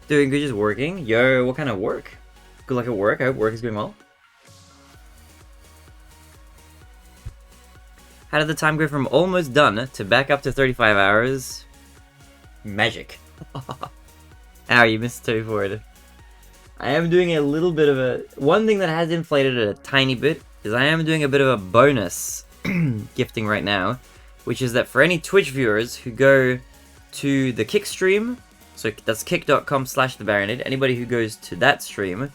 Doing good, just working. Yo, what kind of work? Good luck at work. I hope work is going well. How did the time go from almost done to back up to 35 hours? Magic. Ow, you missed 2 forward. I am doing a little bit of a... One thing that has inflated it a tiny bit is I am doing a bit of a bonus gifting right now, which is that for any Twitch viewers who go to the Kick stream, so that's kick.com/thebaronid, anybody who goes to that stream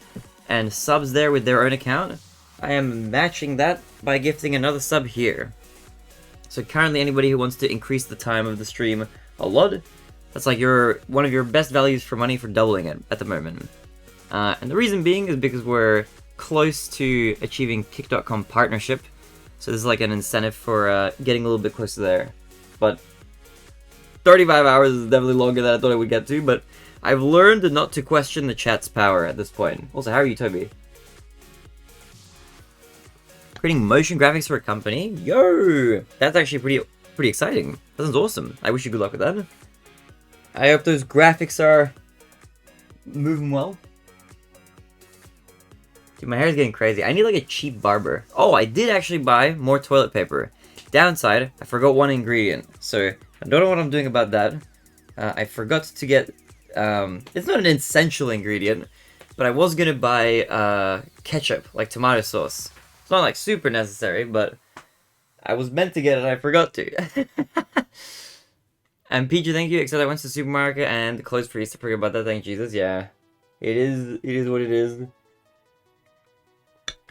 and subs there with their own account, I am matching that by gifting another sub here. So currently anybody who wants to increase the time of the stream a lot, that's like one of your best values for money for doubling it at the moment. And the reason being is because we're close to achieving kick.com partnership, so this is like an incentive for getting a little bit closer there. But 35 hours is definitely longer than I thought I would get to, but I've learned not to question the chat's power at this point. Also, how are you, Toby? Creating motion graphics for a company? Yo! That's actually pretty exciting. That sounds awesome. I wish you good luck with that. I hope those graphics are moving well. Dude, my hair is getting crazy. I need like a cheap barber. Oh, I did actually buy more toilet paper. Downside, I forgot one ingredient. So, I don't know what I'm doing about that. I forgot to get... it's not an essential ingredient, but I was gonna buy ketchup, like tomato sauce. It's not like super necessary, but I was meant to get it, I forgot to. And Peachy, thank you, except I went to the supermarket and closed for Easter. Forget about that, thank Jesus, yeah. It is what it is.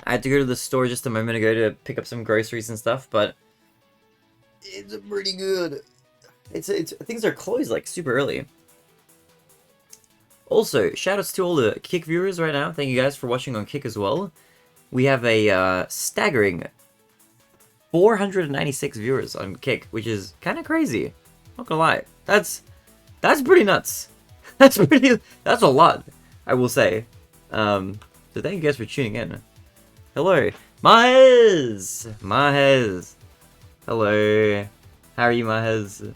I had to go to the store just a moment ago to pick up some groceries and stuff, but it's pretty good. Things are closed like super early. Also, shoutouts to all the Kick viewers right now. Thank you guys for watching on Kick as well. We have a staggering 496 viewers on Kick, which is kind of crazy. Not gonna lie, that's pretty nuts. That's a lot, I will say. So thank you guys for tuning in. Hello, Mahez! Mahez! Hello. How are you, Mahez?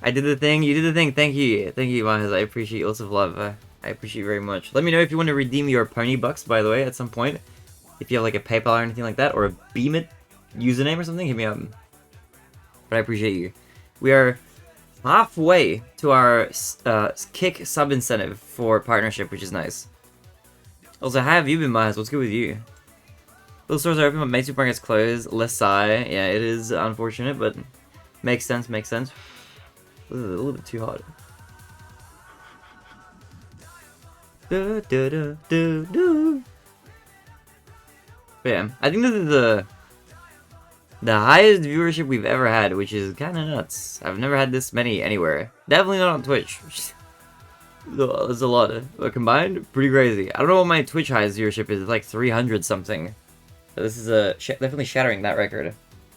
I did the thing, you did the thing, thank you. Thank you, Mahez, I appreciate lots of love. I appreciate you very much. Let me know if you want to redeem your pony bucks, by the way, at some point. If you have like a PayPal or anything like that, or a Beamit username or something, hit me up. But I appreciate you. We are halfway to our Kick sub incentive for partnership, which is nice. Also, how have you been, Mahez? What's good with you? Those stores are open, but main supermarket's closed. Less sigh. Yeah, it is unfortunate, but makes sense, makes sense. This is a little bit too hot. But yeah, I think this is the highest viewership we've ever had, which is kind of nuts. I've never had this many anywhere. Definitely not on Twitch. There's a lot. But combined, pretty crazy. I don't know what my Twitch highest viewership is. It's like 300 something. So this is definitely shattering that record.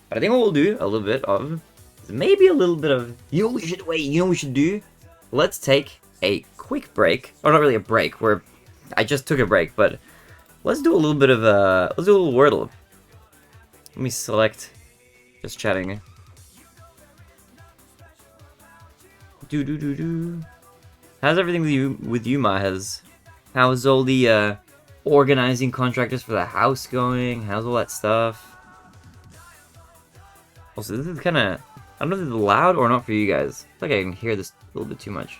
But I think what we'll do a little bit of is maybe a little bit of. You know what we should wait. You know what we should do? Let's take a quick break. Or not really a break. I just took a break, but let's do a little bit of let's do a little Wordle. Let me select. Just chatting. Do. How's everything with you, Mahez? How's all the organizing contractors for the house going? How's all that stuff? Also, this is kind of... I don't know if it's loud or not for you guys. I feel like I can hear this a little bit too much.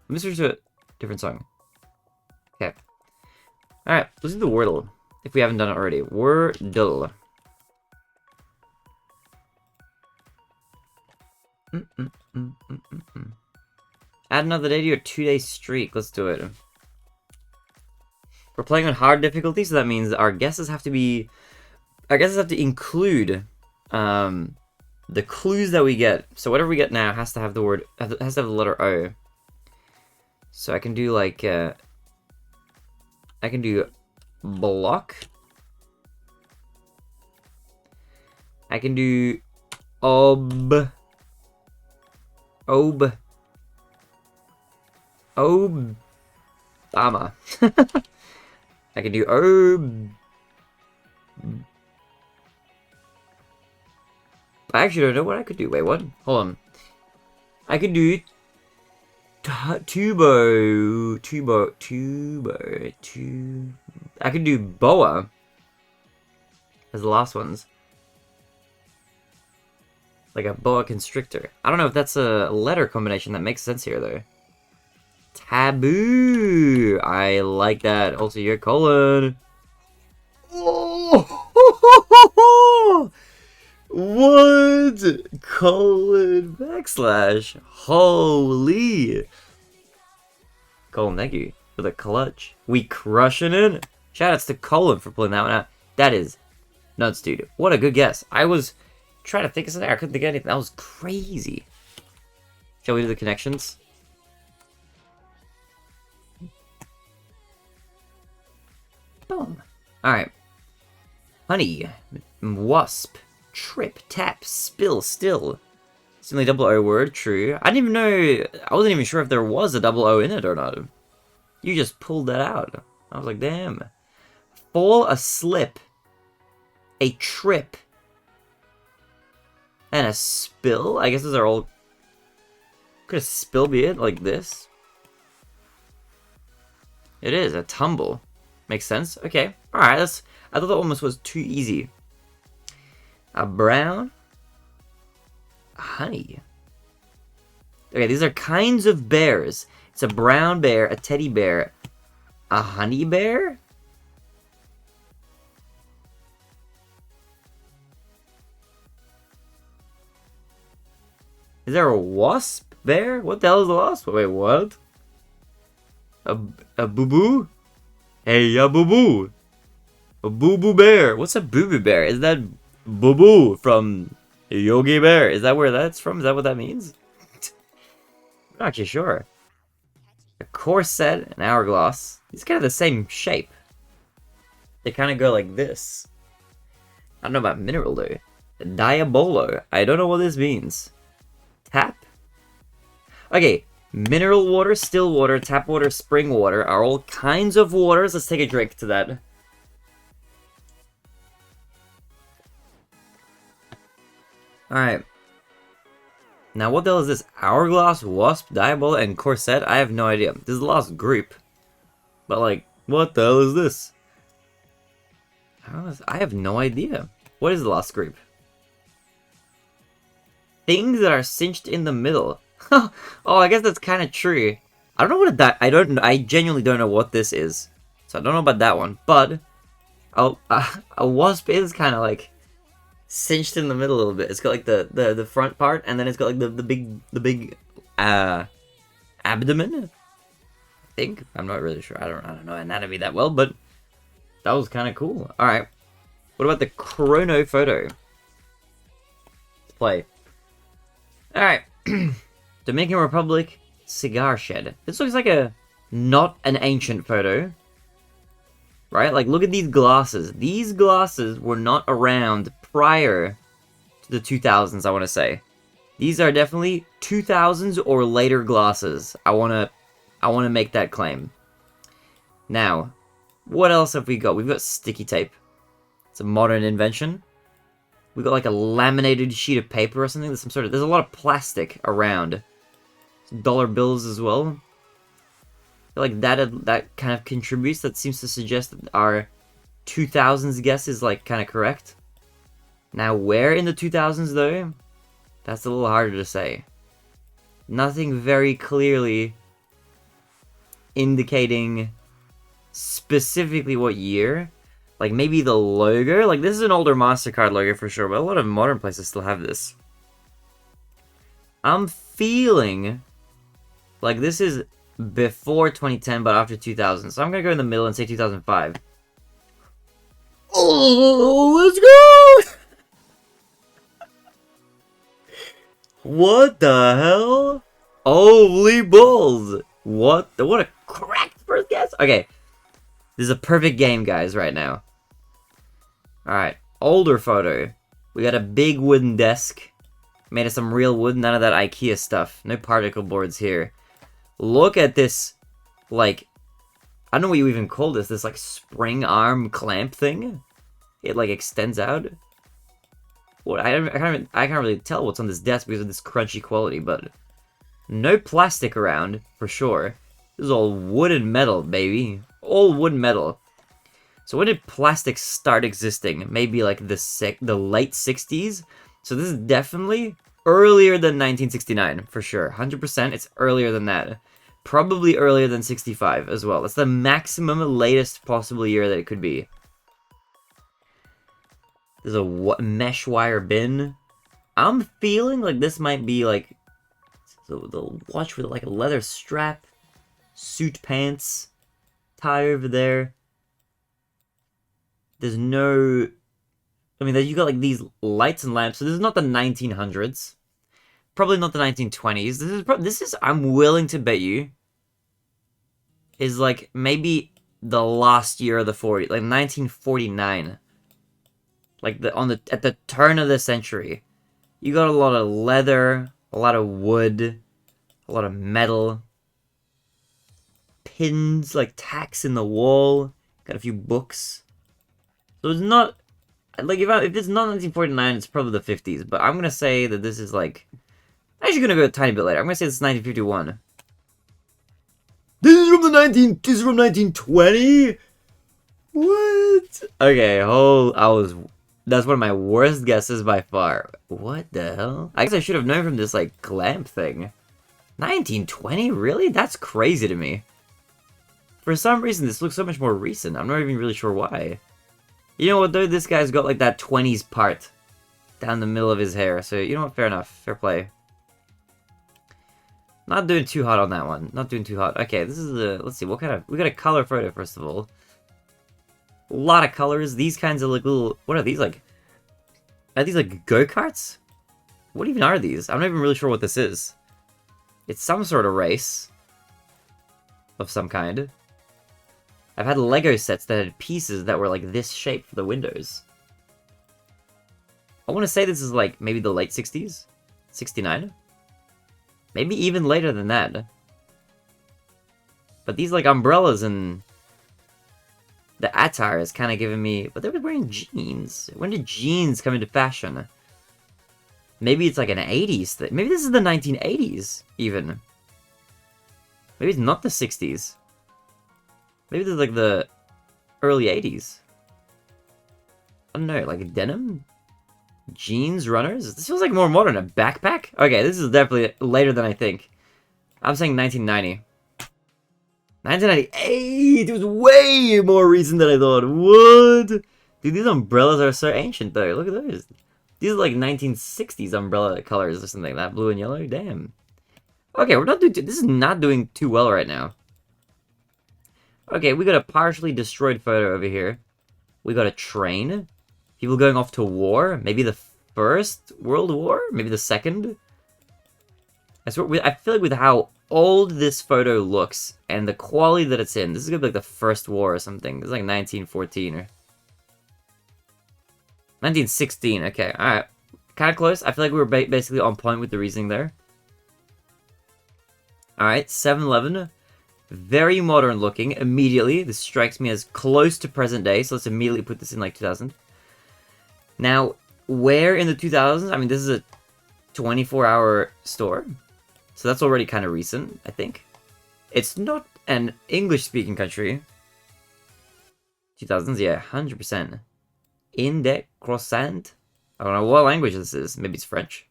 Let me switch to a different song. Okay. Alright, let's do the Wordle. If we haven't done it already. Wordle. Add another day to your 2-day streak. Let's do it. We're playing on hard difficulty, so that means our guesses have to be... Our guesses have to include the clues that we get. So whatever we get now has to have the word... has to have the letter O. So I can do like... I can do block. I can do Obama. I can do I actually don't know what I could do. Wait, what? Hold on. I could do Tubo. I could do boa as the last ones. Like a boa constrictor. I don't know if that's a letter combination that makes sense here, though. Taboo! I like that. Also, your colon. Oh! What? Colon backslash. Holy. Colon, thank you for the clutch. We crushing it. Shoutouts to Colin for pulling that one out. That is nuts, dude. What a good guess. I was trying to think of something. I couldn't think of anything. That was crazy. Shall we do the connections? Boom. Alright. Honey. Wasp. Trip. Tap. Spill. Still. It's only double O word. True. I didn't even know. I wasn't even sure if there was a double O in it or not. You just pulled that out. I was like, damn. Fall asleep. A trip. And a spill? I guess those are all... Could a spill be it? Like this? It is. A tumble. Makes sense. Okay. Alright, that's... I thought that almost was too easy. A brown. A honey. Okay, these are kinds of bears. It's a brown bear, a teddy bear, a honey bear? Is there a wasp bear? What the hell is a wasp? Wait, what? A boo-boo? Hey, a boo-boo! A boo-boo bear. What's a boo-boo bear? Is that boo-boo from Yogi Bear? Is that where that's from? Is that what that means? I'm not actually sure. A corset, an hourglass. These kind of the same shape. They kind of go like this. I don't know about mineral though. A diabolo. I don't know what this means. Tap? Okay, mineral water, still water, tap water, spring water are all kinds of waters. Let's take a drink to that. Alright. Now what the hell is this? Hourglass, wasp, diabolo, and corset? I have no idea. This is the last group. But like, what the hell is this? I have no idea. What is the last group? Things that are cinched in the middle. Oh, I guess that's kind of true. I don't know what I genuinely don't know what this is. So I don't know about that one. But a wasp is kind of like cinched in the middle a little bit. It's got like the front part, and then it's got like the big abdomen. I think. I'm not really sure. I don't know anatomy that well, but that was kind of cool. All right. What about the chrono photo? Let's play. All right. Dominican Republic cigar shed. This looks like not an ancient photo. Right? Like, look at these glasses. These glasses were not around prior to the 2000s, I want to say. These are definitely 2000s or later glasses. I want to make that claim. Now, what else have we got? We've got sticky tape. It's a modern invention. We've got like a laminated sheet of paper or something. There's a lot of plastic around. Some dollar bills as well. I feel like that kind of contributes. That seems to suggest that our 2000s guess is like kind of correct. Now, where in the 2000s though? That's a little harder to say. Nothing very clearly indicating specifically what year. Like maybe the logo. Like this is an older MasterCard logo for sure, but a lot of modern places still have this. I'm feeling like this is before 2010, but after 2000. So I'm gonna go in the middle and say 2005. Oh, let's go! What the hell? Holy balls! What a cracked first guess! Okay. This is a perfect game, guys, right now. Alright. Older photo. We got a big wooden desk. Made of some real wood. None of that IKEA stuff. No particle boards here. Look at this, like, I don't know what you even call this. This, like, spring arm clamp thing. It, like, extends out. What I can't really tell what's on this desk because of this crunchy quality, but No plastic around, for sure. This is all wood and metal, baby. All wood and metal. So when did plastic start existing? Maybe like the late 60s? So this is definitely earlier than 1969, for sure. 100% it's earlier than that. Probably earlier than 65 as well. That's the maximum latest possible year that it could be. There's a mesh wire bin. I'm feeling like this might be like the watch with like a leather strap, suit pants, tie over there. There's no... I mean, you got like these lights and lamps, so this is not the 1900s. Probably not the 1920s. This is I'm willing to bet you, is like maybe the last year of the 40s, like 1949. Like at the turn of the century. You got a lot of leather, a lot of wood, a lot of metal, pins, like tacks in the wall, got a few books. So it's not, like, if it's not 1949, it's probably the 50s, but I'm gonna say that this is, like, I'm actually gonna go a tiny bit later. I'm gonna say this is 1951. This is from 1920? What? Okay, that's one of my worst guesses by far. What the hell? I guess I should have known from this, like, clamp thing. 1920? Really? That's crazy to me. For some reason, this looks so much more recent. I'm not even really sure why. You know what, though? This guy's got, like, that 20s part down the middle of his hair. So, you know what? Fair enough. Fair play. Not doing too hot on that one. Not doing too hot. Okay, this is the... Let's see, what kind of... We got a color photo, first of all. A lot of colors. These kinds of, like, little... What are these, like... Are these, like, go-karts? What even are these? I'm not even really sure what this is. It's some sort of race. Of some kind. I've had Lego sets that had pieces that were like this shape for the windows. I want to say this is like maybe the late 60s? 69? Maybe even later than that. But these like umbrellas and the attire is kind of giving me... But they were wearing jeans. When did jeans come into fashion? Maybe it's like an 80s thing. Maybe this is the 1980s, even. Maybe it's not the 60s. Maybe this is like the early 80s. I don't know, like denim? Jeans, runners? This feels like more modern. A backpack? Okay, this is definitely later than I think. I'm saying 1990. 1998! It was way more recent than I thought. What? Dude, these umbrellas are so ancient though. Look at those. These are like 1960s umbrella colors or something. That blue and yellow? Damn. Okay, we're not doing... This is not doing too well right now. Okay, we got a partially destroyed photo over here. We got a train. People going off to war. Maybe the First World War? Maybe the Second? I feel like with how old this photo looks and the quality that it's in, this is gonna be like the First War or something. This is like 1914 or... 1916, okay, alright. Kind of close. I feel like we were basically on point with the reasoning there. Alright, 7-Eleven. Very modern looking. Immediately, this strikes me as close to present day, so let's immediately put this in like 2000. Now, where in the 2000s? I mean, this is a 24-hour store, so that's already kind of recent, I think. It's not an English-speaking country. 2000s, yeah, 100%. In the croissant? I don't know what language this is. Maybe it's French.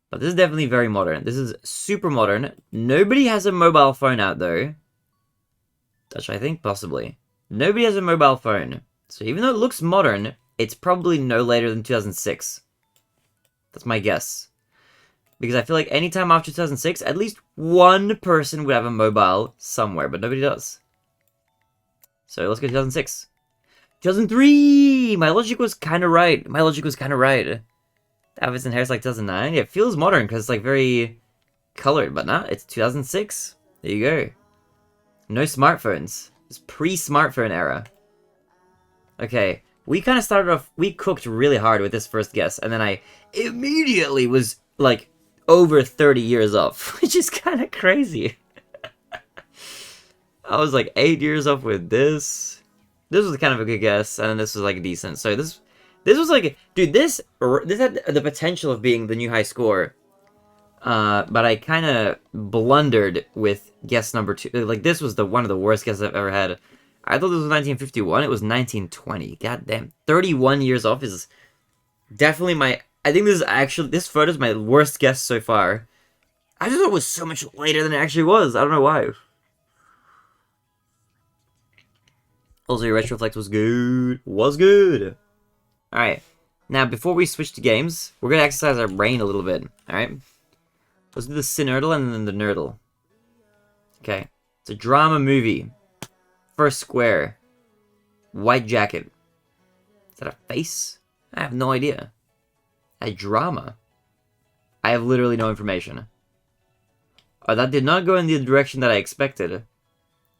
But this is definitely very modern. This is super modern. Nobody has a mobile phone out, though. Which I think possibly. Nobody has a mobile phone. So even though it looks modern, it's probably no later than 2006. That's my guess. Because I feel like anytime after 2006, at least one person would have a mobile somewhere, but nobody does. So let's go 2006. 2003! My logic was kind of right. Outfits and hair is like 2009. Yeah, it feels modern because it's like very colored, but nah, it's 2006. There you go. No smartphones. It's pre-smartphone era. Okay, we kind of started off, we cooked really hard with this first guess, and then I immediately was like over 30 years off, which is kind of crazy. I was like 8 years off with this. This was kind of a good guess, and then this was like decent. So this was like, dude, this had the potential of being the new high score. But I kind of blundered with guess number 2. Like, this was one of the worst guesses I've ever had. I thought this was 1951. It was 1920. God damn. 31 years off is definitely my... I think this photo is my worst guess so far. I just thought it was so much later than it actually was. I don't know why. Also, your retroflex was good. Was good. Alright. Now, before we switch to games, we're going to exercise our brain a little bit. Alright? Let's do the Sinurdle and then the Nurdle. Okay. It's a drama movie. First square. White jacket. Is that a face? I have no idea. A drama. I have literally no information. Oh, that did not go in the direction that I expected.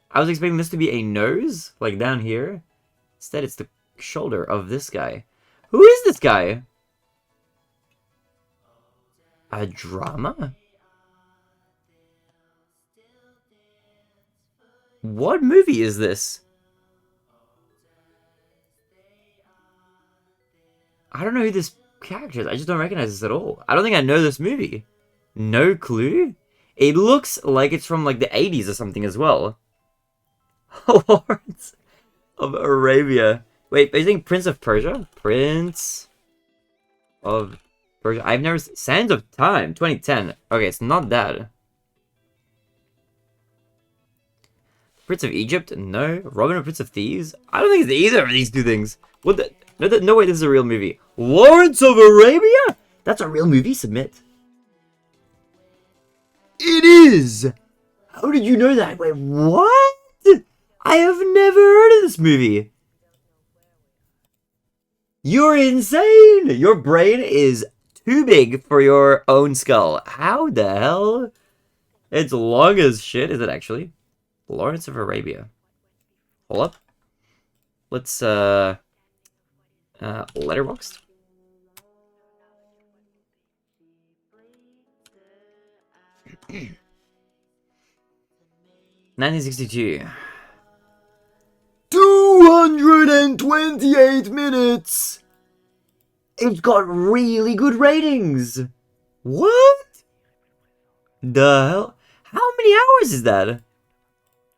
I was expecting this to be a nose, like down here. Instead, it's the shoulder of this guy. Who is this guy? A drama? What movie is this? I don't know who this character is. I just don't recognize this at all. I don't think I know this movie. No clue? It looks like it's from like the 80s or something as well. Lawrence of Arabia. Wait, are you think Prince of Persia? Prince of Persia. I've never seen Sands of Time, 2010. Okay, it's not that. Prince of Egypt? No. Robin Hood, Prince of Thieves? I don't think it's either of these two things. What the? No way, this is a real movie. Lawrence of Arabia? That's a real movie? Submit. It is! How did you know that? Wait, what? I have never heard of this movie. You're insane! Your brain is too big for your own skull. How the hell? It's long as shit, is it actually? Lawrence of Arabia. Hold up. Let's, letterboxed. (1962). 228 minutes! It's got really good ratings! What? The hell? How many hours is that?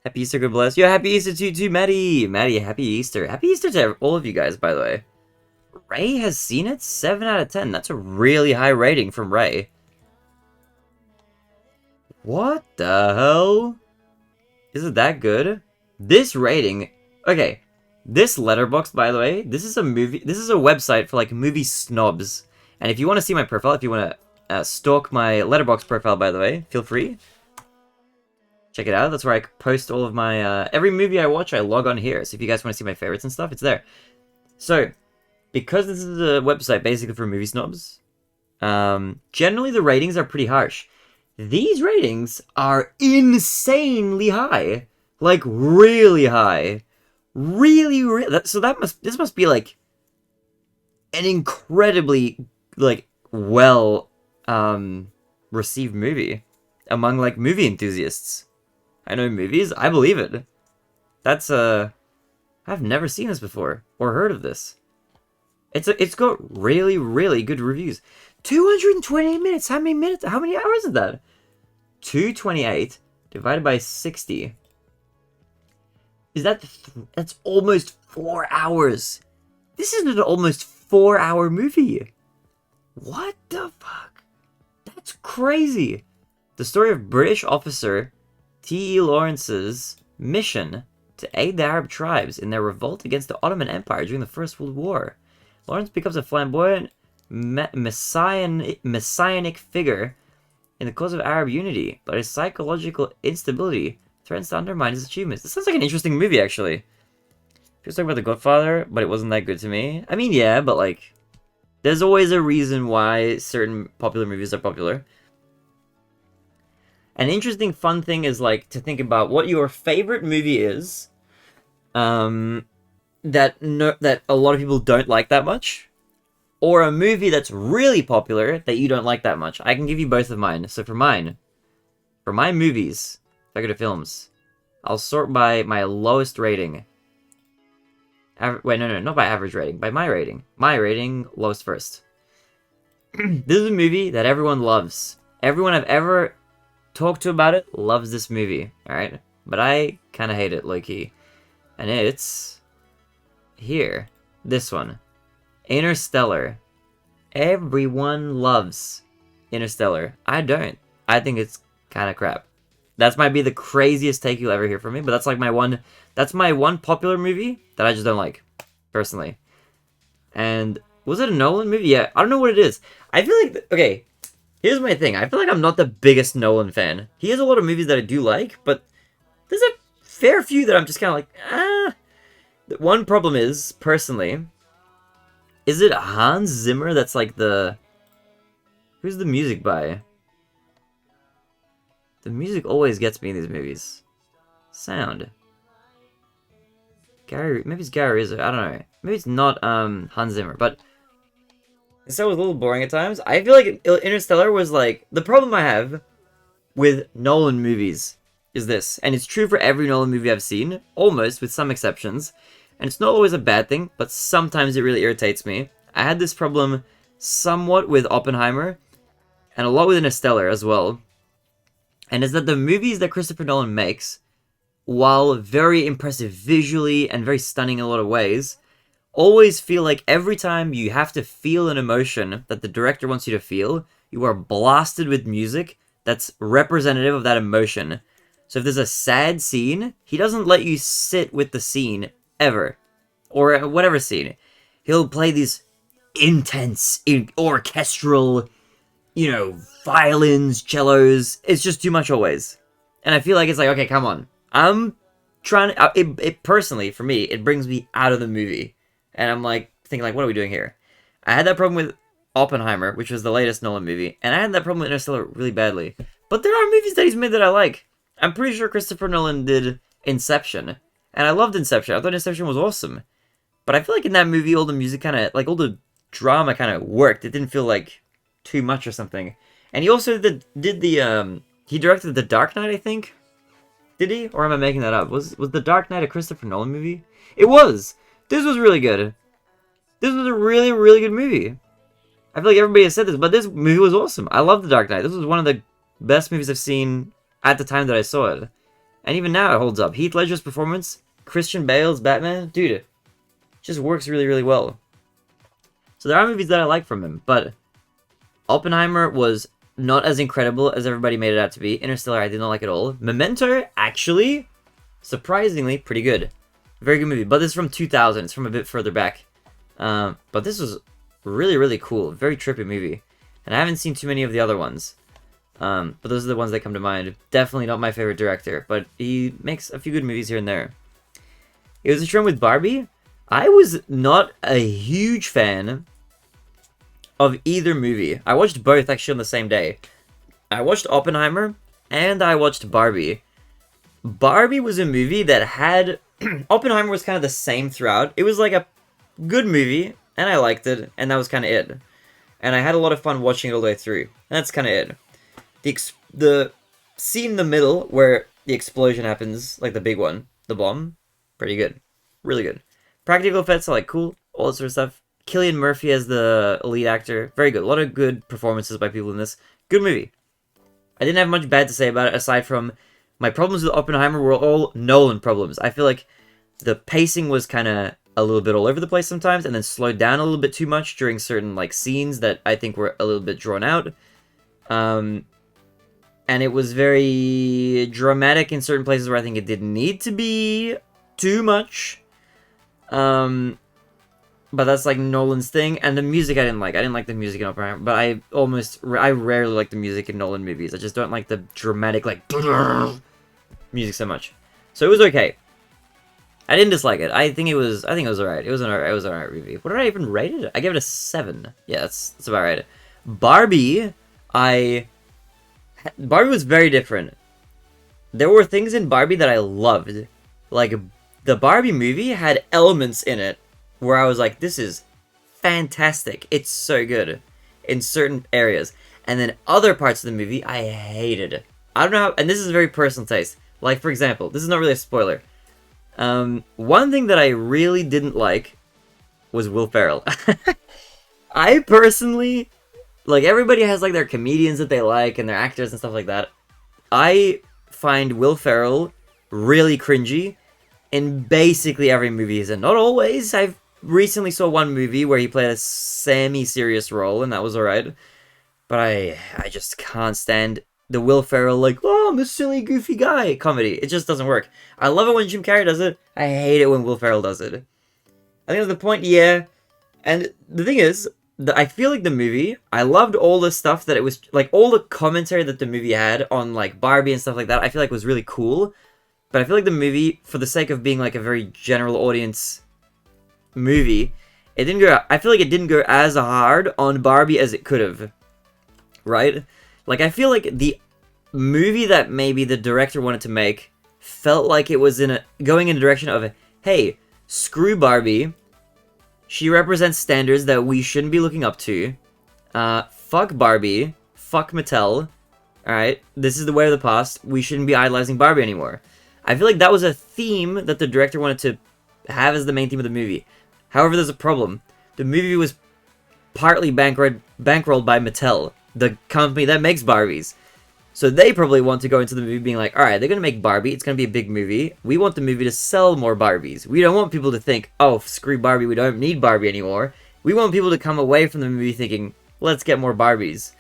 Happy Easter, God bless. Yo, happy Easter to you too, Maddie. Maddie, happy Easter. Happy Easter to all of you guys, by the way. Ray has seen it? 7 out of 10. That's a really high rating from Ray. What the hell? Is it that good? This rating... Okay, this letterbox, by the way, this is a website for, like, movie snobs. And if you want to see my profile, if you want to stalk my letterbox profile, by the way, feel free. Check it out. That's where I post all of my... every movie I watch, I log on here. So if you guys want to see my favorites and stuff, it's there. So, because this is a website basically for movie snobs, generally the ratings are pretty harsh. These ratings are insanely high. Like, really high. Really. So this must be, like, an incredibly, like, well, received movie among, like, movie enthusiasts. I know movies. I believe it. That's, I've never seen this before or heard of this. It's got really, really good reviews. 228 minutes. How many minutes? How many hours is that? 228 divided by 60. Is that's almost 4 hours. This is an almost 4-hour movie. What the fuck? That's crazy. The story of British officer T.E. Lawrence's mission to aid the Arab tribes in their revolt against the Ottoman Empire during the First World War. Lawrence becomes a flamboyant messianic figure in the cause of Arab unity, but his psychological instability threatens to undermine his achievements. This sounds like an interesting movie, actually. He was talking about The Godfather, but it wasn't that good to me. I mean, yeah, but, like, there's always a reason why certain popular movies are popular. An interesting, fun thing is, like, to think about what your favorite movie is, that a lot of people don't like that much, or a movie that's really popular that you don't like that much. I can give you both of mine. So for my movies, if I go to films, I'll sort by my lowest rating. Wait, no, not by average rating, by my rating. My rating, lowest first. This is a movie that everyone loves. Everyone I've ever talked to about it loves this movie, alright? But I kind of hate it, low-key. And it's... here. This one. Interstellar. Everyone loves Interstellar. I don't. I think it's kind of crap. That might be the craziest take you'll ever hear from me, but that's like my one... That's my one popular movie that I just don't like, personally. And was it a Nolan movie? Yeah, I don't know what it is. I feel like... Okay, here's my thing. I feel like I'm not the biggest Nolan fan. He has a lot of movies that I do like, but there's a fair few that I'm just kind of like, ah. The one problem is, personally, is it Hans Zimmer that's like the... Who's the music by? The music always gets me in these movies. Sound. Gary... Maybe it's Gary Rizzo. I don't know. Maybe it's not Hans Zimmer, but... So it was a little boring at times. I feel like Interstellar was like... The problem I have with Nolan movies is this. And it's true for every Nolan movie I've seen. Almost, with some exceptions. And it's not always a bad thing, but sometimes it really irritates me. I had this problem somewhat with Oppenheimer, and a lot with Interstellar as well. And it's that the movies that Christopher Nolan makes, while very impressive visually and very stunning in a lot of ways, always feel like every time you have to feel an emotion that the director wants you to feel, you are blasted with music that's representative of that emotion. So if there's a sad scene, he doesn't let you sit with the scene ever. Or whatever scene. He'll play these intense, orchestral, you know, violins, cellos. It's just too much always. And I feel like it's like, okay, come on. I'm trying to... It personally, for me, it brings me out of the movie. And I'm like, thinking like, what are we doing here? I had that problem with Oppenheimer, which was the latest Nolan movie. And I had that problem with Interstellar really badly. But there are movies that he's made that I like. I'm pretty sure Christopher Nolan did Inception. And I loved Inception. I thought Inception was awesome. But I feel like in that movie, all the music kind of... Like, all the drama kind of worked. It didn't feel like too much or something. And he also did the... He directed The Dark Knight, I think? Did he? Or am I making that up? Was The Dark Knight a Christopher Nolan movie? It was! This was really good. This was a really, really good movie. I feel like everybody has said this, but this movie was awesome. I love The Dark Knight. This was one of the best movies I've seen at the time that I saw it. And even now it holds up. Heath Ledger's performance, Christian Bale's Batman, dude, it just works really, really well. So there are movies that I like from him, but Oppenheimer was not as incredible as everybody made it out to be. Interstellar I did not like at all. Memento, actually, surprisingly, pretty good. Very good movie, but this is from 2000. It's from a bit further back. But this was really, really cool. Very trippy movie. And I haven't seen too many of the other ones. But those are the ones that come to mind. Definitely not my favorite director, but he makes a few good movies here and there. It was a trend with Barbie. I was not a huge fan of either movie. I watched both actually on the same day. I watched Oppenheimer and I watched Barbie. Barbie was a movie that had... Oppenheimer was kind of the same throughout. It was like a good movie, and I liked it, and that was kind of it. And I had a lot of fun watching it all the way through. That's kind of it. The scene in the middle where the explosion happens, like the big one, the bomb, pretty good. Really good. Practical effects are like cool, all that sort of stuff. Cillian Murphy as the lead actor, very good. A lot of good performances by people in this. Good movie. I didn't have much bad to say about it, aside from my problems with Oppenheimer were all Nolan problems. I feel like the pacing was kind of a little bit all over the place sometimes, and then slowed down a little bit too much during certain like scenes that I think were a little bit drawn out. And it was very dramatic in certain places where I think it didn't need to be too much. But that's like Nolan's thing. And the music I didn't like. I didn't like the music in Oppenheimer, but I rarely like the music in Nolan movies. I just don't like the dramatic like music so much. So it was okay. I didn't dislike it. I think it was alright. It was an alright review. What did I even rate it? I gave it a 7. Yeah, that's about right. Barbie was very different. There were things in Barbie that I loved. Like, the Barbie movie had elements in it where I was like, this is fantastic. It's so good in certain areas. And then other parts of the movie I hated. I don't know how, and this is a very personal taste. Like, for example, this is not really a spoiler. One thing that I really didn't like was Will Ferrell. I personally Like, everybody has, like, their comedians that they like and their actors and stuff like that. I find Will Ferrell really cringy in basically every movie he's in. Not always. I've recently saw one movie where he played a semi-serious role, and that was alright. But I just can't stand the Will Ferrell, like, oh, I'm a silly, goofy guy comedy. It just doesn't work. I love it when Jim Carrey does it. I hate it when Will Ferrell does it. I think at the point, yeah. And the thing is, I feel like the movie, I loved all the stuff that it was, like, all the commentary that the movie had on, like, Barbie and stuff like that, I feel like was really cool. But I feel like the movie, for the sake of being, like, a very general audience movie, it didn't go, I feel like it didn't go as hard on Barbie as it could have. Right? Like, I feel like the movie that maybe the director wanted to make felt like it was going in a direction of, hey, screw Barbie. She represents standards that we shouldn't be looking up to. Fuck Barbie. Fuck Mattel. Alright? This is the way of the past. We shouldn't be idolizing Barbie anymore. I feel like that was a theme that the director wanted to have as the main theme of the movie. However, there's a problem. The movie was partly bankrolled by Mattel, the company that makes Barbies. So they probably want to go into the movie being like, alright, they're going to make Barbie, it's going to be a big movie, we want the movie to sell more Barbies. We don't want people to think, oh, screw Barbie, we don't need Barbie anymore. We want people to come away from the movie thinking, let's get more Barbies.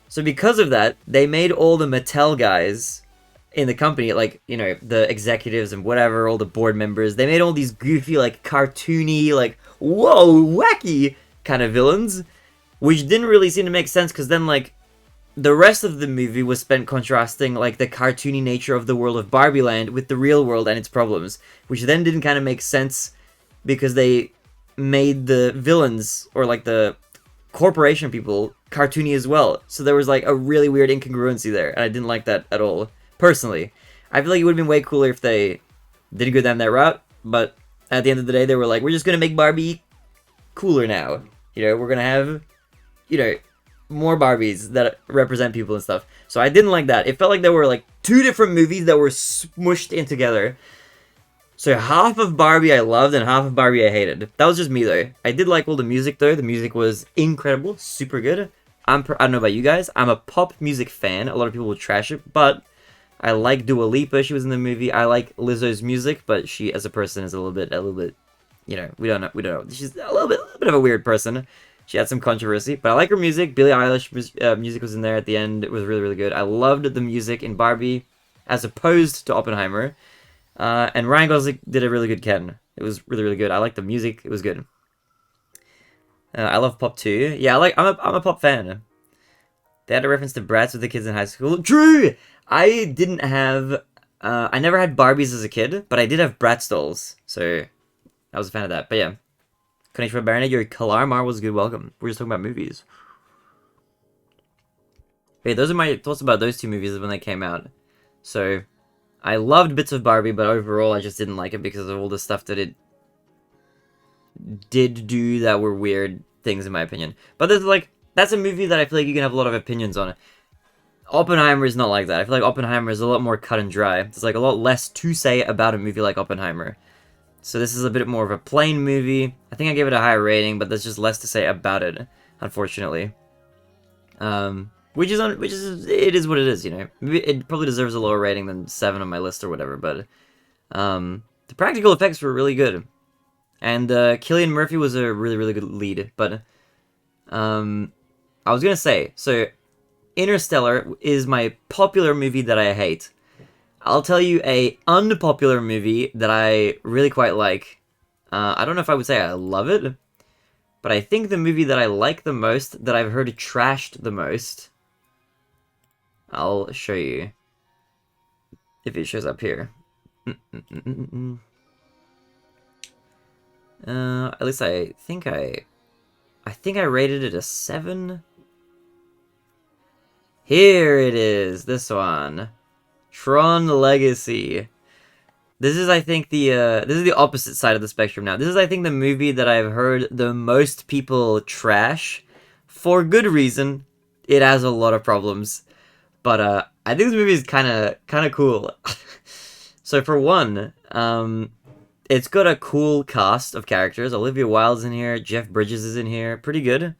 So because of that, they made all the Mattel guys in the company, like, you know, the executives and whatever, all the board members, they made all these goofy, like, cartoony, like, whoa, wacky kind of villains, which didn't really seem to make sense, because then, like, the rest of the movie was spent contrasting, like, the cartoony nature of the world of Barbie Land with the real world and its problems, which then didn't kind of make sense, because they made the villains, or, like, the corporation people, cartoony as well. So there was, like, a really weird incongruency there, and I didn't like that at all, personally. I feel like it would have been way cooler if they didn't go down that route, but at the end of the day, they were like, we're just gonna make Barbie cooler now. You know, we're gonna have, you know, more Barbies that represent people and stuff. So I didn't like that. It felt like there were, like, two different movies that were smushed in together. So half of Barbie I loved and half of Barbie I hated. That was just me, though. I did like all the music, though. The music was incredible, super good. I don't know about you guys. I'm a pop music fan. A lot of people will trash it, but I like Dua Lipa. She was in the movie. I like Lizzo's music, but she, as a person, is a little bit, you know, we don't know. She's a little bit of a weird person. She had some controversy, but I like her music. Billie Eilish music was in there at the end. It was really, really good. I loved the music in Barbie, as opposed to Oppenheimer. And Ryan Gosling did a really good Ken. It was really, really good. I liked the music. It was good. I love pop too. Yeah, I'm a pop fan. They had a reference to Bratz with the kids in high school. True! I didn't have... I never had Barbies as a kid, but I did have Bratz dolls. So, I was a fan of that. But yeah. Konnichiwa Baronet, your Kalar was a good welcome. We're just talking about movies. Okay, those are my thoughts about those two movies when they came out. So, I loved bits of Barbie, but overall I just didn't like it because of all the stuff that it did do that were weird things, in my opinion. But there's, like, that's a movie that I feel like you can have a lot of opinions on. Oppenheimer is not like that. I feel like Oppenheimer is a lot more cut and dry. There's, like, a lot less to say about a movie like Oppenheimer. So this is a bit more of a plain movie. I think I gave it a higher rating, but there's just less to say about it, unfortunately. Which is it is what it is, you know. It probably deserves a lower rating than 7 on my list or whatever, but the practical effects were really good. And Cillian Murphy was a really, really good lead, but I was gonna say, so Interstellar is my popular movie that I hate. I'll tell you a unpopular movie that I really quite like. I don't know if I would say I love it, but I think the movie that I like the most, that I've heard trashed the most, I'll show you if it shows up here. At least I think I rated it a 7. Here it is, this one. Tron Legacy. This is, I think, this is the opposite side of the spectrum now. This is, I think, the movie that I've heard the most people trash. For good reason. It has a lot of problems. But, I think this movie is kinda cool. So, for one, it's got a cool cast of characters. Olivia Wilde's in here. Jeff Bridges is in here. Pretty good.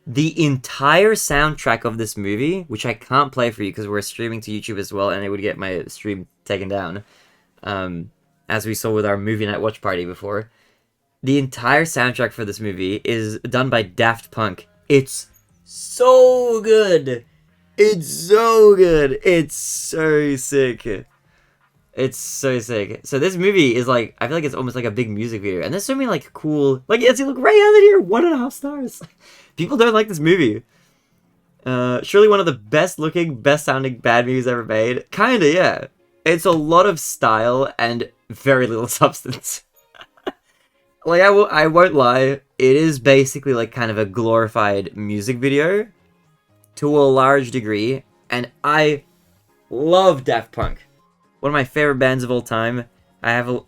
The entire soundtrack of this movie, which I can't play for you because we're streaming to YouTube as well, and it would get my stream taken down, as we saw with our movie night watch party before. The entire soundtrack for this movie is done by Daft Punk. It's so good. It's so good. It's so sick. It's so sick. So this movie is like, I feel like it's almost like a big music video. And there's so many like cool, like, yeah, see, look right out of here, 1.5 stars. People don't like this movie. Surely one of the best looking, best sounding bad movies ever made. Kinda, yeah. It's a lot of style and very little substance. Like, I won't lie, it is basically like kind of a glorified music video to a large degree, and I love Daft Punk. One of my favorite bands of all time. I have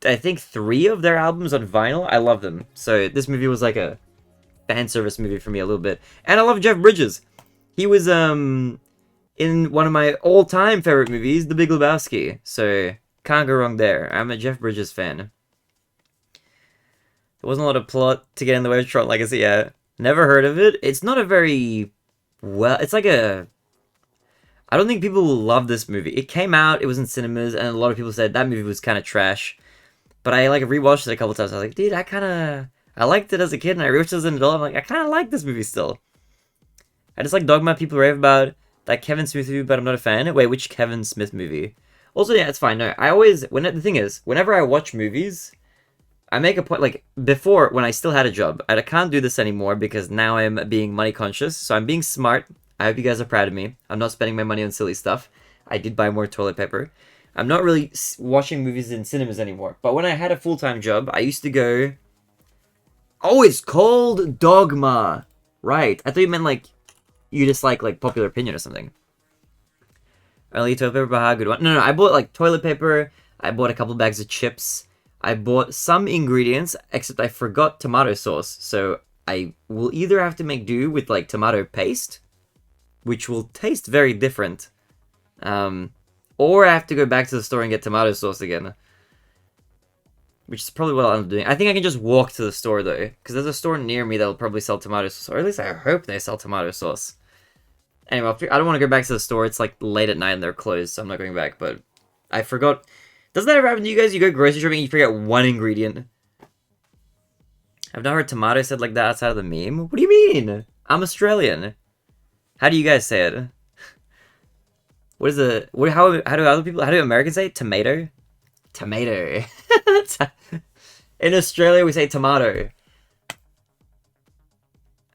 I think 3 of their albums on vinyl. I love them. So this movie was like a fan service movie for me a little bit. And I love Jeff Bridges. He was in one of my all-time favorite movies, The Big Lebowski. So can't go wrong there. I'm a Jeff Bridges fan. There wasn't a lot of plot to get in the way of Tron Legacy yet. Never heard of it. It's not a very well. It's like a. I don't think people will love this movie. It came out, it was in cinemas, and a lot of people said that movie was kind of trash. But I like rewatched it a couple times. I was like, dude, I liked it as a kid, and I rewatched it as an adult. I'm like, I kind of like this movie still. I just like Dogma. People rave about that Kevin Smith movie, but I'm not a fan. Wait, which Kevin Smith movie? Also, yeah, it's fine. No, the thing is, whenever I watch movies, I make a point, like, before, when I still had a job, I can't do this anymore because now I'm being money conscious, so I'm being smart. I hope you guys are proud of me. I'm not spending my money on silly stuff. I did buy more toilet paper. I'm not really watching movies in cinemas anymore, but when I had a full-time job, I used to go... Oh, it's called Dogma! Right, I thought you meant, like, you dislike, like, Popular Opinion or something. Only toilet paper, haha, good one. No, I bought, like, toilet paper, I bought a couple bags of chips, I bought some ingredients, except I forgot tomato sauce, so I will either have to make do with, like, tomato paste, which will taste very different, or I have to go back to the store and get tomato sauce again, which is probably what I'm doing. I think I can just walk to the store, though, because there's a store near me that will probably sell tomato sauce, or at least I hope they sell tomato sauce. Anyway, I don't want to go back to the store, it's, like, late at night and they're closed, so I'm not going back, but I forgot. Doesn't that ever happen to you guys? You go grocery shopping and you forget one ingredient. I've not heard tomato said like that outside of the meme. What do you mean? I'm Australian. How do you guys say it? What is the... How do Americans say it? Tomato? Tomato. In Australia, we say tomato.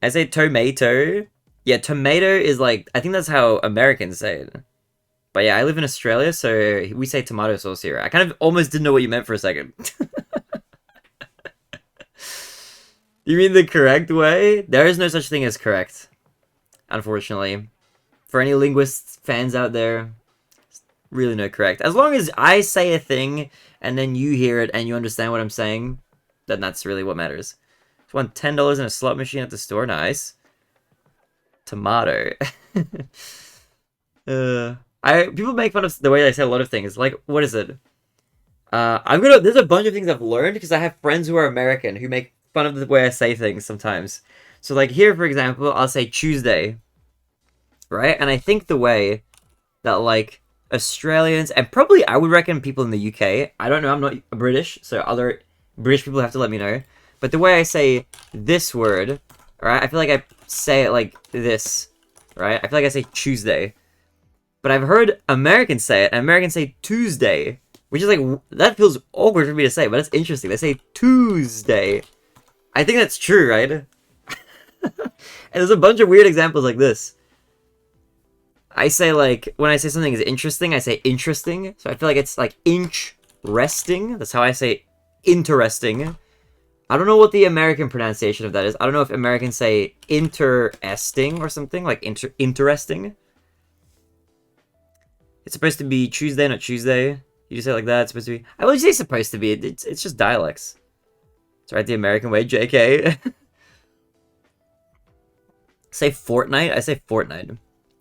I say tomato. Yeah, tomato is like... I think that's how Americans say it. But yeah, I live in Australia, so we say tomato sauce here. I kind of almost didn't know what you meant for a second. You mean the correct way? There is no such thing as correct. Unfortunately. For any linguists fans out there, really no correct. As long as I say a thing, and then you hear it, and you understand what I'm saying, then that's really what matters. Just won $10 in a slot machine at the store. Nice. Tomato. People make fun of the way I say a lot of things. Like, what is it? There's a bunch of things I've learned because I have friends who are American who make fun of the way I say things sometimes. So, like, here, for example, I'll say Tuesday. Right? And I think the way that, like, Australians, and probably I would reckon people in the UK, I don't know, I'm not British, so other British people have to let me know. But the way I say this word, right? I feel like I say it like this, right? I feel like I say Tuesday. But I've heard Americans say it, and Americans say Tuesday, which is like, that feels awkward for me to say, but it's interesting. They say Tuesday. I think that's true, right? And there's a bunch of weird examples like this. I say, like, when I say something is interesting, I say interesting. So I feel like it's like inch-resting. That's how I say interesting. I don't know what the American pronunciation of that is. I don't know if Americans say interesting or something, like interesting. It's supposed to be Tuesday, not Tuesday. You just say it like that. It's supposed to be... I would say supposed to be. It's just dialects. It's right the American way, JK. Say fortnight? I say fortnight.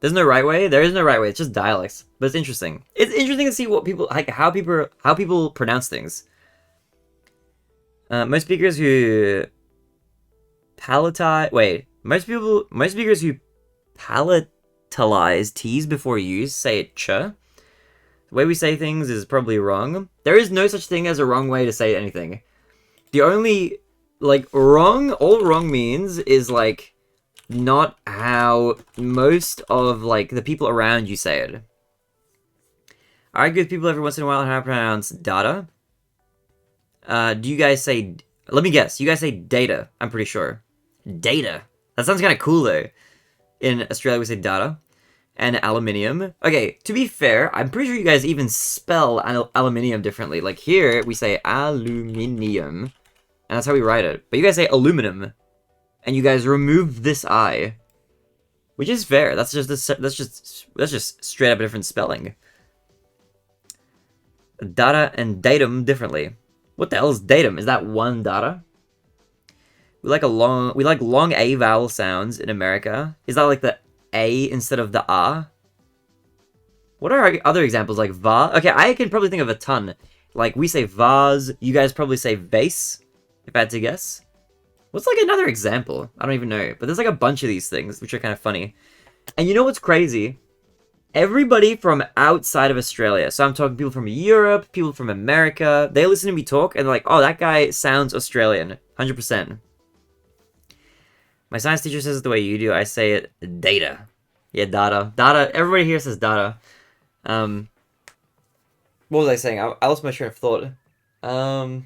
There's no right way? There is no right way. It's just dialects. But it's interesting. It's interesting to see what people... like how people pronounce things. Most speakers who... Palatine... Wait. Most speakers who palatalize T's before use say it ch. The way we say things is probably wrong. There is no such thing as a wrong way to say anything. The only, like, all wrong means is, like, not how most of, like, the people around you say it. I argue with people every once in a while on how to pronounce data. Do you guys say... Let me guess. You guys say data, I'm pretty sure. Data. That sounds kind of cool, though. In Australia, we say data. And aluminium. Okay, to be fair, I'm pretty sure you guys even spell aluminium differently. Like, here, we say aluminium. And that's how we write it. But you guys say aluminum. And you guys remove this I. Which is fair. That's just straight up a different spelling. Data and datum differently. What the hell is datum? Is that one data? We like long A vowel sounds in America. Is that like the A instead of the A? What are other examples like va? Okay, I can probably think of a ton. Like we say vase, you guys probably say vase, if I had to guess. What's like another example? I don't even know. But there's like a bunch of these things, which are kind of funny. And you know what's crazy? Everybody from outside of Australia, so I'm talking people from Europe, people from America, they listen to me talk and they're like, oh, that guy sounds Australian. 100%. My science teacher says it the way you do. I say it data. Yeah, data. Data. Everybody here says data. What was I saying? I lost my train of thought. I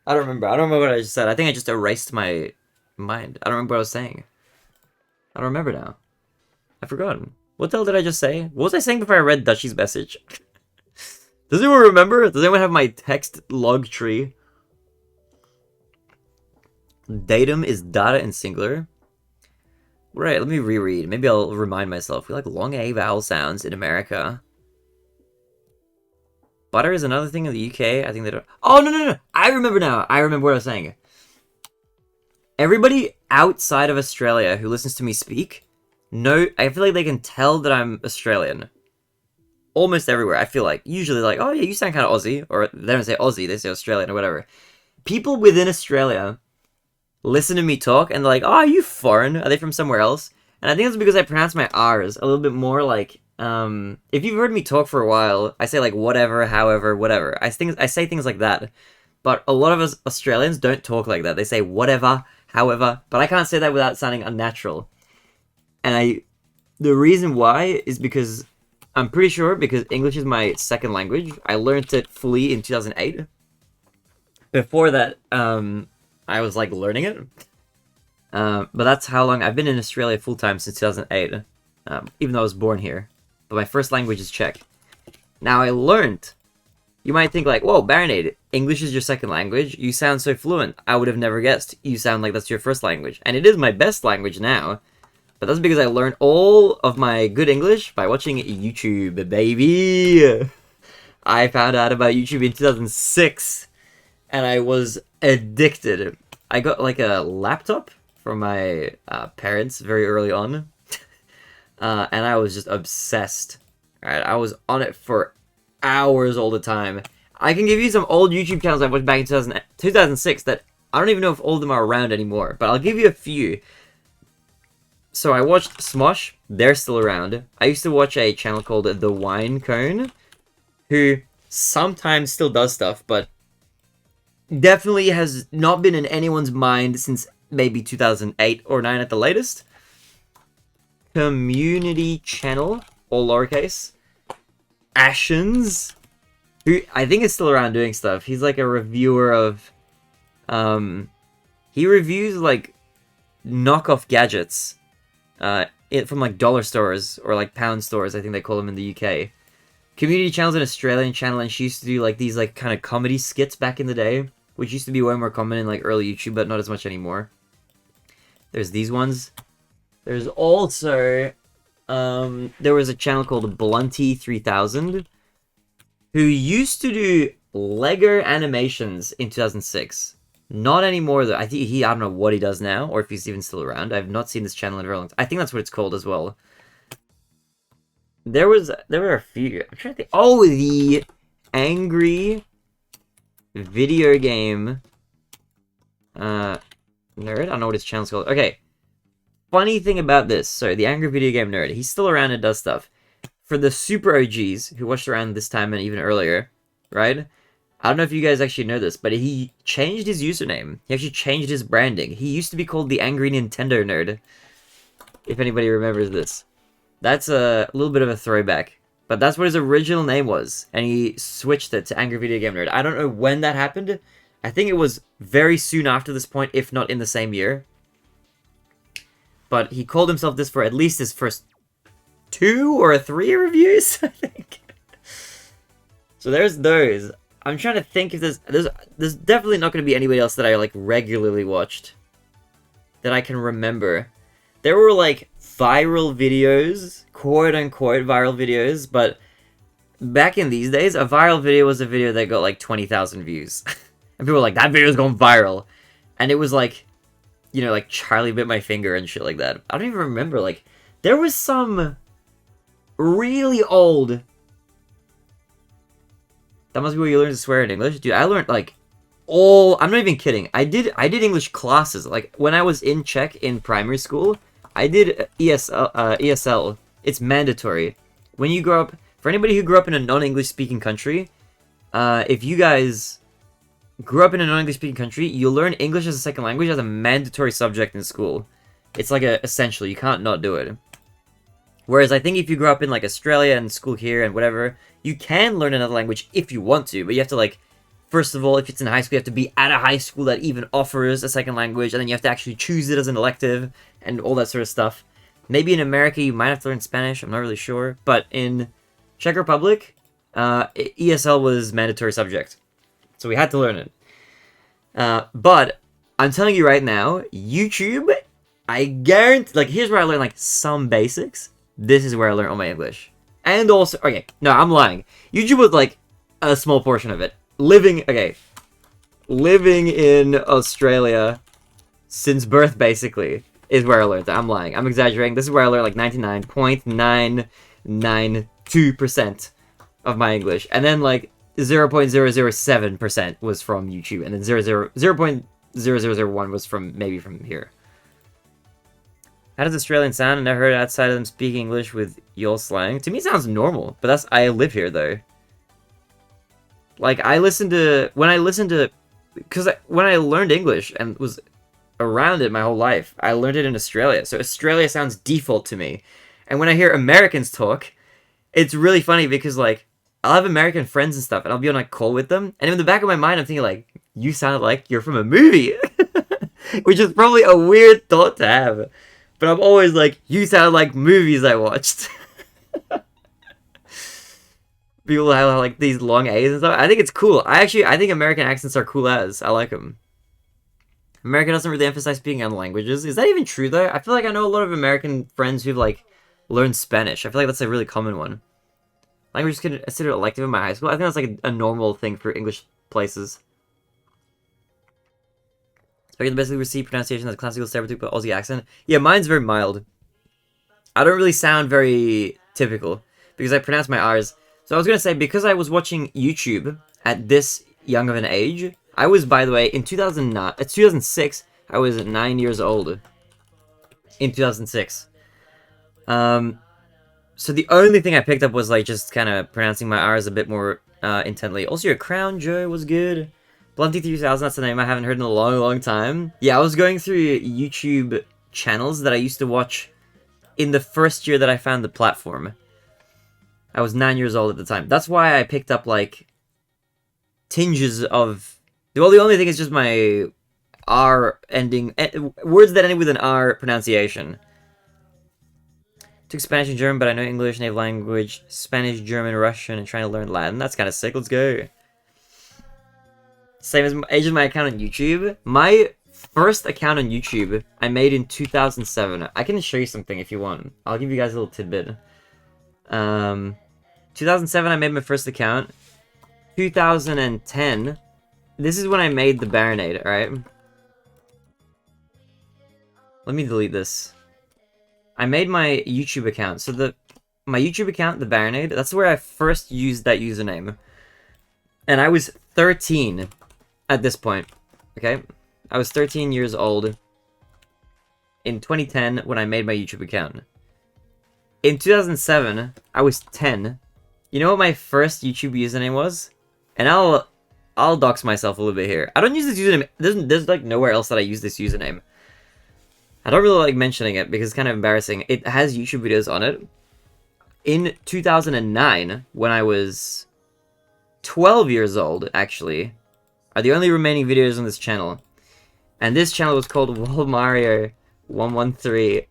don't remember. I don't remember what I just said. I think I just erased my mind. I don't remember what I was saying. I don't remember now. I've forgotten. What the hell did I just say? What was I saying before I read Dutchie's message? Does anyone remember? Does anyone have my text log tree? Datum is data in singular. Right, let me reread. Maybe I'll remind myself. We like long A vowel sounds in America. Butter is another thing in the UK. I think they don't... Oh, no. I remember now. I remember what I was saying. Everybody outside of Australia who listens to me speak... No, I feel like they can tell that I'm Australian. Almost everywhere, I feel like. Usually like, oh yeah, you sound kind of Aussie. Or they don't say Aussie, they say Australian or whatever. People within Australia listen to me talk and they're like, oh, are you foreign? Are they from somewhere else? And I think it's because I pronounce my R's a little bit more like, if you've heard me talk for a while, I say like whatever, however, whatever. I say things like that. But a lot of us Australians don't talk like that. They say whatever, however, but I can't say that without sounding unnatural. And the reason why is because, I'm pretty sure, because English is my second language. I learned it fully in 2008. Before that, I was, like, learning it. But that's how long, I've been in Australia full-time since 2008. Even though I was born here. But my first language is Czech. Now, I learned. You might think, like, whoa, Baronade, English is your second language? You sound so fluent. I would have never guessed. You sound like that's your first language. And it is my best language now. But that's because I learned all of my good English by watching YouTube, baby! I found out about YouTube in 2006, and I was addicted. I got, like, a laptop from my parents very early on, and I was just obsessed. Alright, I was on it for hours all the time. I can give you some old YouTube channels I watched back in 2006 that I don't even know if all of them are around anymore, but I'll give you a few. So I watched Smosh, they're still around. I used to watch a channel called The Wine Cone, who sometimes still does stuff, but definitely has not been in anyone's mind since maybe 2008 or 9 at the latest. Community Channel, all lowercase. Ashens, who I think is still around doing stuff. He's like a reviewer of... he reviews like knockoff gadgets. From like dollar stores or like pound stores, I think they call them in the UK. Community Channel's an Australian channel, and she used to do like these like kind of comedy skits back in the day, which used to be way more common in like early YouTube, but not as much anymore. There's these ones. There's also there was a channel called Blunty 3000 who used to do Lego animations in 2006. Not anymore, though. I think I don't know what he does now, or if he's even still around. I've not seen this channel in a very long time. I think that's what it's called as well. There were a few. I'm trying to think. Oh, the Angry Video Game. Nerd? I don't know what his channel's called. Okay. Funny thing about this. So, the Angry Video Game Nerd. He's still around and does stuff. For the super OGs, who watched around this time and even earlier, right? I don't know if you guys actually know this, but he changed his username. He actually changed his branding. He used to be called the Angry Nintendo Nerd. If anybody remembers this. That's a little bit of a throwback. But that's what his original name was. And he switched it to Angry Video Game Nerd. I don't know when that happened. I think it was very soon after this point, if not in the same year. But he called himself this for at least his first 2 or 3 reviews, I think. So there's those. I'm trying to think if there's definitely not going to be anybody else that I like regularly watched that I can remember. There were like viral videos, quote unquote viral videos, but back in these days, a viral video was a video that got like 20,000 views. And people were like, that video's going viral. And it was like, you know, like Charlie Bit My Finger and shit like that. I don't even remember, like, there was some really old... That must be where you learn to swear in English. Dude, I learned, like, I'm not even kidding. I did English classes. Like, when I was in Czech in primary school, I did ESL. It's mandatory. When you grow up... For anybody who grew up in a non-English speaking country, if you guys grew up in a non-English speaking country, you'll learn English as a second language as a mandatory subject in school. It's like essential. You can't not do it. Whereas I think if you grew up in like Australia and school here and whatever, you can learn another language if you want to, but you have to like, first of all, if it's in high school, you have to be at a high school that even offers a second language, and then you have to actually choose it as an elective and all that sort of stuff. Maybe in America you might have to learn Spanish, I'm not really sure, but in Czech Republic, ESL was mandatory subject, so we had to learn it. But I'm telling you right now, YouTube, I guarantee, like, here's where I learned like some basics. This is where I learned all my English. And also, okay, no, I'm lying. YouTube was like a small portion of it. Living in Australia since birth, basically, is where I learned that. I'm lying. I'm exaggerating. This is where I learned like 99.992% of my English. And then like 0.007% was from YouTube. And then 0.0001 was maybe from here. How does Australian sound? I never heard outside of them speak English with your slang. To me, it sounds normal, but I live here though. Like when I learned English and was around it my whole life, I learned it in Australia. So Australia sounds default to me. And when I hear Americans talk, it's really funny because like I'll have American friends and stuff, and I'll be on a call with them, and in the back of my mind, I'm thinking like, you sound like you're from a movie, which is probably a weird thought to have. But I'm always like, you sound like movies I watched. People have like these long A's and stuff. I think it's cool. I think American accents are cool as. I like them. America doesn't really emphasize speaking other languages. Is that even true though? I feel like I know a lot of American friends who've like learned Spanish. I feel like that's a really common one. Language is considered elective in my high school. I think that's like a normal thing for English places. Speaking basically receive pronunciation as a classical stereotypical Aussie accent. Yeah, mine's very mild. I don't really sound very typical because I pronounce my R's. So I was gonna say, because I was watching YouTube at this young of an age, I was, by the way, in 2006, I was 9 years old. In 2006. So the only thing I picked up was like just kind of pronouncing my R's a bit more intently. Also, your Crown Joe was good. Blunty 3000, that's a name I haven't heard in a long, long time. Yeah, I was going through YouTube channels that I used to watch in the first year that I found the platform. I was 9 years old at the time. That's why I picked up, like, tinges of... Well, the only thing is just my R ending... words that end with an R pronunciation. Took Spanish and German, but I know English, native language, Spanish, German, Russian, and trying to learn Latin. That's kind of sick. Let's go. Same as age of my account on YouTube. My first account on YouTube I made in 2007. I can show you something if you want. I'll give you guys a little tidbit. 2007 I made my first account. 2010. This is when I made the Baronade, alright? Let me delete this. I made my YouTube account. So my YouTube account, the Baronade, that's where I first used that username. And I was 13 at this point. Okay? I was 13 years old in 2010 when I made my YouTube account. In 2007, I was 10. You know what my first YouTube username was? And I'll dox myself a little bit here. I don't use this username. There's like nowhere else that I use this username. I don't really like mentioning it because it's kind of embarrassing. It has YouTube videos on it. In 2009, when I was 12 years old, actually, are the only remaining videos on this channel. And this channel was called Mario 113.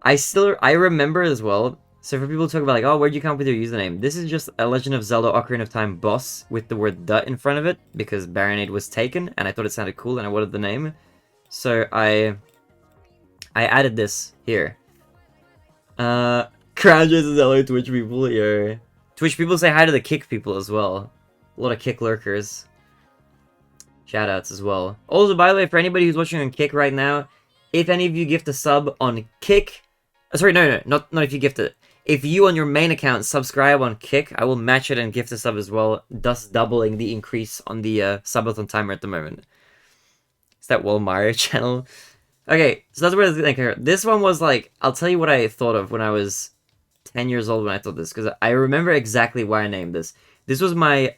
I remember as well. So for people to talk about like, oh, where'd you come up with your username? This is just a Legend of Zelda Ocarina of Time boss with the word "the" in front of it because Baronade was taken, and I thought it sounded cool, and I wanted the name. So I added this here. Crown says hello, Twitch people. Yo, Twitch people say hi to the Kick people as well. A lot of Kick lurkers. Shoutouts as well. Also, by the way, for anybody who's watching on Kick right now, if any of you gift a sub on Kick, sorry, no, not if you gift it. If you on your main account subscribe on Kick, I will match it and gift a sub as well, thus doubling the increase on the Subathon timer at the moment. It's that Mario channel. Okay, so that's what I think here. This one was like, I'll tell you what I thought of when I was 10 years old when I thought this, because I remember exactly why I named this. This was my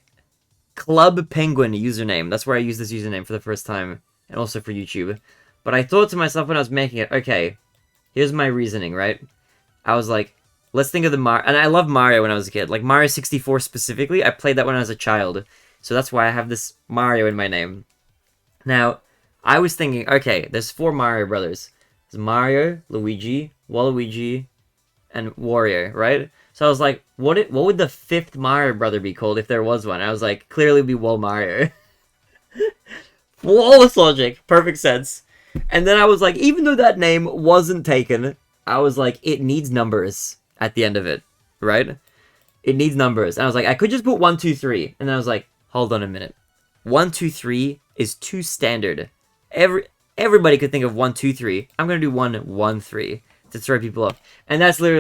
Club Penguin username. That's where I used this username for the first time, and also for YouTube. But I thought to myself when I was making it, okay, here's my reasoning, right? I was like, let's think of the Mario, and I loved Mario when I was a kid. Like Mario 64 specifically, I played that when I was a child. So that's why I have this Mario in my name. Now, I was thinking, okay, there's 4 Mario brothers. There's Mario, Luigi, Waluigi, and Wario, right? So I was like, what would the 5th Mario brother be called if there was one? I was like, clearly it'd be Mario. Flawless logic, perfect sense. And then I was like, even though that name wasn't taken, I was like, it needs numbers at the end of it, right? It needs numbers. And I was like, I could just put 1, 2, 3. And then I was like, hold on a minute. 1, 2, 3 is too standard. Everybody could think of 1, 2, 3. I'm gonna do 1, 1, 3 to throw people off. And that's why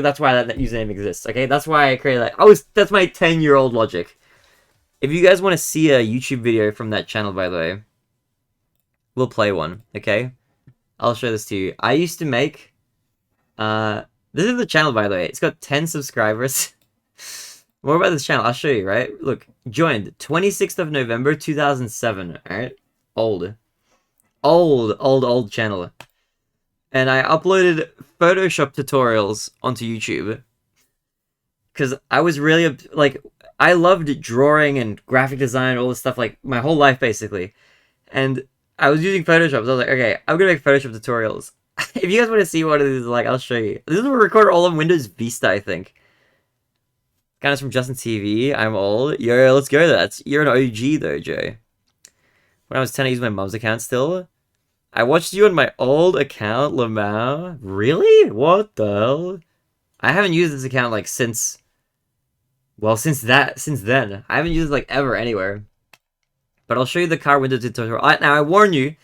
that username exists. Okay, that's why I created that. That's my 10-year-old logic. If you guys want to see a YouTube video from that channel, by the way, we'll play one. Okay, I'll show this to you. I used to make. This is the channel, by the way. It's got 10 subscribers. More about this channel. I'll show you. Right? Look, joined 26th of November 2007. All right, old channel. And I uploaded Photoshop tutorials onto YouTube. Because I was really, like, I loved drawing and graphic design, all this stuff, like, my whole life, basically. And I was using Photoshop, so I was like, okay, I'm gonna make Photoshop tutorials. If you guys want to see what it is like, I'll show you. This is recorded all on Windows Vista, I think. Guys from Justin TV, I'm old. Yo, let's go. You're an OG, though, Joe. When I was 10, I used my mom's account still. I watched you on my old account, Lamau. Really? What the hell? I haven't used this account like since then. I haven't used it like ever anywhere. But I'll show you the car window tutorial. Now I warn you,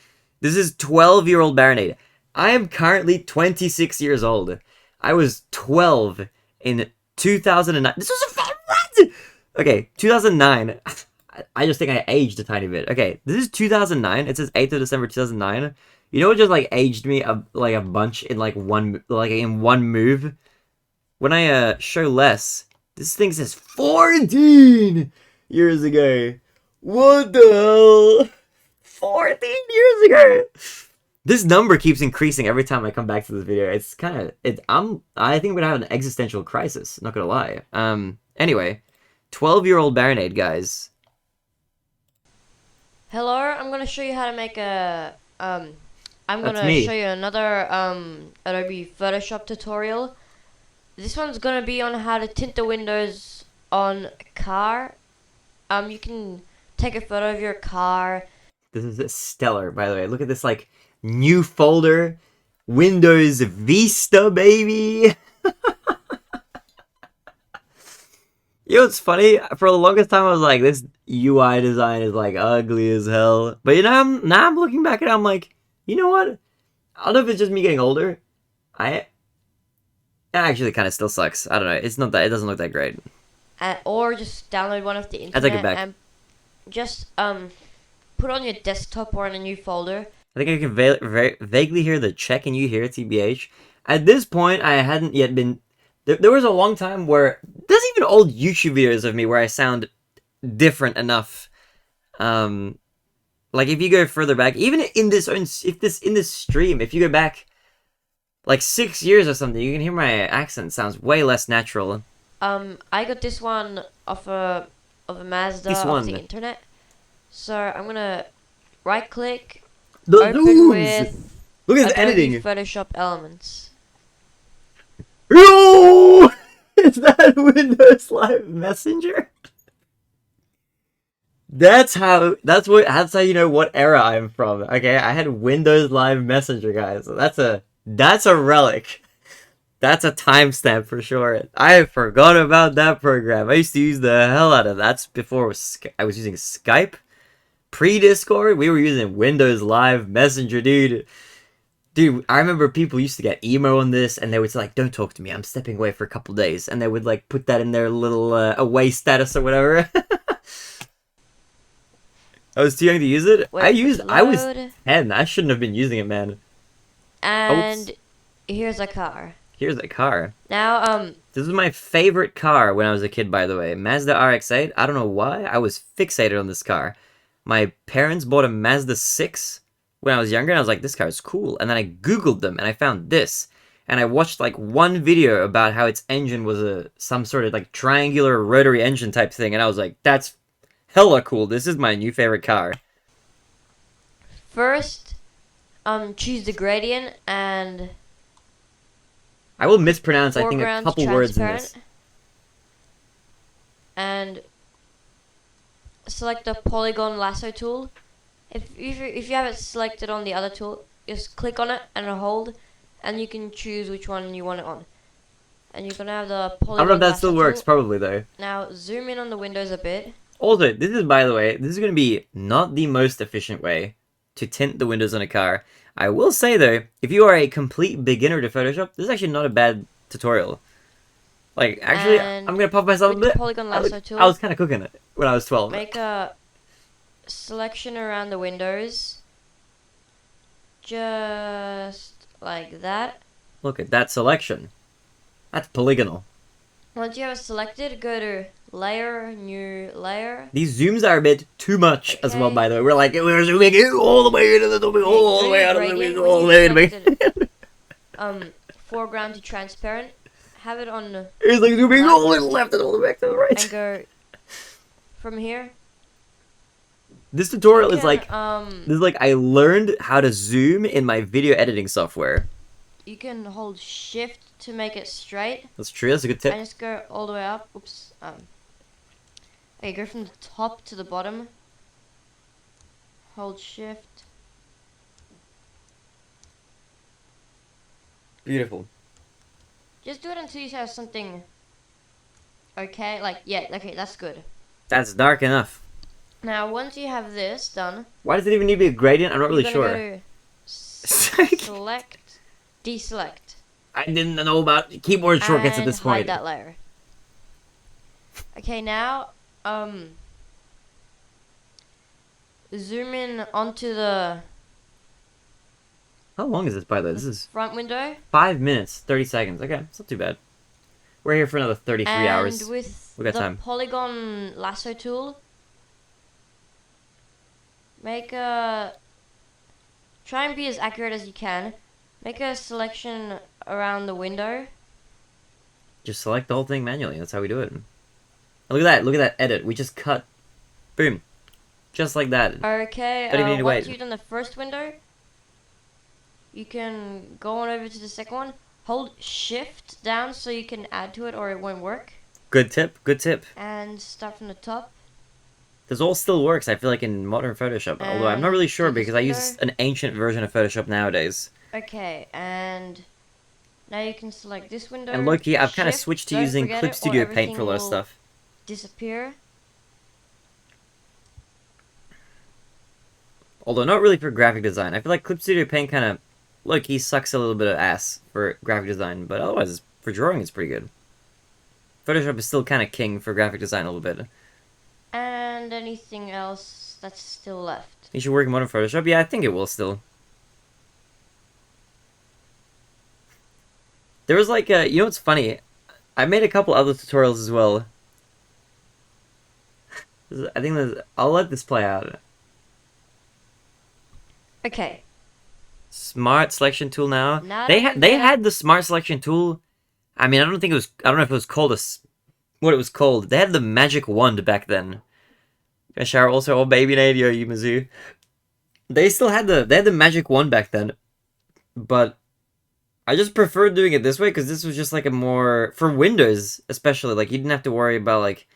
this is 12-year-old Baronade. I am currently 26 years old. I was 12 in 2009. This was a what? Okay, 2009. I just think I aged a tiny bit. Okay, this is 2009. It says 8th of December 2009. You know what just like aged me a bunch in in one move? When I show less, this thing says 14 years ago. What the hell? 14 years ago. This number keeps increasing every time I come back to this video. It's kind of I think I'm gonna have an existential crisis. Not gonna lie. Anyway, 12-year-old Baronade, guys. Hello, I'm gonna show you how to make I'm gonna show you another Adobe Photoshop tutorial. This one's gonna be on how to tint the windows on a car. You can take a photo of your car. This is stellar, by the way. Look at this like new folder, Windows Vista, baby. You know what's funny? For the longest time, I was like, this UI design is like ugly as hell. But you know, now I'm looking back at it, I'm like, you know what? I don't know if it's just me getting older. It actually kind of still sucks. I don't know. It's not that. It doesn't look that great. Or just download one of the internet. I take it back. And just put on your desktop or in a new folder. I think I can vaguely hear the check and you hear it, TBH. At this point, I hadn't yet been... There was a long time where... There's even old YouTube videos of me where I sound different enough. Like, if you go further back, even in this stream, if you go back, like, 6 years or something, you can hear my accent sounds way less natural. I got this one off a Mazda off the internet. So, I'm gonna right-click, open with Look at the editing! Photoshop Elements. Yo! Is that Windows Live Messenger? That's how you know what era I'm from. Okay, I had Windows Live Messenger, guys. That's a relic. That's a timestamp for sure. I forgot about that program. I used to use the hell out of that. That's before I was using Skype. Pre-Discord, we were using Windows Live Messenger, dude. Dude, I remember people used to get emo on this, and they would say, like, don't talk to me, I'm stepping away for a couple days. And they would, like, put that in their little away status or whatever. I was too young to use it. I was 10. I shouldn't have been using it, man. And here's a car. Here's a car. Now, this was my favorite car when I was a kid, by the way. Mazda RX-8. I don't know why. I was fixated on this car. My parents bought a Mazda 6 when I was younger, and I was like, this car is cool. And then I Googled them, and I found this. And I watched, like, one video about how its engine was some sort of, like, triangular rotary engine type thing. And I was like, that's hella cool. This is my new favorite car. First, choose the gradient, and I will mispronounce, I think, a couple words in this. And select the polygon lasso tool. If you have it selected on the other tool, just click on it and hold, and you can choose which one you want it on. And you're gonna have the polygon. I don't know if that still works, probably though. Now zoom in on the windows a bit. Also, this is, by the way, this is gonna be not the most efficient way to tint the windows on a car. I will say though, if you are a complete beginner to Photoshop, this is actually not a bad tutorial. Like, actually, I'm gonna pop myself a bit. Polygon lasso tool, I was kind of cooking it when I was 12. Make a selection around the windows, just like that. Look at that selection. That's polygonal. Once you have it selected, go to layer, new layer. These zooms are a bit too much as well, by the way. We're zooming in all the way into the all the way out of the window, all the way in. Foreground to transparent. Have it on. It's like zooming all the way to the left and all the way back to the right. And go from here. This tutorial is like I learned how to zoom in my video editing software. You can hold shift to make it straight. That's true. That's a good tip. And just go all the way up. Oops. Okay, go from the top to the bottom. Hold shift. Beautiful. Just do it until you have something. Okay, like okay, that's good. That's dark enough. Now, once you have this done, why does it even need to be a gradient? I'm not really sure. Go to select, deselect. I didn't know about keyboard shortcuts at this point. Hide that layer. Okay, now zoom in onto the. How long is this, by the way? This is front window. 5 minutes, 30 seconds. Okay, it's not too bad. We're here for another 33 hours. And with we got the time. polygon lasso tool, make a. Try and be as accurate as you can. Make a selection around the window. Just select the whole thing manually. That's how we do it. And look at that. Look at that edit. We just cut. Boom. Just like that. Okay. Don't even need to wait. Once you've done the first window, you can go on over to the second one. Hold shift down so you can add to it or it won't work. Good tip. Good tip. And start from the top. This all still works, I feel like, in modern Photoshop. Although I'm not really sure because I use an ancient version of Photoshop nowadays. Okay, and now you can select this window. And look, I've kind of switched to using Clip Studio Paint for a lot of stuff. Disappear. Although not really for graphic design. I feel like Clip Studio Paint kind of, look, sucks a little bit of ass for graphic design, but otherwise, for drawing, it's pretty good. Photoshop is still kind of king for graphic design a little bit. And anything else that's still left? You should work in modern Photoshop? Yeah, I think it will still. There was like a, you know what's funny? I made a couple other tutorials as well. I think I'll let this play out. Okay. Smart selection tool now. Now They that they had the smart selection tool. I mean, I don't know if it was called what it was called. They had the magic wand back then. Shower also old baby Nadia Yumizu. They still had the magic wand back then, but I just preferred doing it this way because this was just like a more for Windows especially. Like you didn't have to worry about like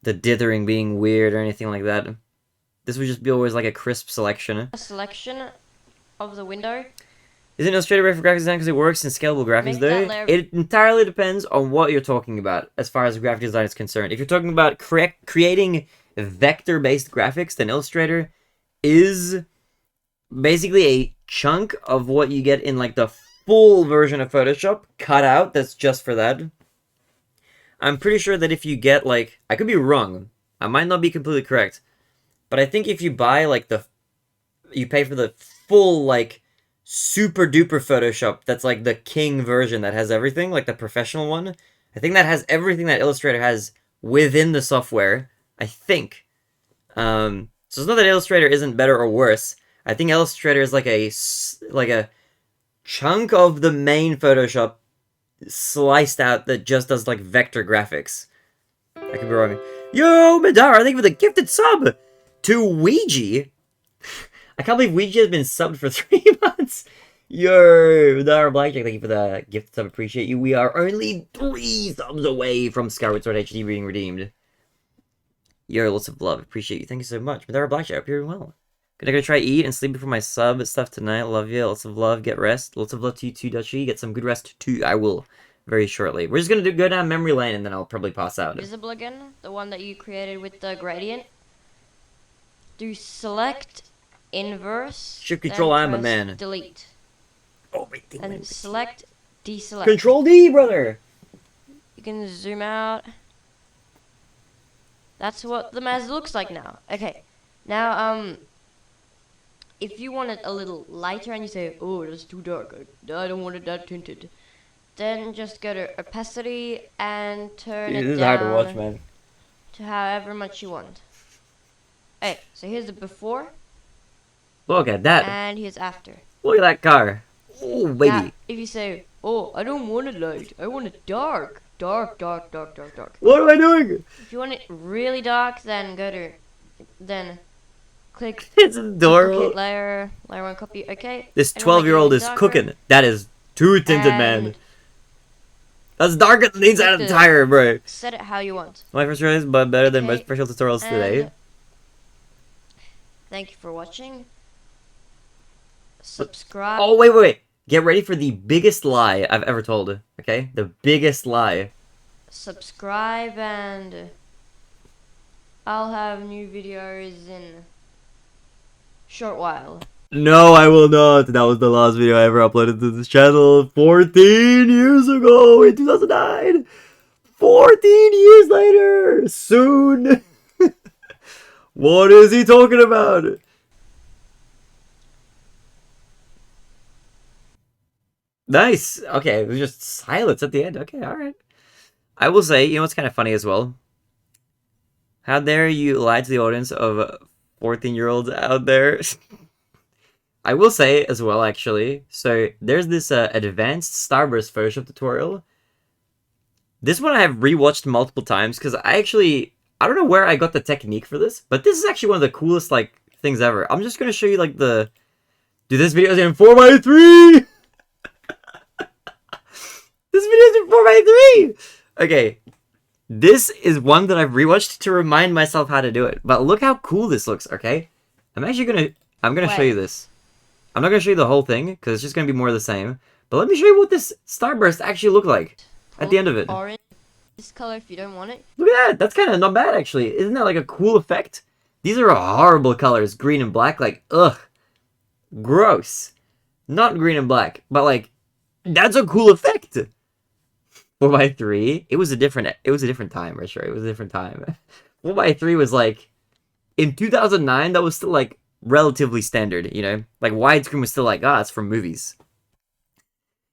the dithering being weird or anything like that. This would just be always like a crisp selection. A selection of the window. Isn't Illustrator ready for graphics design because it works in scalable graphics though? It entirely depends on what you're talking about as far as graphic design is concerned. If you're talking about creating vector-based graphics, then Illustrator is basically a chunk of what you get in like the full version of Photoshop cut out that's just for that. I'm pretty sure that if you get like, I could be wrong, I might not be completely correct, but I think if you buy like you pay for the full like super duper Photoshop that's like the king version that has everything, like the professional one, I think that has everything that Illustrator has within the software, I think. So it's not that Illustrator isn't better or worse. I think Illustrator is like a chunk of the main Photoshop sliced out that just does like vector graphics. I could be wrong. Yo, Madara, thank you for the gifted sub to Ouija. I can't believe Ouija has been subbed for 3 months. Yo, Madara Blackjack, thank you for the gifted sub. Appreciate you. We are only 3 subs away from Skyward Sword HD being redeemed. Yo, lots of love. Appreciate you. Thank you so much. Madara Blackjack, I hope you're doing well. Gonna go try eat and sleep before my sub stuff tonight. Love you. Lots of love. Get rest. Lots of love to you too, Dutchy. Get some good rest too. I will very shortly. We're just gonna go down memory lane and then I'll probably pass out. Visible again, the one that you created with the gradient. Do select inverse. Shift Control I, my man. Delete. Oh wait. And select deselect. Control D, brother. You can zoom out. That's what the mask looks like now. Okay. Now if you want it a little lighter and you say, oh, that's too dark, I don't want it that tinted, then just go to opacity and turn it down. This is hard to watch, man. To however much you want. Hey, so here's the before. Look at that. And here's after. Look at that car. Oh, baby. Now, if you say, oh, I don't want it light, I want it dark. Dark, dark, dark, dark, dark. What am I doing? If you want it really dark, then click it's adorable. Layer 1 copy, okay. This 12-year-old is cooking. That is too tinted, man. That's darker than the inside of the tire, bro. Set it how you want. My first try is but better than most special tutorials today. Thank you for watching. Subscribe. Oh, wait. Get ready for the biggest lie I've ever told, okay? The biggest lie. Subscribe and I'll have new videos in short while. No, I will not. That was the last video I ever uploaded to this channel 14 years ago in 2009. 14 years later. Soon. What is he talking about? Nice. Okay, it was just silence at the end. Okay, alright. I will say, you know what's kind of funny as well? How dare you lie to the audience of 14-year-olds out there? I will say as well, actually. So, there's this advanced Starburst Photoshop tutorial. This one I have rewatched multiple times because I don't know where I got the technique for this, but this is actually one of the coolest, like, things ever. I'm just going to show you, like, Dude, this video is in 4x3! This video is in 4x3! Okay. This is one that I've rewatched to remind myself how to do it. But look how cool this looks, okay? I'm gonna show you this. I'm not gonna show you the whole thing, because it's just gonna be more of the same. But let me show you what this Starburst actually looked like at the end of it. Orange. This color if you don't want it. Look at that! That's kind of not bad, actually. Isn't that like a cool effect? These are horrible colors, green and black. Like, ugh. Gross. Not green and black, but like, that's a cool effect. 4x3. It was a different time, right? Sure, it was a different time. 4x3 was like, in 2009, that was still like relatively standard, you know? Like widescreen was still like, it's from movies.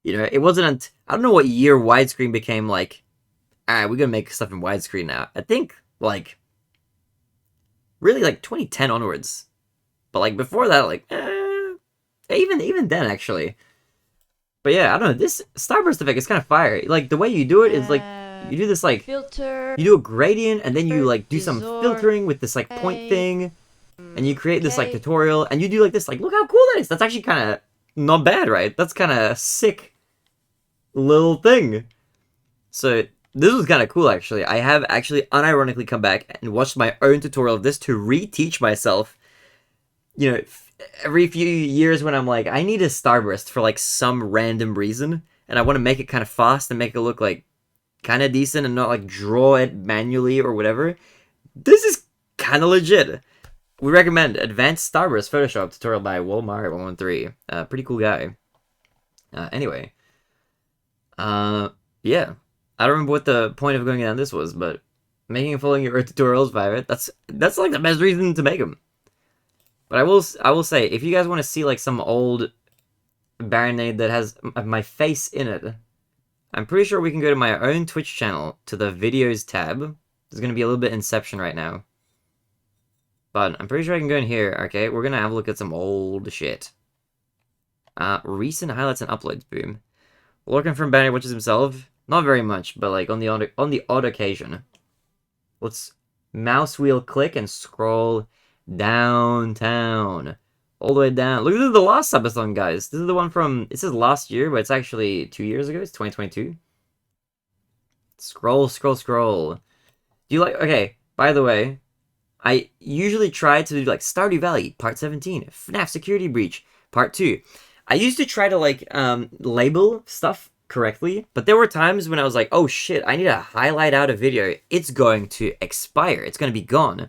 You know, it wasn't. I don't know what year widescreen became like. Alright, we're gonna make stuff in widescreen now. I think like really like 2010 onwards. But like before that, like even then actually. But yeah, I don't know. This starburst effect is kind of fire. Like the way you do it is like you do this like filter. you do a gradient and then you like do some Dissolve. filtering with this like point thing, and you create this like tutorial and you do like this. Like look how cool that is. That's actually kind of not bad, right? That's kind of sick little thing. So this was kind of cool actually. I have actually unironically come back and watched my own tutorial of this to reteach myself. You know, every few years when I'm like, I need a starburst for like some random reason, and I want to make it kind of fast and make it look like kind of decent and not like draw it manually or whatever. This is kind of legit. We recommend Advanced Starburst Photoshop tutorial by Walmart113. Pretty cool guy. Anyway. Yeah. I don't remember what the point of going down this was, but making and following your tutorials by it, that's like the best reason to make them. But I will say, if you guys want to see like some old Baronade that has my face in it, I'm pretty sure we can go to my own Twitch channel to the videos tab. There's gonna be a little bit Inception right now, but I'm pretty sure I can go in here. Okay, we're gonna have a look at some old shit. Recent highlights and uploads. Boom. Looking from Baronade watches himself. Not very much, but like on the odd occasion. Let's mouse wheel click and scroll downtown. All the way down. Look, this is the last Subathon, guys. This is the one from, it says last year, but it's actually 2 years ago. It's 2022. Scroll, scroll, scroll. Do you like, okay, by the way, I usually try to do like Stardew Valley, Part 17, FNAF Security Breach, Part 2. I used to try to like label stuff correctly, but there were times when I was like, oh shit, I need to highlight out a video. It's going to expire. It's going to be gone.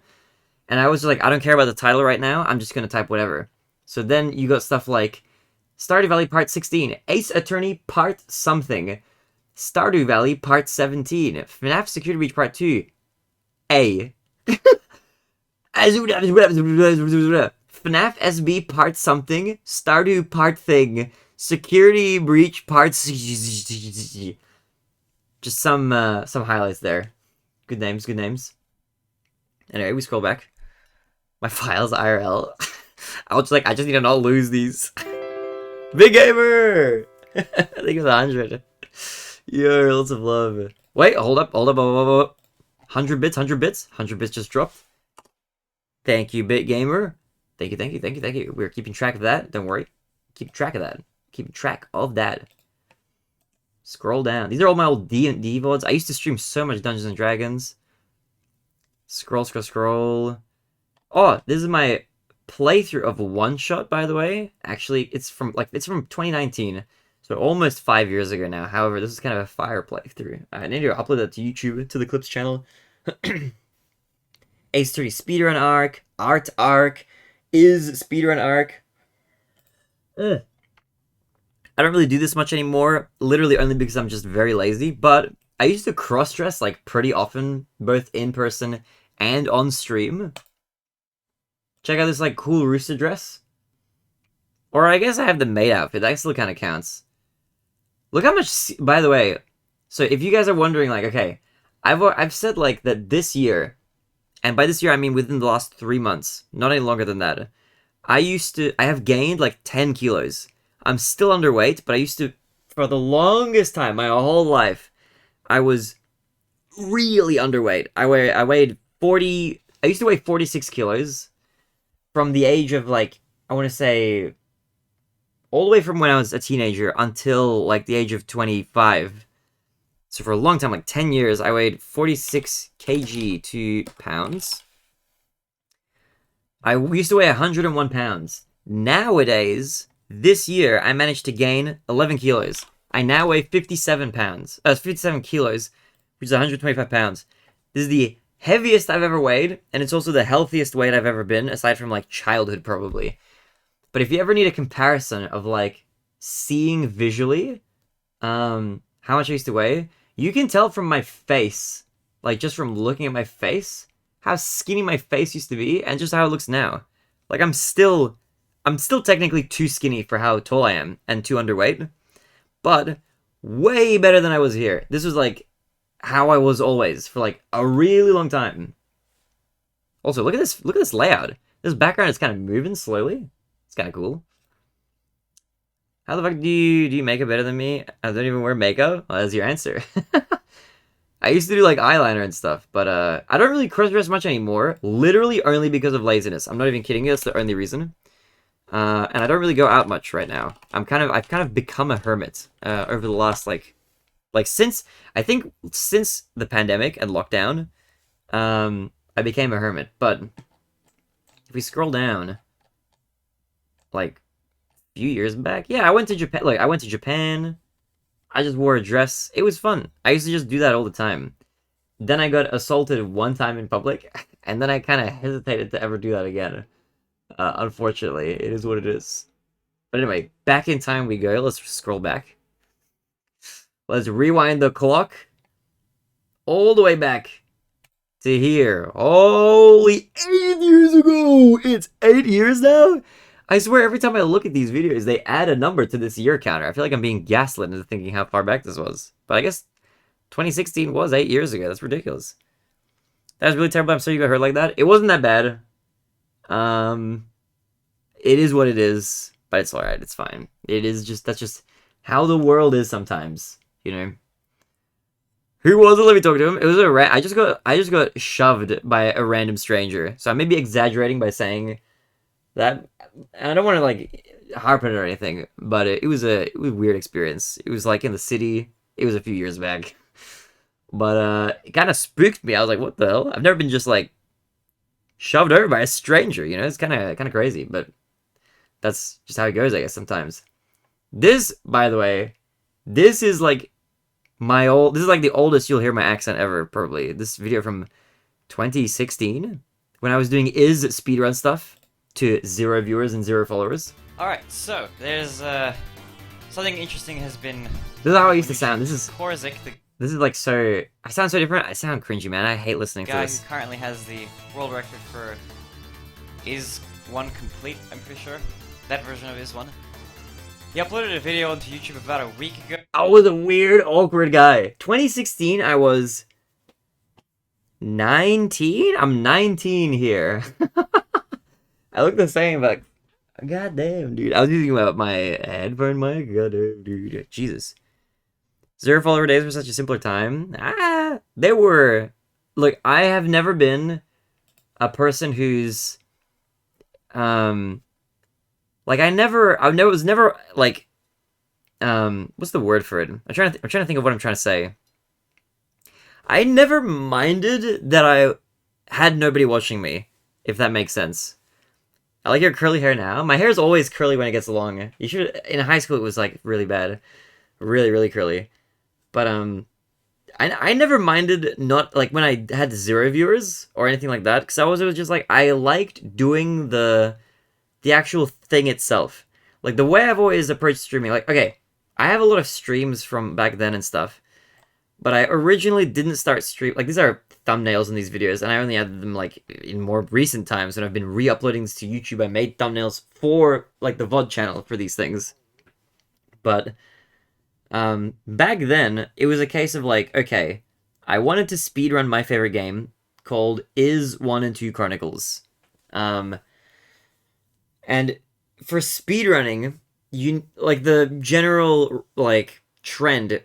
And I was just like, I don't care about the title right now. I'm just going to type whatever. So then you got stuff like Stardew Valley Part 16, Ace Attorney Part something, Stardew Valley Part 17, FNAF Security Breach Part 2, A. FNAF SB Part something, Stardew Part thing, Security Breach Part just some highlights there. Good names, good names. Anyway, we scroll back. My files IRL. I was just like, I just need to not lose these. Big Gamer! I think it's 100. Yo, lots of love. Wait, hold up. 100 bits, 100 bits. 100 bits just dropped. Thank you, Big Gamer. Thank you. We're keeping track of that. Don't worry. Keep track of that. Keep track of that. Scroll down. These are all my old D&D VODs. I used to stream so much Dungeons and Dragons. Scroll. Oh, this is my playthrough of One Shot, by the way. Actually, it's from 2019, so almost 5 years ago now. However, this is kind of a fire playthrough. I need to upload that to YouTube, to the Clips channel. Ace 30 speedrun arc, art arc, is speedrun arc. I don't really do this much anymore, literally only because I'm just very lazy, but I used to cross-dress like pretty often, both in person and on stream. Check out this like cool rooster dress. Or I guess I have the maid outfit, that still kind of counts. Look how much, by the way, so if you guys are wondering like, okay, I've said like that this year, and by this year I mean within the last 3 months, not any longer than that, I have gained like 10 kilos. I'm still underweight, but I used to, for the longest time, my whole life, I was really underweight. I weighed 40, I used to weigh 46 kilos from the age of like, I want to say, all the way from when I was a teenager until like the age of 25. So for a long time, like 10 years, I weighed 46 kg to pounds. I used to weigh 101 pounds. Nowadays, this year, I managed to gain 11 kilos. I now weigh 57 kilos, which is 125 pounds. This is the heaviest I've ever weighed, and it's also the healthiest weight I've ever been, aside from, like, childhood, probably. But if you ever need a comparison of, like, seeing visually how much I used to weigh, you can tell from my face, like, just from looking at my face, how skinny my face used to be, and just how it looks now. Like, I'm still technically too skinny for how tall I am, and too underweight. but way better than I was here. This was like how I was always for like a really long time. Also, look at this layout. This background is kind of moving slowly. It's kind of cool. How the fuck do you make it better than me? I don't even wear makeup. Well, that's your answer. I used to do like eyeliner and stuff, but I don't really cross dress much anymore. Literally only because of laziness. I'm not even kidding you. That's the only reason. And I don't really go out much right now. I've kind of become a hermit over the last like since the pandemic and lockdown. I became a hermit. But if we scroll down, like a few years back, yeah, I went to Japan. Like I went to Japan. I just wore a dress. It was fun. I used to just do that all the time. Then I got assaulted one time in public, and then I kind of hesitated to ever do that again. Unfortunately, it is what it is. But anyway, back in time we go. Let's scroll back. Let's rewind the clock all the way back to here. Holy 8 years ago! It's 8 years now? I swear every time I look at these videos, they add a number to this year counter. I feel like I'm being gaslit into thinking how far back this was. But I guess 2016 was 8 years ago. That's ridiculous. That was really terrible. I'm sorry you got hurt like that. It wasn't that bad. It is what it is, but it's alright. It's fine. That's just how the world is sometimes, you know. Who was it? Let me talk to him. It was I just got shoved by a random stranger. So I may be exaggerating by saying that. I don't want to like harp on it or anything, but it was a weird experience. It was like in the city. It was a few years back, but it kind of spooked me. I was like, "What the hell?" I've never been just like shoved over by a stranger. You know, it's kind of crazy, but that's just how it goes, I guess. Sometimes. This, by the way, this is like this is like the oldest you'll hear my accent ever. Probably this video from 2016 when I was doing speedrun stuff to 0 viewers and 0 followers. Alright, so there's something interesting has been. This is how I used to sound. This is Korzik, this is like so. I sound so different. I sound cringy, man. I hate listening to this. Guy who currently has the world record for Is One Complete, I'm pretty sure. That version of Is One. He uploaded a video onto YouTube about a week ago. I was a weird, awkward guy. 2016, I was 19? I'm 19 here. I look the same, but goddamn, dude. I was using my headphone mic. Goddamn, dude. Jesus. 0 follower days were such a simpler time. They were. Look, I have never been a person who's like I was never like what's the word for it? I'm trying to think of what I'm trying to say. I never minded that I had nobody watching me, if that makes sense. I like your curly hair now. My hair is always curly when it gets long. You should. In high school, it was like really bad, really, really curly. But I never minded not like when I had 0 viewers or anything like that, because it was just like I liked doing the actual thing itself. Like the way I've always approached streaming. Like okay, I have a lot of streams from back then and stuff, but I originally didn't start like these are thumbnails in these videos, and I only added them like in more recent times when I've been re-uploading this to YouTube. I made thumbnails for like the VOD channel for these things. But back then it was a case of like, okay, I wanted to speedrun my favorite game called Is 1 and 2 Chronicles. And for speedrunning, you like the general like trend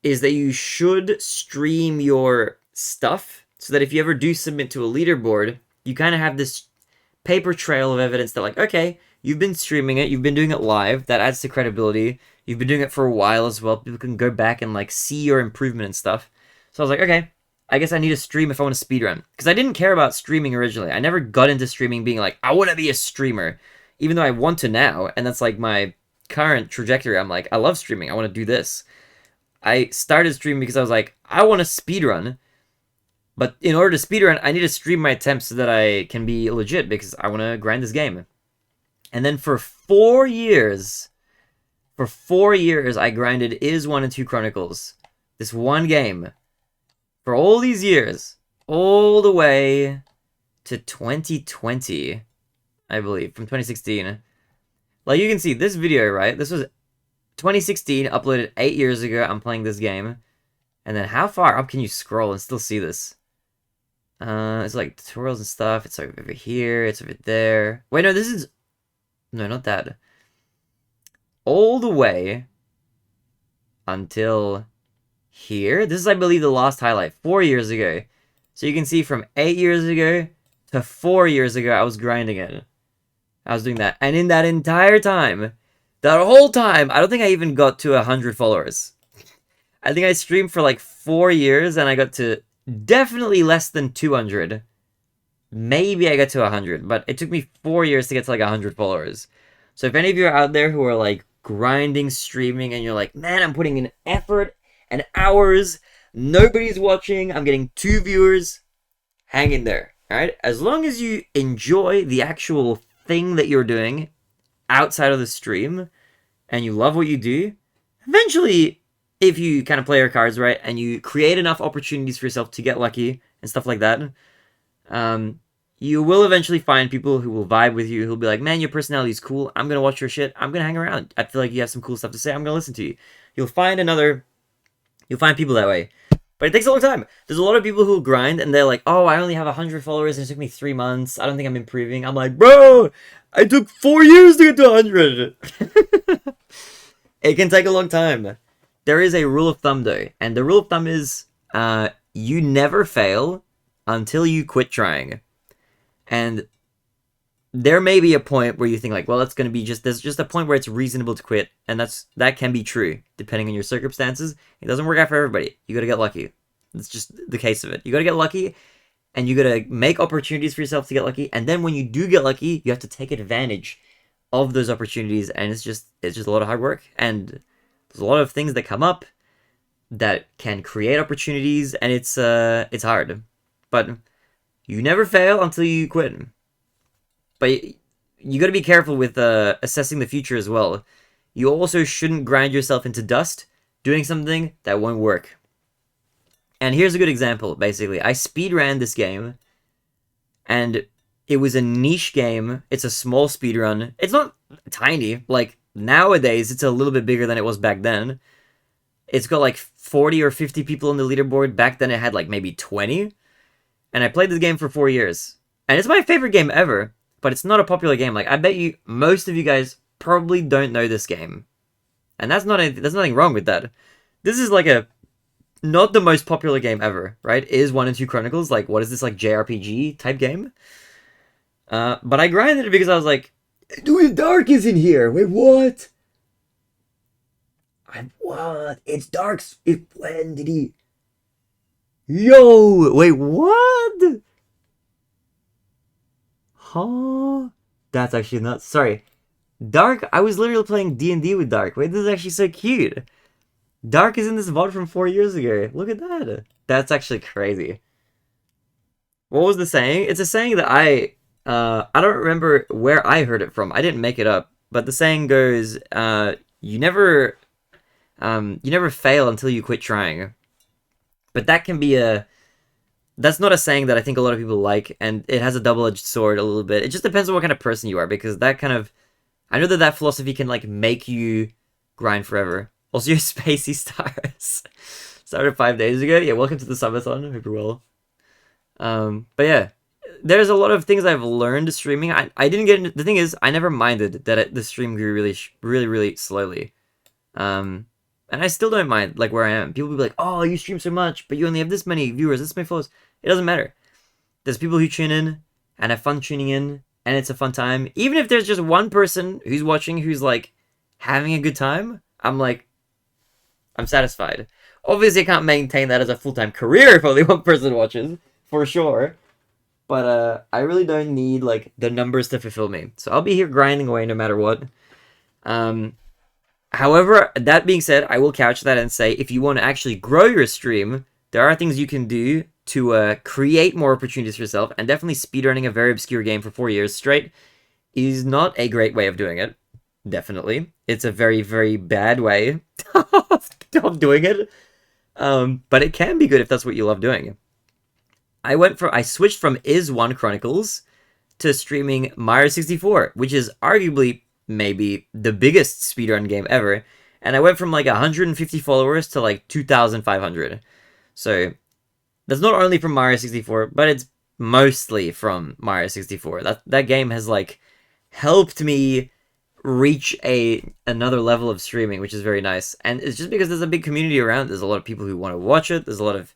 is that you should stream your stuff so that if you ever do submit to a leaderboard, you kind of have this paper trail of evidence that like, okay, you've been streaming it, you've been doing it live, that adds to credibility, you've been doing it for a while as well, people can go back and like see your improvement and stuff. So I was like, okay, I guess I need to stream if I want to speedrun. Because I didn't care about streaming originally. I never got into streaming being like, I want to be a streamer. Even though I want to now, and that's like my current trajectory. I'm like, I love streaming, I want to do this. I started streaming because I was like, I want to speedrun. But in order to speedrun, I need to stream my attempts so that I can be legit, because I want to grind this game. And then for 4 years, I grinded Is 1 and 2 Chronicles. This one game. For all these years. All the way to 2020, I believe. From 2016. Like, you can see this video, right? This was 2016, uploaded 8 years ago. I'm playing this game. And then how far up can you scroll and still see this? It's like tutorials and stuff. It's over here. It's over there. Wait, no, this is... No, not that. All the way until here. This is, I believe, the last highlight. 4 years ago. So you can see from 8 years ago to 4 years ago, I was grinding it. I was doing that. And in that entire time, that whole time, I don't think I even got to 100 followers. I think I streamed for like 4 years and I got to definitely less than 200. Maybe I got to 100, but it took me 4 years to get to like 100 followers. So if any of you are out there who are like grinding, streaming, and you're like, man, I'm putting in effort and hours, nobody's watching, I'm getting 2 viewers, hang in there, alright? As long as you enjoy the actual thing that you're doing outside of the stream and you love what you do, eventually, if you kind of play your cards right and you create enough opportunities for yourself to get lucky and stuff like that, you will eventually find people who will vibe with you, who'll be like, man, your personality is cool, I'm gonna watch your shit, I'm gonna hang around, I feel like you have some cool stuff to say, I'm gonna listen to you. You'll find people that way. But it takes a long time. There's a lot of people who grind and they're like, oh, I only have 100 followers and it took me 3 months. I don't think I'm improving. I'm like, bro, I took 4 years to get to 100. It can take a long time. There is a rule of thumb though. And the rule of thumb is you never fail until you quit trying. And there may be a point where you think like, well, it's going to be there's just a point where it's reasonable to quit. And that can be true, depending on your circumstances. It doesn't work out for everybody. You got to get lucky. That's just the case of it. You got to get lucky, and you got to make opportunities for yourself to get lucky. And then when you do get lucky, you have to take advantage of those opportunities. And it's just a lot of hard work. And there's a lot of things that come up that can create opportunities. And it's hard. But you never fail until you quit. But you got to be careful with assessing the future as well. You also shouldn't grind yourself into dust doing something that won't work. And here's a good example, basically. I speedran this game, and it was a niche game. It's a small speedrun. It's not tiny. Like, nowadays, it's a little bit bigger than it was back then. It's got like 40 or 50 people on the leaderboard. Back then, it had like maybe 20. And I played this game for 4 years. And it's my favorite game ever. But it's not a popular game. Like, I bet you, most of you guys probably don't know this game. And there's nothing wrong with that. This is like not the most popular game ever, right? It is 1 and 2 Chronicles. Like, what is this, like, JRPG type game? But I grinded it because I was like, dude, Dark is in here. Wait, what? What? It's Dark's. When did he? Yo, wait, what? Huh? That's actually not... Sorry. Dark, I was literally playing D&D with Dark. Wait, this is actually so cute. Dark is in this VOD from 4 years ago. Look at that. That's actually crazy. What was the saying? It's a saying that I don't remember where I heard it from. I didn't make it up. But the saying goes, you never fail until you quit trying. But that can be that's not a saying that I think a lot of people like, and it has a double-edged sword a little bit. It just depends on what kind of person you are, because that kind of... I know that philosophy can, like, make you grind forever. Also, your Spacey Stars started 5 days ago. Yeah, welcome to the Subathon. Hope you're well. But yeah, there's a lot of things I've learned streaming. I didn't get into... The thing is, I never minded that the stream grew really slowly. And I still don't mind, like, where I am. People will be like, oh, you stream so much, but you only have this many viewers, this many followers. It doesn't matter. There's people who tune in and have fun tuning in, and it's a fun time. Even if there's just one person who's watching who's, like, having a good time, I'm satisfied. Obviously, I can't maintain that as a full-time career if only one person watches, for sure. But I really don't need, like, the numbers to fulfill me. So I'll be here grinding away no matter what. However, that being said, I will couch that and say, if you want to actually grow your stream, there are things you can do to create more opportunities for yourself, and definitely speedrunning a very obscure game for 4 years straight is not a great way of doing it. Definitely. It's a very, very bad way of doing it. But it can be good if that's what you love doing. I switched from Is 1 Chronicles to streaming Mario 64, which is arguably maybe the biggest speedrun game ever. And I went from like 150 followers to like 2,500. So that's not only from Mario 64, but it's mostly from Mario 64. That game has like helped me reach another level of streaming, which is very nice. And it's just because there's a big community around. There's a lot of people who want to watch it. There's a lot of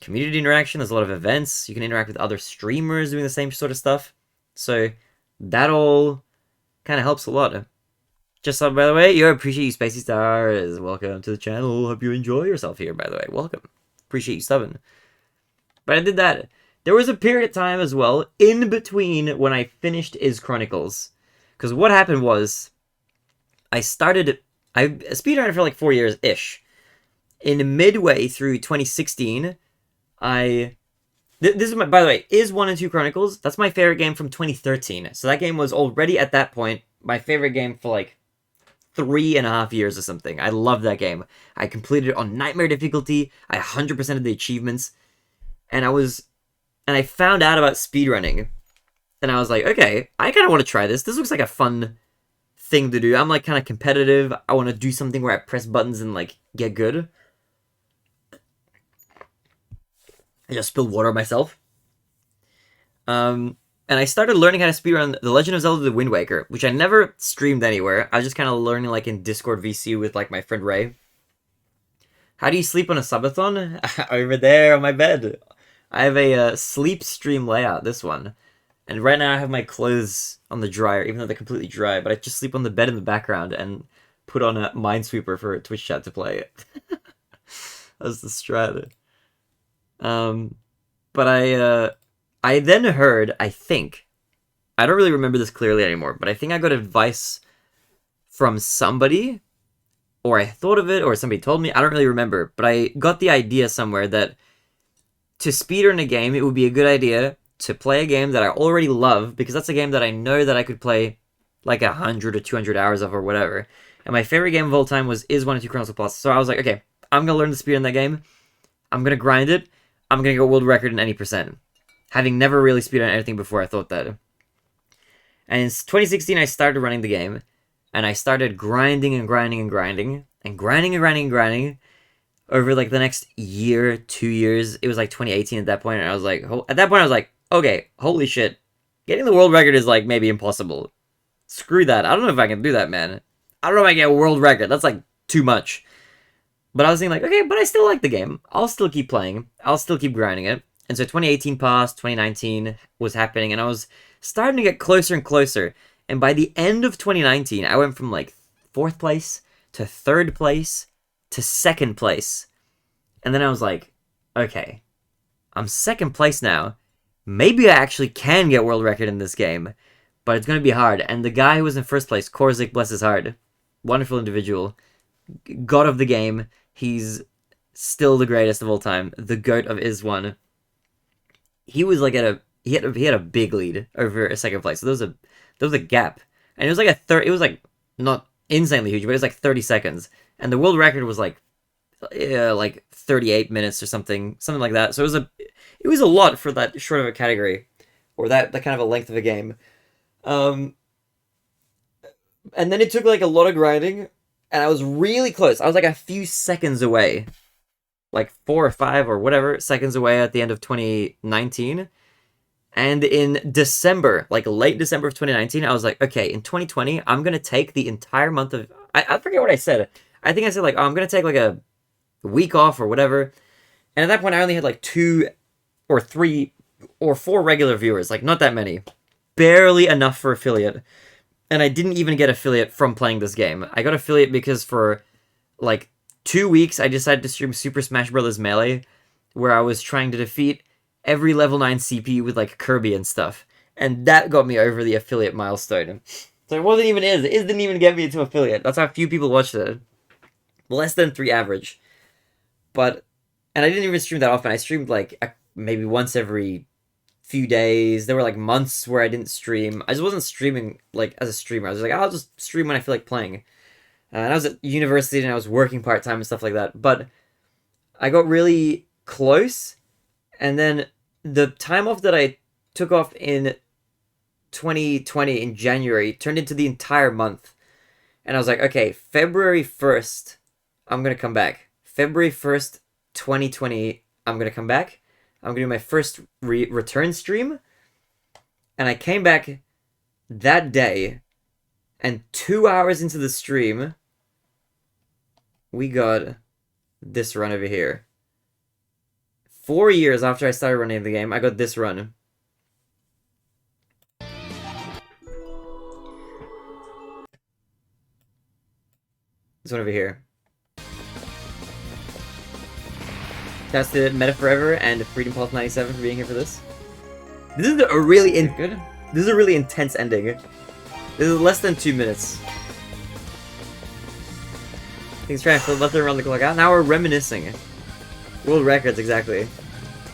community interaction. There's a lot of events. You can interact with other streamers doing the same sort of stuff. So that all kind of helps a lot. Just by the way, I appreciate you, Spacey Stars. Welcome to the channel. Hope you enjoy yourself here, by the way. Welcome. Appreciate you subbing. But I did that. There was a period of time as well in between when I finished Is Chronicles. Because what happened was, I speedrunning for like 4 years-ish. In midway through 2016, this is by the way, Is 1 and 2 Chronicles, that's my favorite game from 2013. So that game was already at that point my favorite game for like 3.5 years or something. I love that game. I completed it on Nightmare difficulty. I 100%ed the achievements. And I found out about speedrunning. And I was like, okay, I kind of want to try this. This looks like a fun thing to do. I'm like kind of competitive. I want to do something where I press buttons and like get good. I just spilled water on myself. And I started learning how to speedrun The Legend of Zelda The Wind Waker, which I never streamed anywhere. I was just kind of learning like in Discord VC with like my friend Ray. How do you sleep on a subathon? Over there on my bed. I have a sleep stream layout, this one. And right now I have my clothes on the dryer, even though they're completely dry. But I just sleep on the bed in the background and put on a Minesweeper for Twitch chat to play. That's the strat. But I then heard, I don't really remember this clearly anymore, but I think I got advice from somebody, or I thought of it, or somebody told me, I don't really remember, but I got the idea somewhere that to speedrun a game, it would be a good idea to play a game that I already love, because that's a game that I know that I could play like 100 or 200 hours of or whatever. And my favorite game of all time was Is 1 and 2 Chronicles Plus. So I was like, okay, I'm going to learn to speedrun that game. I'm going to grind it. I'm going to go world record in any percent. Having never really speedrun anything before, I thought that. And in 2016, I started running the game. And I started grinding and grinding and grinding. And grinding and grinding and grinding. Over like the next year, 2 years. It was like 2018 at that point. And I was like, okay, holy shit. Getting the world record is like maybe impossible. Screw that. I don't know if I can do that, man. I don't know if I can get a world record. That's like too much. But I was thinking like, okay, but I still like the game. I'll still keep playing. I'll still keep grinding it. And so 2018 passed, 2019 was happening, and I was starting to get closer and closer. And by the end of 2019, I went from like 4th place to 3rd place to 2nd place. And then I was like, okay, I'm 2nd place now. Maybe I actually can get world record in this game, but it's going to be hard. And the guy who was in 1st place, Korzik, bless his heart, wonderful individual, god of the game, he's still the greatest of all time, the GOAT of Is 1. He was like he had a big lead over a 2nd place. So there was a gap, and it was like it was like not insanely huge, but it was like 30 seconds, and the world record was like 38 minutes or something like that. So it was a lot for that short of a category, or that kind of a length of a game. And then it took like a lot of grinding, and I was really close. I was like a few seconds away. Like 4 or 5 or whatever seconds away at the end of 2019. And in December, like late December of 2019, I was like, okay, in 2020, I'm going to take the entire month of... I forget what I said. I think I said like, oh, I'm going to take like a week off or whatever. And at that point, I only had like 2 or 3 or 4 regular viewers. Like, not that many. Barely enough for affiliate. And I didn't even get affiliate from playing this game. I got affiliate because for like 2 weeks, I decided to stream Super Smash Bros. Melee, where I was trying to defeat every level 9 CPU with, like, Kirby and stuff. And that got me over the affiliate milestone. So it wasn't even Is. Is didn't even get me into affiliate. That's how few people watched it. Less than 3 average. And I didn't even stream that often. I streamed, like, maybe once every few days. There were, like, months where I didn't stream. I just wasn't streaming, like, as a streamer. I was like, I'll just stream when I feel like playing. And I was at university and I was working part-time and stuff like that. But I got really close. And then the time off that I took off in 2020 in January turned into the entire month. And I was like, okay, February 1st, I'm gonna come back. February 1st, 2020, I'm gonna come back. I'm gonna do my first return stream. And I came back that day, and 2 hours into the stream, we got this run over here. 4 years after I started running the game, I got this run. This one over here. That's the Meta Forever and Freedom Pulse 97 for being here for this. This is a really good. This is a really intense ending. This is less than 2 minutes. Things trying to flip left and around the clock out. Now we're reminiscing. World records, exactly.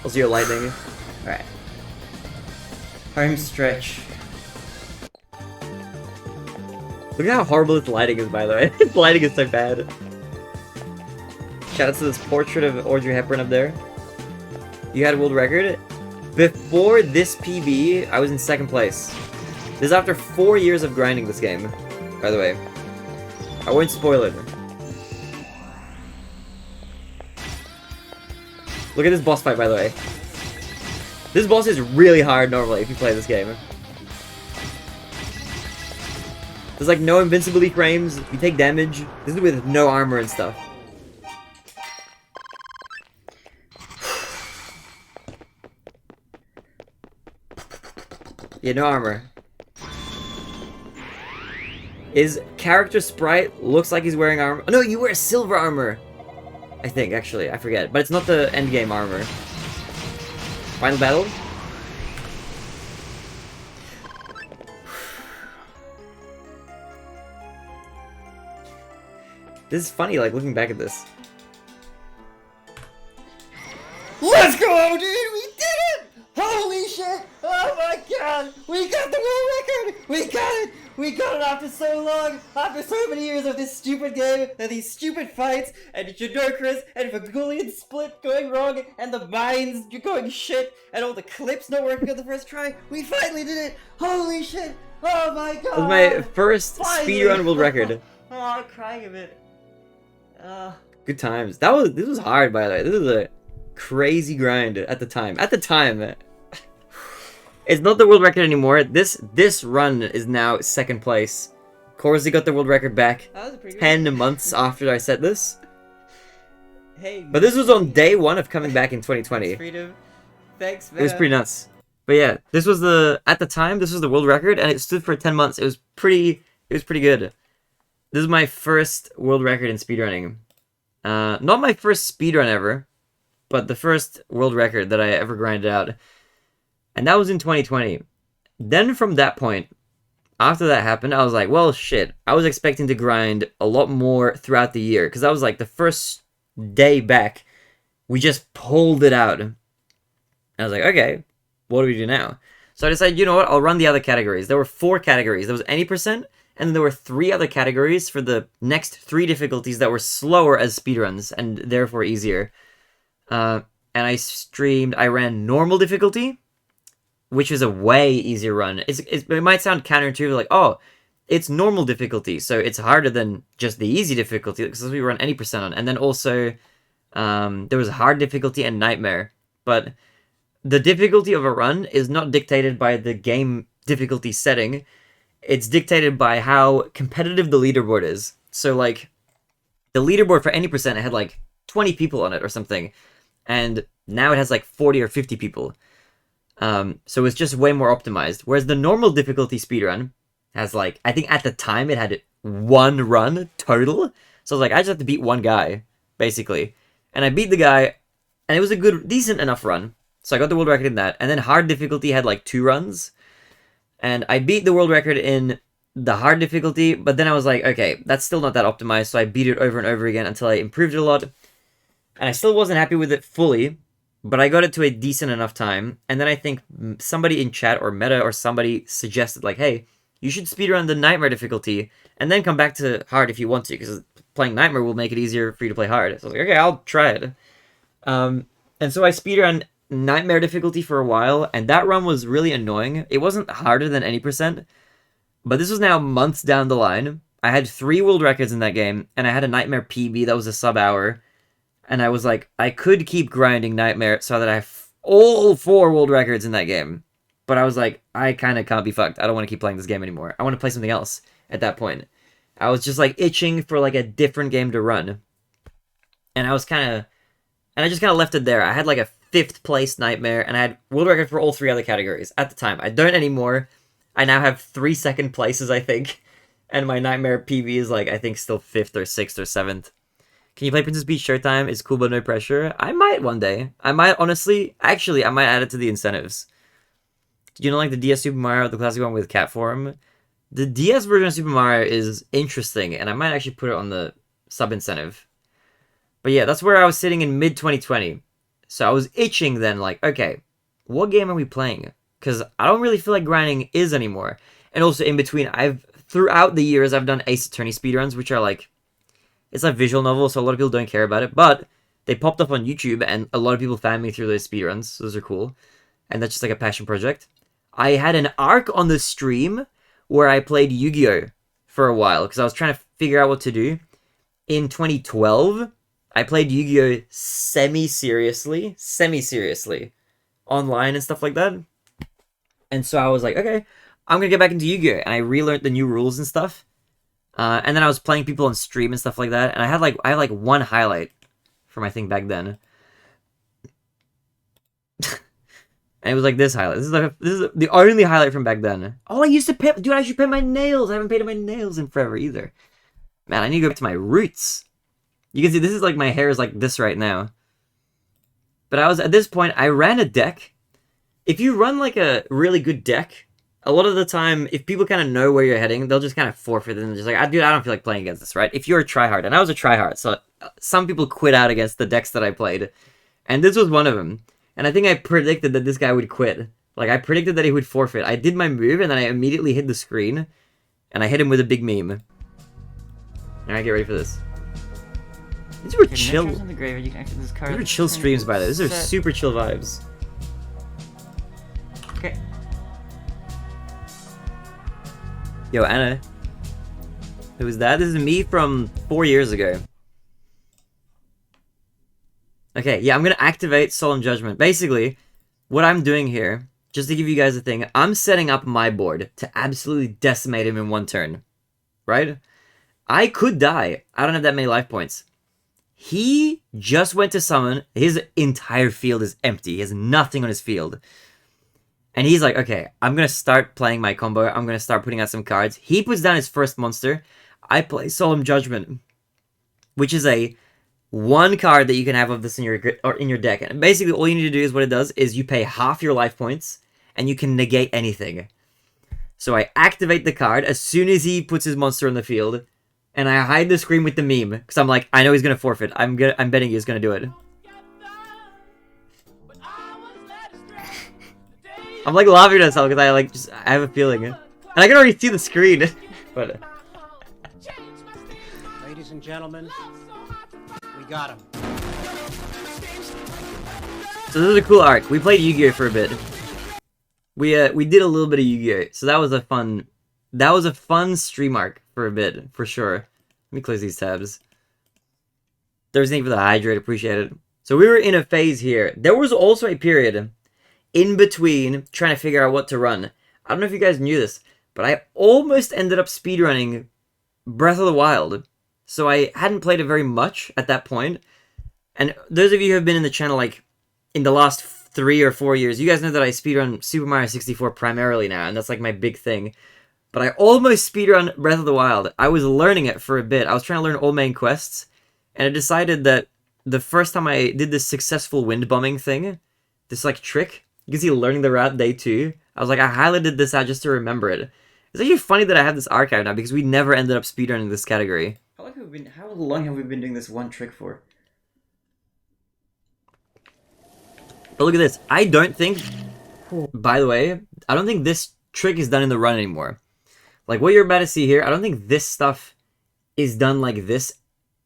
Also your lightning. Alright. Home stretch. Look at how horrible its lighting is, by the way. Its lighting is so bad. Shout out to this portrait of Audrey Hepburn up there. You had a world record. Before this PB, I was in 2nd place. This is after 4 years of grinding this game, by the way. I won't spoil it. Look at this boss fight, by the way. This boss is really hard normally if you play this game. There's like no invincibility frames, you take damage. This is with no armor and stuff. Yeah, no armor. His character sprite looks like he's wearing armor. Oh, no, you wear silver armor! I think, actually. I forget. But it's not the endgame armor. Final battle? This is funny, like, looking back at this. Let's go, dude! We did it! Holy shit! Oh my god! We got the world record! We got it! We got it after so long! After so many years of this stupid game, and these stupid fights, and Jadokras, and Fagulian split going wrong, and the mines going shit, and all the clips not working on the first try, we finally did it! Holy shit! Oh my god! It was my first speedrun world record. Oh, I'm crying a bit. Good times. This was hard, by the way. This was a crazy grind at the time. At the time. It's not the world record anymore. This run is now 2nd place. Corsi got the world record back 10 months after I said this. Hey, but this was on day 1 of coming back in 2020. Freedom. Thanks, man. It was pretty nuts. But yeah, this was at the time, this was the world record, and it stood for 10 months. It was pretty good. This is my first world record in speedrunning. Not my first speedrun ever, but the first world record that I ever grinded out. And that was in 2020. Then from that point, after that happened, I was like, well, shit. I was expecting to grind a lot more throughout the year. Because that was like the first day back, we just pulled it out. And I was like, okay, what do we do now? So I decided, you know what, I'll run the other categories. There were 4 categories. There was any percent, and then there were 3 other categories for the next 3 difficulties that were slower as speedruns, and therefore easier. And I ran normal difficulty, which is a way easier run. It might sound counterintuitive, like, oh, it's normal difficulty, so it's harder than just the easy difficulty, because we run any percent on. And then also, there was hard difficulty and nightmare. But the difficulty of a run is not dictated by the game difficulty setting. It's dictated by how competitive the leaderboard is. So, like, the leaderboard for any percent had, like, 20 people on it or something. And now it has, like, 40 or 50 people. So it's just way more optimized. Whereas the normal difficulty speedrun has, like, I think at the time it had 1 run total. So I was like, I just have to beat 1 guy, basically. And I beat the guy, and it was a decent enough run. So I got the world record in that. And then hard difficulty had, like, 2 runs. And I beat the world record in the hard difficulty, but then I was like, okay, that's still not that optimized, so I beat it over and over again until I improved it a lot. And I still wasn't happy with it fully, but I got it to a decent enough time. And then I think somebody in chat or Meta or somebody suggested, like, hey, you should speedrun the nightmare difficulty and then come back to hard if you want to, because playing nightmare will make it easier for you to play hard. So I was like, okay, I'll try it. And so I speedrun nightmare difficulty for a while, and that run was really annoying. It wasn't harder than any percent, but this was now months down the line. I had 3 world records in that game, and I had a Nightmare PB that was a sub-hour. And I was like, I could keep grinding Nightmare so that I have all 4 world records in that game. But I was like, I kind of can't be fucked. I don't want to keep playing this game anymore. I want to play something else at that point. I was just like itching for like a different game to run. And I was and I just kind of left it there. I had like a 5th place Nightmare, and I had world record for all 3 other categories at the time. I don't anymore. I now have 3 second places, I think. And my Nightmare PV is like, I think still 5th or 6th or 7th. Can you play Princess Peach Showtime? It's cool but no pressure. I might one day. I might, honestly, actually, I might add it to the incentives. You know, like the DS Super Mario, the classic one with cat form? The DS version of Super Mario is interesting, and I might actually put it on the sub-incentive. But yeah, that's where I was sitting in mid-2020. So I was itching then, like, okay, what game are we playing? Because I don't really feel like grinding is anymore. And also in between, throughout the years, I've done Ace Attorney speedruns, which are like, it's like visual novels, so a lot of people don't care about it, but they popped up on YouTube, and a lot of people found me through those speedruns, so those are cool. And that's just like a passion project. I had an arc on the stream where I played Yu-Gi-Oh! For a while, because I was trying to figure out what to do. In 2012, I played Yu-Gi-Oh! Semi-seriously, online and stuff like that. And so I was like, okay, I'm gonna get back into Yu-Gi-Oh! And I relearned the new rules and stuff. And then I was playing people on stream and stuff like that, and I had like one highlight from I think back then, and it was like this highlight. This is the only highlight from back then. Oh, I used to paint, dude. I should paint my nails. I haven't painted my nails in forever either. Man, I need to go back to my roots. You can see this is like my hair is like this right now. But I was at this point. I ran a deck. If you run like a really good deck, a lot of the time, if people kind of know where you're heading, they'll just kind of forfeit and just like, dude, I don't feel like playing against this, right? If you're a tryhard, and I was a tryhard, so some people quit out against the decks that I played, and this was one of them. And I think I predicted that this guy would quit. Like, I predicted that he would forfeit. I did my move, and then I immediately hit the screen, and I hit him with a big meme. Alright, get ready for this. These were chill. These were chill streams, by the way. These are super chill vibes. Okay. Yo, Anna. Who was that? This is me from 4 years ago. Okay, yeah, I'm gonna activate Solemn Judgment. Basically, what I'm doing here, just to give you guys a thing, I'm setting up my board to absolutely decimate him in one turn. Right? I could die. I don't have that many life points. He just went to summon. His entire field is empty. He has nothing on his field. And he's like, okay, I'm going to start playing my combo. I'm going to start putting out some cards. He puts down his first monster. I play Solemn Judgment, which is a 1 card that you can have of this in your deck. And basically, all you need to do is what it does is you pay half your life points, and you can negate anything. So I activate the card as soon as he puts his monster on the field, and I hide the screen with the meme, because I'm like, I know he's going to forfeit. I'm betting he's going to do it. I'm like laughing at myself because I have a feeling, and I can already see the screen. But ladies and gentlemen, we got him. So this is a cool arc. We played Yu-Gi-Oh for a bit. We did a little bit of Yu-Gi-Oh, so that was a fun stream arc for a bit for sure. Let me close these tabs. There's anything for the hydrate, appreciate it. So we were in a phase here. There was also a period in between trying to figure out what to run. I don't know if you guys knew this, but I almost ended up speedrunning Breath of the Wild. So I hadn't played it very much at that point. And those of you who have been in the channel like in the last 3 or 4 years, you guys know that I speedrun Super Mario 64 primarily now, and that's like my big thing. But I almost speedrun Breath of the Wild. I was learning it for a bit. I was trying to learn all main quests, and I decided that the first time I did this successful wind bombing thing, this like trick, you can see learning the route day 2. I was like, I highlighted this out just to remember it. It's actually funny that I have this archive now because we never ended up speedrunning this category. How long have we been doing this one trick for? But look at this. I don't think, by the way, I don't think this trick is done in the run anymore. Like what you're about to see here, I don't think this stuff is done like this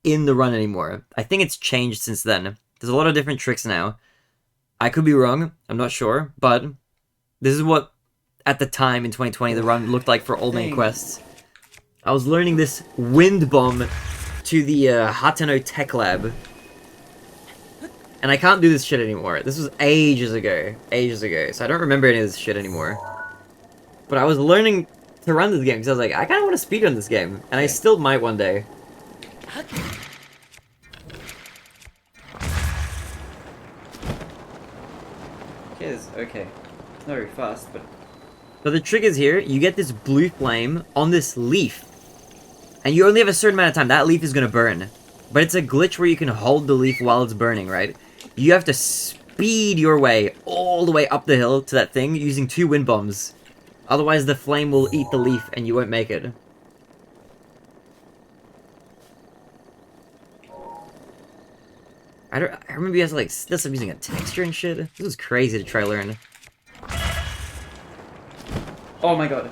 in the run anymore. I think it's changed since then. There's a lot of different tricks now. I could be wrong, I'm not sure, but this is what, at the time in 2020, the run looked like for all main quests. I was learning this wind bomb to the Hateno Tech Lab. And I can't do this shit anymore. This was ages ago. Ages ago. So I don't remember any of this shit anymore. But I was learning to run this game because I was like, I kind of want to speedrun this game. And I still might one day. Okay. It's not very fast, but... So the trick is here, you get this blue flame on this leaf. And you only have a certain amount of time. That leaf is going to burn. But it's a glitch where you can hold the leaf while it's burning, right? You have to speed your way all the way up the hill to that thing using 2 wind bombs. Otherwise the flame will eat the leaf and you won't make it. I remember you guys like still some using a texture and shit. This was crazy to try to learn. Oh my god.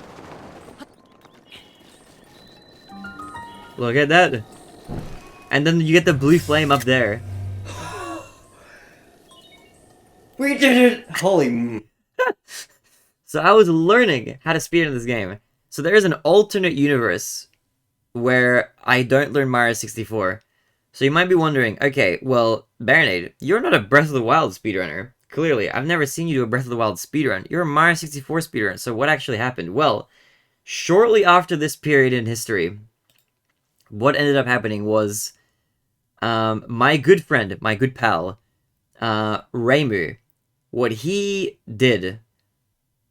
Look at that. And then you get the blue flame up there. We did it! Holy... So I was learning how to speedrun this game. So there is an alternate universe where I don't learn Mario 64. So you might be wondering, okay, well, Baronade, you're not a Breath of the Wild speedrunner. Clearly, I've never seen you do a Breath of the Wild speedrun. You're a Mario 64 speedrunner, so what actually happened? Well, shortly after this period in history, what ended up happening was my good friend, my good pal, Reimu, what he did...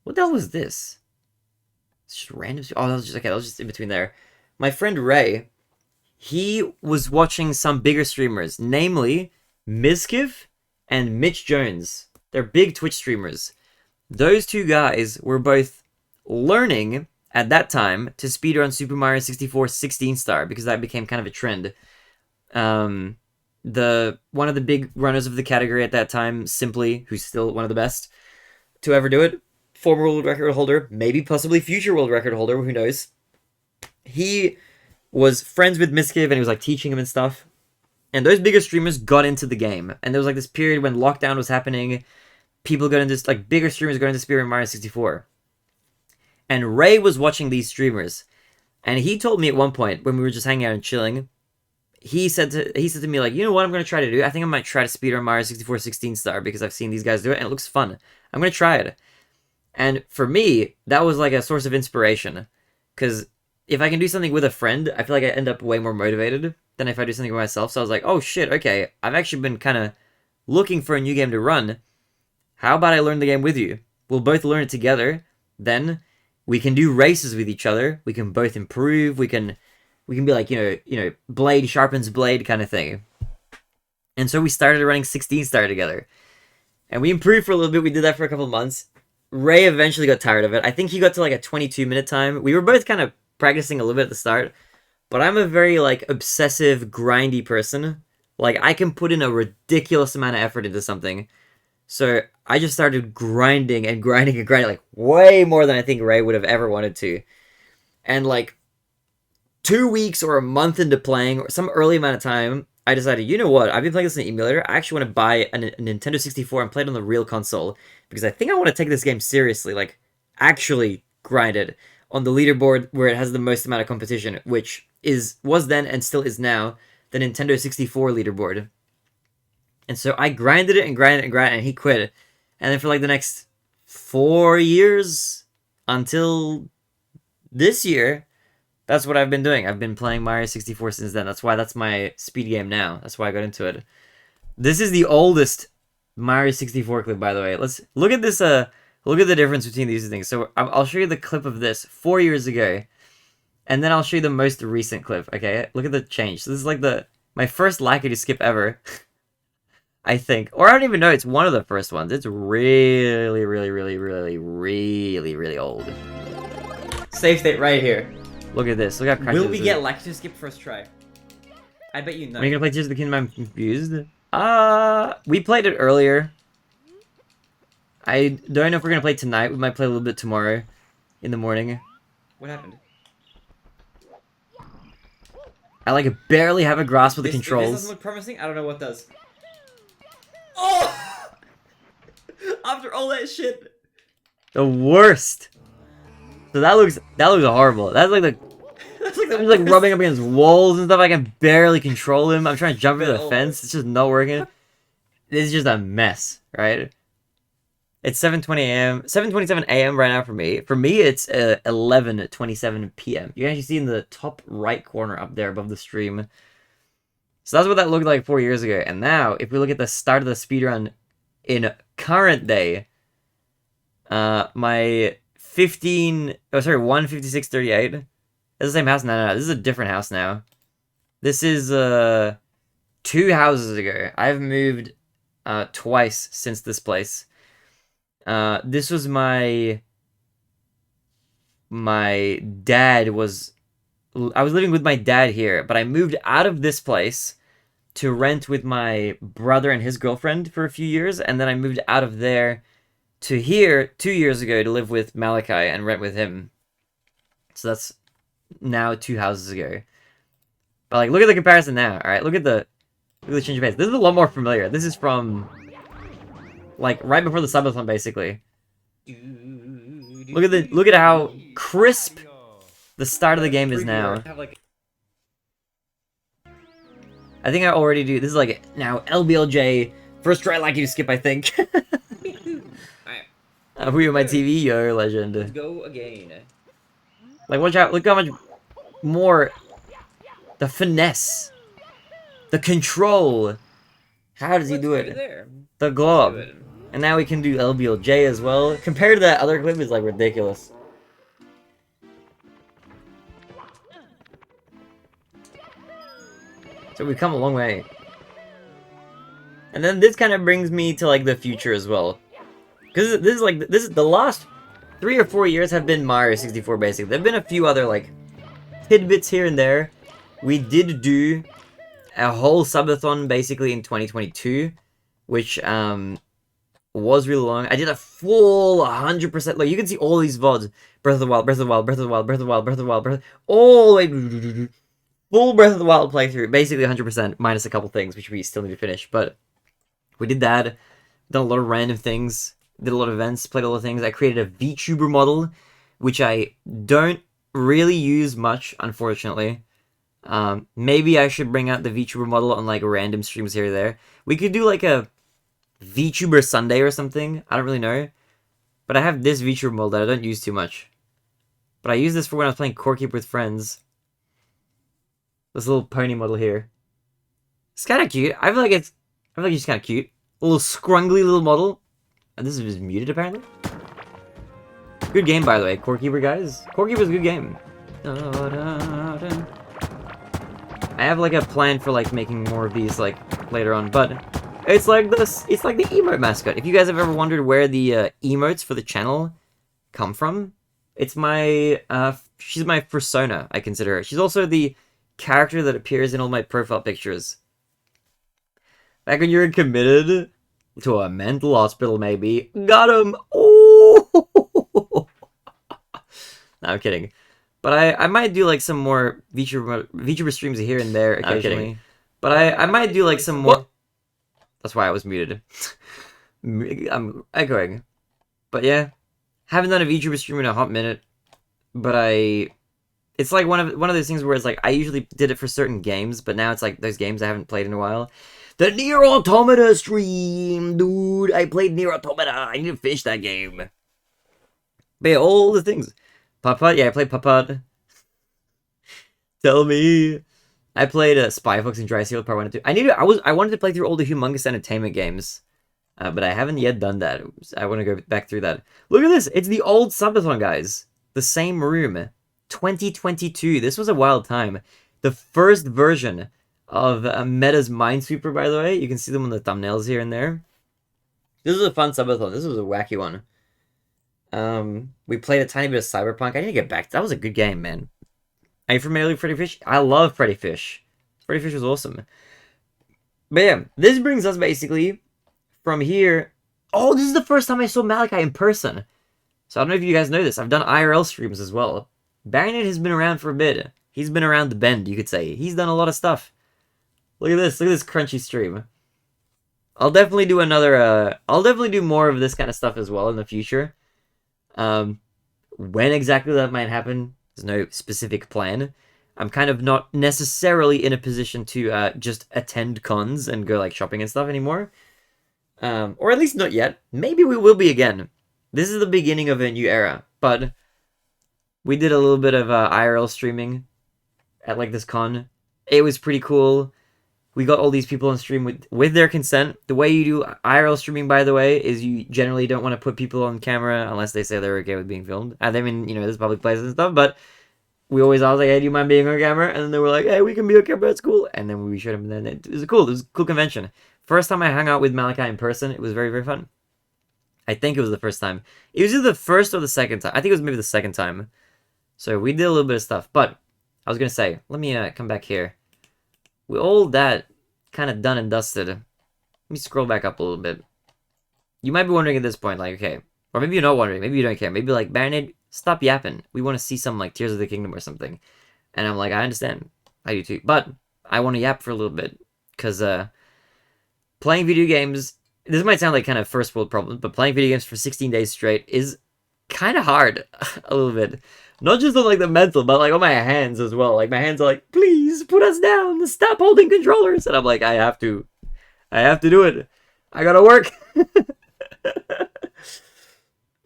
What the hell was this? It's just random... Oh, that was just... Okay, that was just in between there. My friend Ray, he was watching some bigger streamers, namely Mizkiv and Mitch Jones. They're big Twitch streamers. Those 2 guys were both learning, at that time, to speedrun Super Mario 64 16-star, because that became kind of a trend. One of the big runners of the category at that time, Simply, who's still one of the best to ever do it, former world record holder, maybe possibly future world record holder, who knows. He was friends with Mizkiv and he was like teaching him and stuff. And those bigger streamers got into the game. And there was like this period when lockdown was happening. People got into, like, bigger streamers got into Speedrun Mario 64. And Ray was watching these streamers. And he told me at one point, when we were just hanging out and chilling, he said to me, like, you know what I'm going to try to do? I think I might try to speedrun Mario 64 16-star because I've seen these guys do it and it looks fun. I'm going to try it. And for me, that was like a source of inspiration. Because if I can do something with a friend, I feel like I end up way more motivated than if I do something with myself. So I was like, oh shit, okay, I've actually been kind of looking for a new game to run. How about I learn the game with you? We'll both learn it together. Then we can do races with each other. We can both improve. We can be like, you know, blade sharpens blade kind of thing. And so we started running 16-star together. And we improved for a little bit. We did that for a couple months. Ray eventually got tired of it. I think he got to like a 22-minute time. We were both kind of practicing a little bit at the start. But I'm a very, like, obsessive, grindy person. Like, I can put in a ridiculous amount of effort into something. So I just started grinding and grinding and grinding, like, way more than I think Ray would have ever wanted to. And, like, 2 weeks or a month into playing, or some early amount of time, I decided, you know what, I've been playing this in the emulator, I actually want to buy a Nintendo 64 and play it on the real console, because I think I want to take this game seriously, like, actually grind it on the leaderboard where it has the most amount of competition, which was then and still is now the Nintendo 64 leaderboard. And so I grinded it and grinded it and grinded it, and he quit. And then for like the next 4 years, until this year, that's what I've been doing. I've been playing Mario 64 since then. That's my speed game now. That's why I got into it. This is the oldest Mario 64 clip, by the way. Let's look at this. Look at the difference between these things. So I'll show you the clip of this 4 years ago, and then I'll show you the most recent clip. Okay, look at the change. So this is like my first lackey skip ever, I think, or I don't even know. It's one of the first ones. It's really, really, really, really, really, really old. Save state right here. Look at this. Look how cracked Will this we is. get lackey to skip first try? I bet you know. Are you gonna play Tears of the Kingdom? I'm confused. We played it earlier. I don't know if we're gonna play tonight. We might play a little bit tomorrow in the morning. What happened? I like barely have a grasp of the If this controls. doesn't look promising, I don't know what does. Oh! After all that shit. The worst. So that looks horrible. That's like the I'm like rubbing up against walls and stuff. I can barely control him. I'm trying to jump over the fence. It's just not working. It's just a mess, right? It's 7:20 a.m. 7:27 a.m. right now for me. For me, it's 11:27 p.m. You can actually see in the top right corner up there above the stream. So that's what that looked like 4 years ago. And now, if we look at the start of the speedrun in current day, my 1:56:38. It's the same house? No, this is a different house now. This is 2 houses ago. I've moved twice since this place. This was my dad was... I was living with my dad here, but I moved out of this place to rent with my brother and his girlfriend for a few years, and then I moved out of there to here 2 years ago to live with Malachi and rent with him. So that's now 2 houses ago. But like, look at the comparison now. All right, look at the change of pace. This is a lot more familiar. This is from like right before the Subathon, basically. Look at how crisp the start of the game is now. I think I already do. This is like now LBLJ first try like you skip. I think. Who are my TV? Yo, legend. Let's go again. Like, watch out! Look how much more the finesse, the control. How does he do it? The glob. And now we can do LBLJ as well. Compared to that other clip, it's like ridiculous. So we've come a long way. And then this kind of brings me to like the future as well. Because this is the last 3 or 4 years have been Mario 64 basically. There have been a few other like tidbits here and there. We did do a whole subathon basically in 2022, which was really long. I did a full 100%. Like you can see all these VODs: Breath of the Wild, Breath of the Wild, Breath of the Wild, Breath of the Wild, Breath of the Wild, all the way full Breath of the Wild playthrough, basically 100% minus a couple things which we still need to finish. But we did that. Done a lot of random things. Did a lot of events. Played a lot of things. I created a VTuber model, which I don't really use much, unfortunately. Maybe I should bring out the VTuber model on like random streams here or there. We could do like a VTuber Sunday or something. I don't really know. But I have this VTuber model that I don't use too much. But I use this for when I was playing Core Keep with friends. This little pony model here. It's kind of cute. I feel like it's kind of cute. A little scrungly little model. And this is just muted apparently. Good game, by the way, Core Keeper guys. Core Keeper's a good game. I have like a plan for like making more of these like later on, but it's like this. It's like the emote mascot. If you guys have ever wondered where the emotes for the channel come from, it's my she's my persona. I consider her. She's also the character that appears in all my profile pictures. Back when you were committed to a mental hospital, maybe. Got him! Oh! No, I'm kidding. But I might do like some more VTuber streams here and there occasionally. But I might do like some more... That's why I was muted. I'm echoing. But yeah. Haven't done a VTuber stream in a hot minute. But it's like one of those things where it's like I usually did it for certain games, but now it's like those games I haven't played in a while. The Nier Automata stream, dude. I played Nier Automata. I need to finish that game. But yeah, all the things. Puppet, yeah, I played Puppet. Tell me. I played Spy Fox and Dry Seal Part 1 and 2. I wanted to play through all the Humongous Entertainment games. But I haven't yet done that. I want to go back through that. Look at this. It's the old Subathon, guys. The same room. 2022. This was a wild time. The first version of Meta's Minesweeper, by the way. You can see them on the thumbnails here and there. This was a fun subathon. This was a wacky one. We played a tiny bit of Cyberpunk. I need to get back. That was a good game, man. Are you familiar with Freddy Fish? I love Freddy Fish. Freddy Fish was awesome. But yeah, this brings us basically from here. Oh, this is the first time I saw Malachi in person. So I don't know if you guys know this. I've done IRL streams as well. Baronet has been around for a bit. He's been around the bend, you could say. He's done a lot of stuff. Look at this. Look at this crunchy stream. I'll definitely do another, I'll definitely do more of this kind of stuff as well in the future. When exactly that might happen, there's no specific plan. I'm kind of not necessarily in a position to just attend cons and go like shopping and stuff anymore. Or at least not yet. Maybe we will be again. This is the beginning of a new era, but we did a little bit of IRL streaming at like this con. It was pretty cool. We got all these people on stream with their consent. The way you do IRL streaming, by the way, is you generally don't want to put people on camera unless they say they're okay with being filmed. I mean, you know, there's public places and stuff, but I was like, hey, do you mind being on camera? And then they were like, hey, we can be on camera, it's cool. And then we showed them, and then it was a cool convention. First time I hung out with Malachi in person, it was very, very fun. I think it was the first time. It was either the first or the second time. I think it was maybe the second time. So we did a little bit of stuff. But I was going to say, let me come back here. With all that kind of done and dusted, let me scroll back up a little bit. You might be wondering at this point, like, okay, or maybe you're not wondering, maybe you don't care. Maybe like, Baronade, stop yapping. We want to see some like Tears of the Kingdom or something. And I'm like, I understand. I do too. But I want to yap for a little bit. Because playing video games, this might sound like kind of first world problem, but playing video games for 16 days straight is kind of hard a little bit. Not just on like the mental, but like on my hands as well. Like my hands are like, please put us down, stop holding controllers. And I'm like, I have to do it. I gotta work.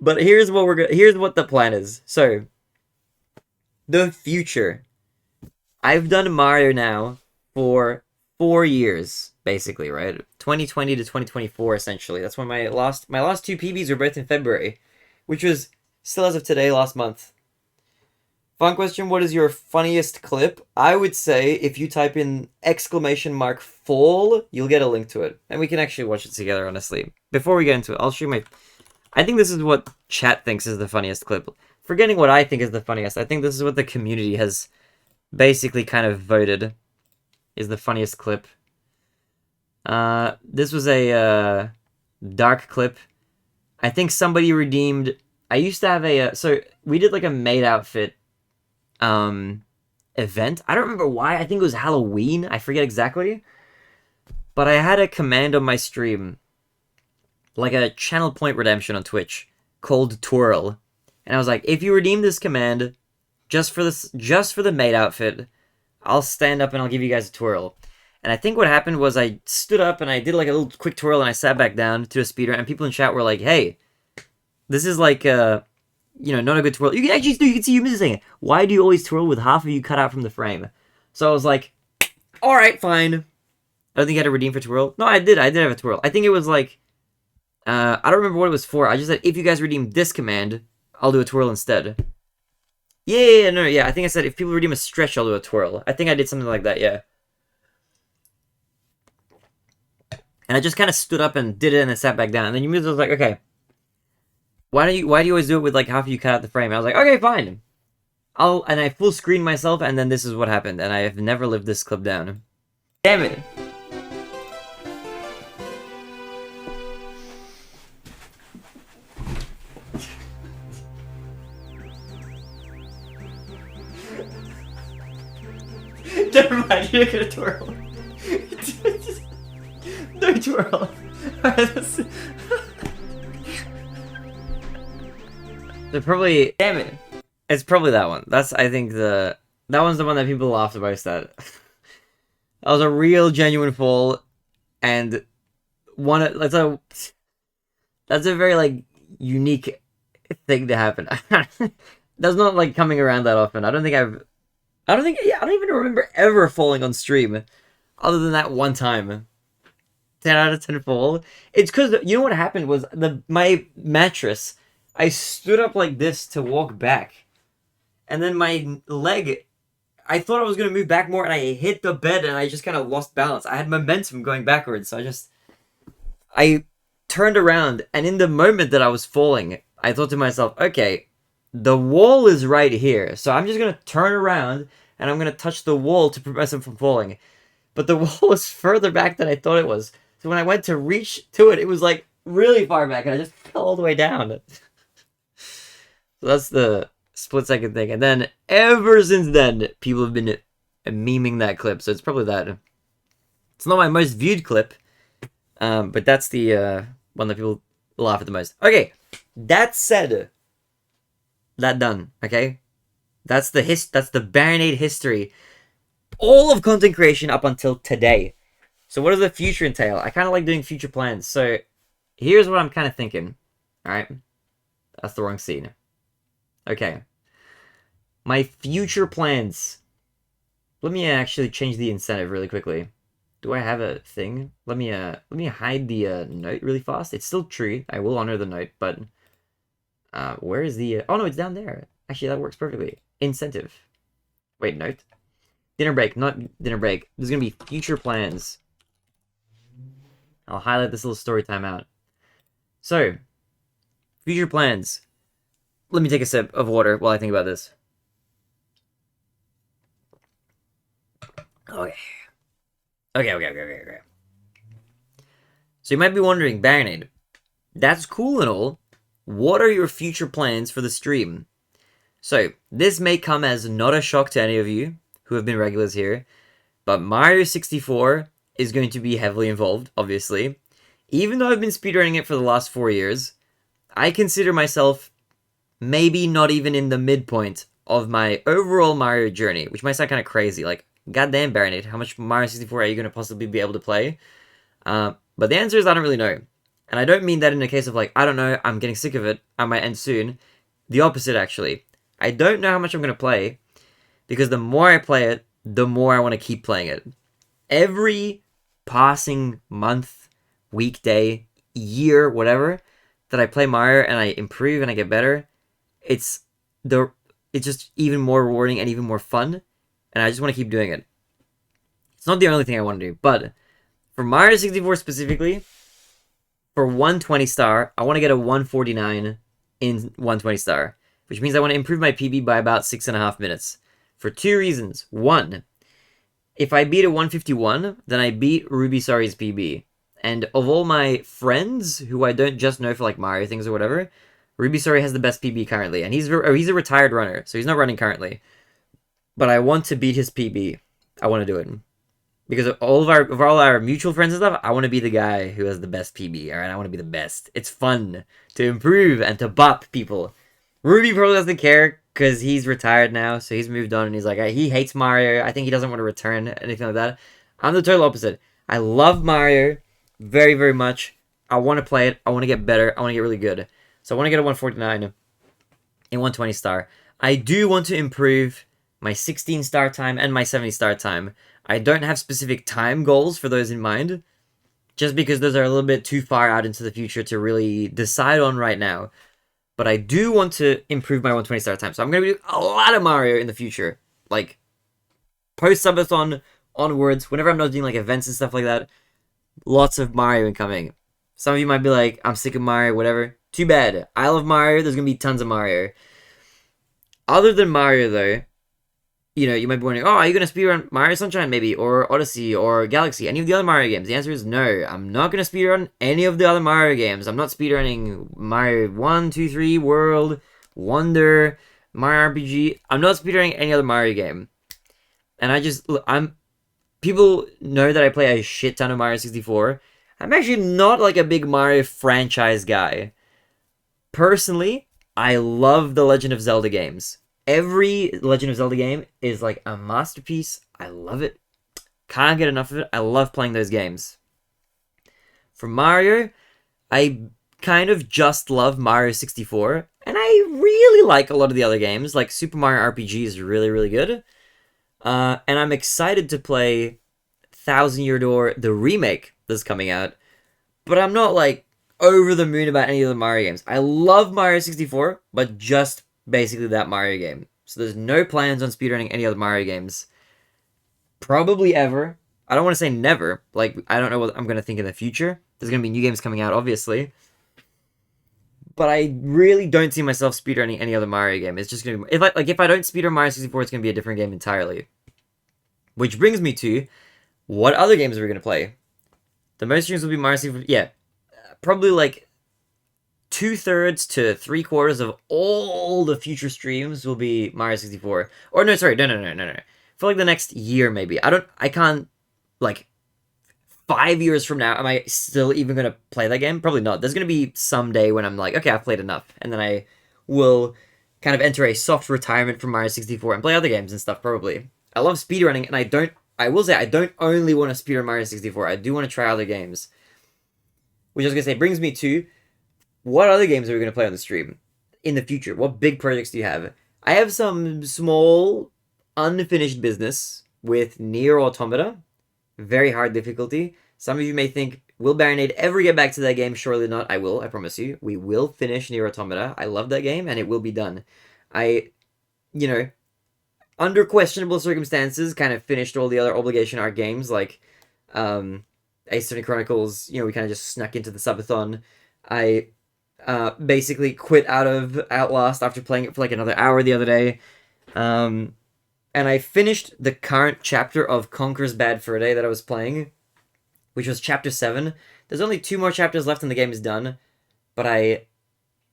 But here's what the plan is. So, the future. I've done Mario now for 4 years, basically, right? 2020 to 2024, essentially. That's when my last two PBs were both in February, which was still as of today, last month. Fun question, what is your funniest clip? I would say if you type in !fall, you'll get a link to it. And we can actually watch it together, honestly. Before we get into it, I'll show you my... I think this is what chat thinks is the funniest clip. Forgetting what I think is the funniest, I think this is what the community has basically kind of voted is the funniest clip. This was a dark clip. I think somebody redeemed... I used to have a... so, we did like a maid outfit event. I don't remember why. I think it was Halloween. I forget exactly. But I had a command on my stream, like a channel point redemption on Twitch, called Twirl. And I was like, if you redeem this command just for the maid outfit, I'll stand up and I'll give you guys a twirl. And I think what happened was I stood up and I did like a little quick twirl and I sat back down to a speeder, and people in chat were like, hey, this is like not a good twirl. You can see you missing it. Why do you always twirl with half of you cut out from the frame? So I was like, alright, fine. I don't think I had to redeem for twirl. No, I did have a twirl. I think it was like, I don't remember what it was for. I just said, if you guys redeem this command, I'll do a twirl instead. Yeah, I think I said, if people redeem a stretch, I'll do a twirl. I think I did something like that, yeah. And I just kind of stood up and did it and then sat back down. And then you moved, I was like, okay. Why do you always do it with like half of you cut out the frame? And I was like, okay, fine. And I full screened myself, and then this is what happened. And I have never lived this clip down. Damn it. Never mind, you're not gonna twirl. No twirl. They're probably... Damn it. It's probably that one. I think that one's the one that people laughed the most at. That was a real genuine fall, and that's a very like unique thing to happen. That's not like coming around that often. I don't even remember ever falling on stream, other than that one time. 10 out of 10 fall. It's because, you know what happened was, my mattress, I stood up like this to walk back. And then my leg, I thought I was going to move back more, and I hit the bed, and I just kind of lost balance. I had momentum going backwards, so I turned around, and in the moment that I was falling, I thought to myself, okay, the wall is right here, so I'm just going to turn around, and I'm going to touch the wall to prevent myself from falling. But the wall was further back than I thought it was. So when I went to reach to it, it was like really far back, and I just fell all the way down. So that's the split-second thing. And then, ever since then, people have been memeing that clip, so it's probably that. It's not my most viewed clip, but that's the one that people laugh at the most. Okay, that said, that done, okay? That's the Baronade history. All of content creation up until today. So what does the future entail? I kind of like doing future plans. So here's what I'm kind of thinking. Alright? That's the wrong scene. Okay. My future plans. Let me actually change the incentive really quickly. Do I have a thing? Let me hide the note really fast. It's still true. I will honor the note, but where is the oh no, it's down there. Actually, that works perfectly. Incentive. Wait, note. Dinner break, not dinner break. There's gonna be future plans. I'll highlight this little story time out. So, future plans. Let me take a sip of water while I think about this. Okay. Okay. So you might be wondering, Baronade, that's cool and all. What are your future plans for the stream? So, this may come as not a shock to any of you who have been regulars here, but Mario 64 is going to be heavily involved, obviously. Even though I've been speedrunning it for the last 4 years, I consider myself maybe not even in the midpoint of my overall Mario journey, which might sound kind of crazy. Like, goddamn, Baronade, how much Mario 64 are you going to possibly be able to play? But the answer is I don't really know. And I don't mean that in a case of like, I don't know, I'm getting sick of it, I might end soon. The opposite, actually. I don't know how much I'm going to play, because the more I play it, the more I want to keep playing it. Every passing month, weekday, year, whatever, that I play Mario and I improve and I get better, it's just even more rewarding and even more fun, and I just want to keep doing it. It's not the only thing I want to do, but for Mario 64 specifically, for 120 star, I want to get a 149 in 120 star, which means I want to improve my PB by about 6.5 minutes. For 2 reasons. 1, if I beat a 151, then I beat Ruby Sari's PB. And of all my friends, who I don't just know for like Mario things or whatever, Ruby Sari has the best PB currently. And he's a retired runner, so he's not running currently. But I want to beat his PB. I want to do it. Because of all our mutual friends and stuff, I want to be the guy who has the best PB, alright? I want to be the best. It's fun to improve and to bop people. Ruby probably doesn't care, because he's retired now, so he's moved on, and he's like, he hates Mario. I think he doesn't want to return, anything like that. I'm the total opposite. I love Mario very, very much. I want to play it. I want to get better. I want to get really good. So I want to get a 149 in 120 star. I do want to improve my 16 star time and my 70 star time. I don't have specific time goals for those in mind, just because those are a little bit too far out into the future to really decide on right now. But I do want to improve my 120 star time. So I'm going to do a lot of Mario in the future. Like, post-Subathon onwards, whenever I'm not doing like events and stuff like that, lots of Mario incoming. Some of you might be like, I'm sick of Mario, whatever. Too bad. I love Mario. There's going to be tons of Mario. Other than Mario, though, you know, you might be wondering, oh, are you going to speedrun Mario Sunshine, maybe? Or Odyssey, or Galaxy, any of the other Mario games? The answer is no. I'm not going to speedrun any of the other Mario games. I'm not speedrunning Mario 1, 2, 3, World, Wonder, Mario RPG. I'm not speedrunning any other Mario game. And people know that I play a shit ton of Mario 64. I'm actually not like a big Mario franchise guy. Personally, I love the Legend of Zelda games. Every Legend of Zelda game is like a masterpiece. I love it. Can't get enough of it. I love playing those games. For Mario, I kind of just love Mario 64. And I really like a lot of the other games. Like Super Mario RPG is really, really good. And I'm excited to play Thousand Year Door, the remake that's coming out. But I'm not like over the moon about any of the Mario games. I love Mario 64, but just basically that Mario game. So there's no plans on speedrunning any other Mario games. Probably ever. I don't want to say never. Like, I don't know what I'm going to think in the future. There's going to be new games coming out, obviously. But I really don't see myself speedrunning any other Mario game. It's just going to be... If I don't speedrun Mario 64, it's going to be a different game entirely. Which brings me to, what other games are we going to play? The most streams will be Mario 64... Yeah. Probably like 2/3 to 3/4 of all the future streams will be Mario 64. Or no, sorry, no. For like the next year, maybe. I can't, like, 5 years from now, am I still even going to play that game? Probably not. There's going to be some day when I'm like, okay, I've played enough. And then I will kind of enter a soft retirement from Mario 64 and play other games and stuff, probably. I love speedrunning, and I will say, I don't only want to speedrun Mario 64, I do want to try other games. Which I was going to say brings me to, what other games are we going to play on the stream in the future? What big projects do you have? I have some small, unfinished business with Nier Automata. Very hard difficulty. Some of you may think, will Baronade ever get back to that game? Surely not. I will, I promise you. We will finish Nier Automata. I love that game, and it will be done. Under questionable circumstances, kind of finished all the other Obligation Art games, like Ace Attorney Chronicles. We kind of just snuck into the Subathon. I basically quit out of Outlast after playing it for like another hour the other day. And I finished the current chapter of Conker's Bad Fur Day that I was playing, which was chapter 7. There's only 2 more chapters left and the game is done, but I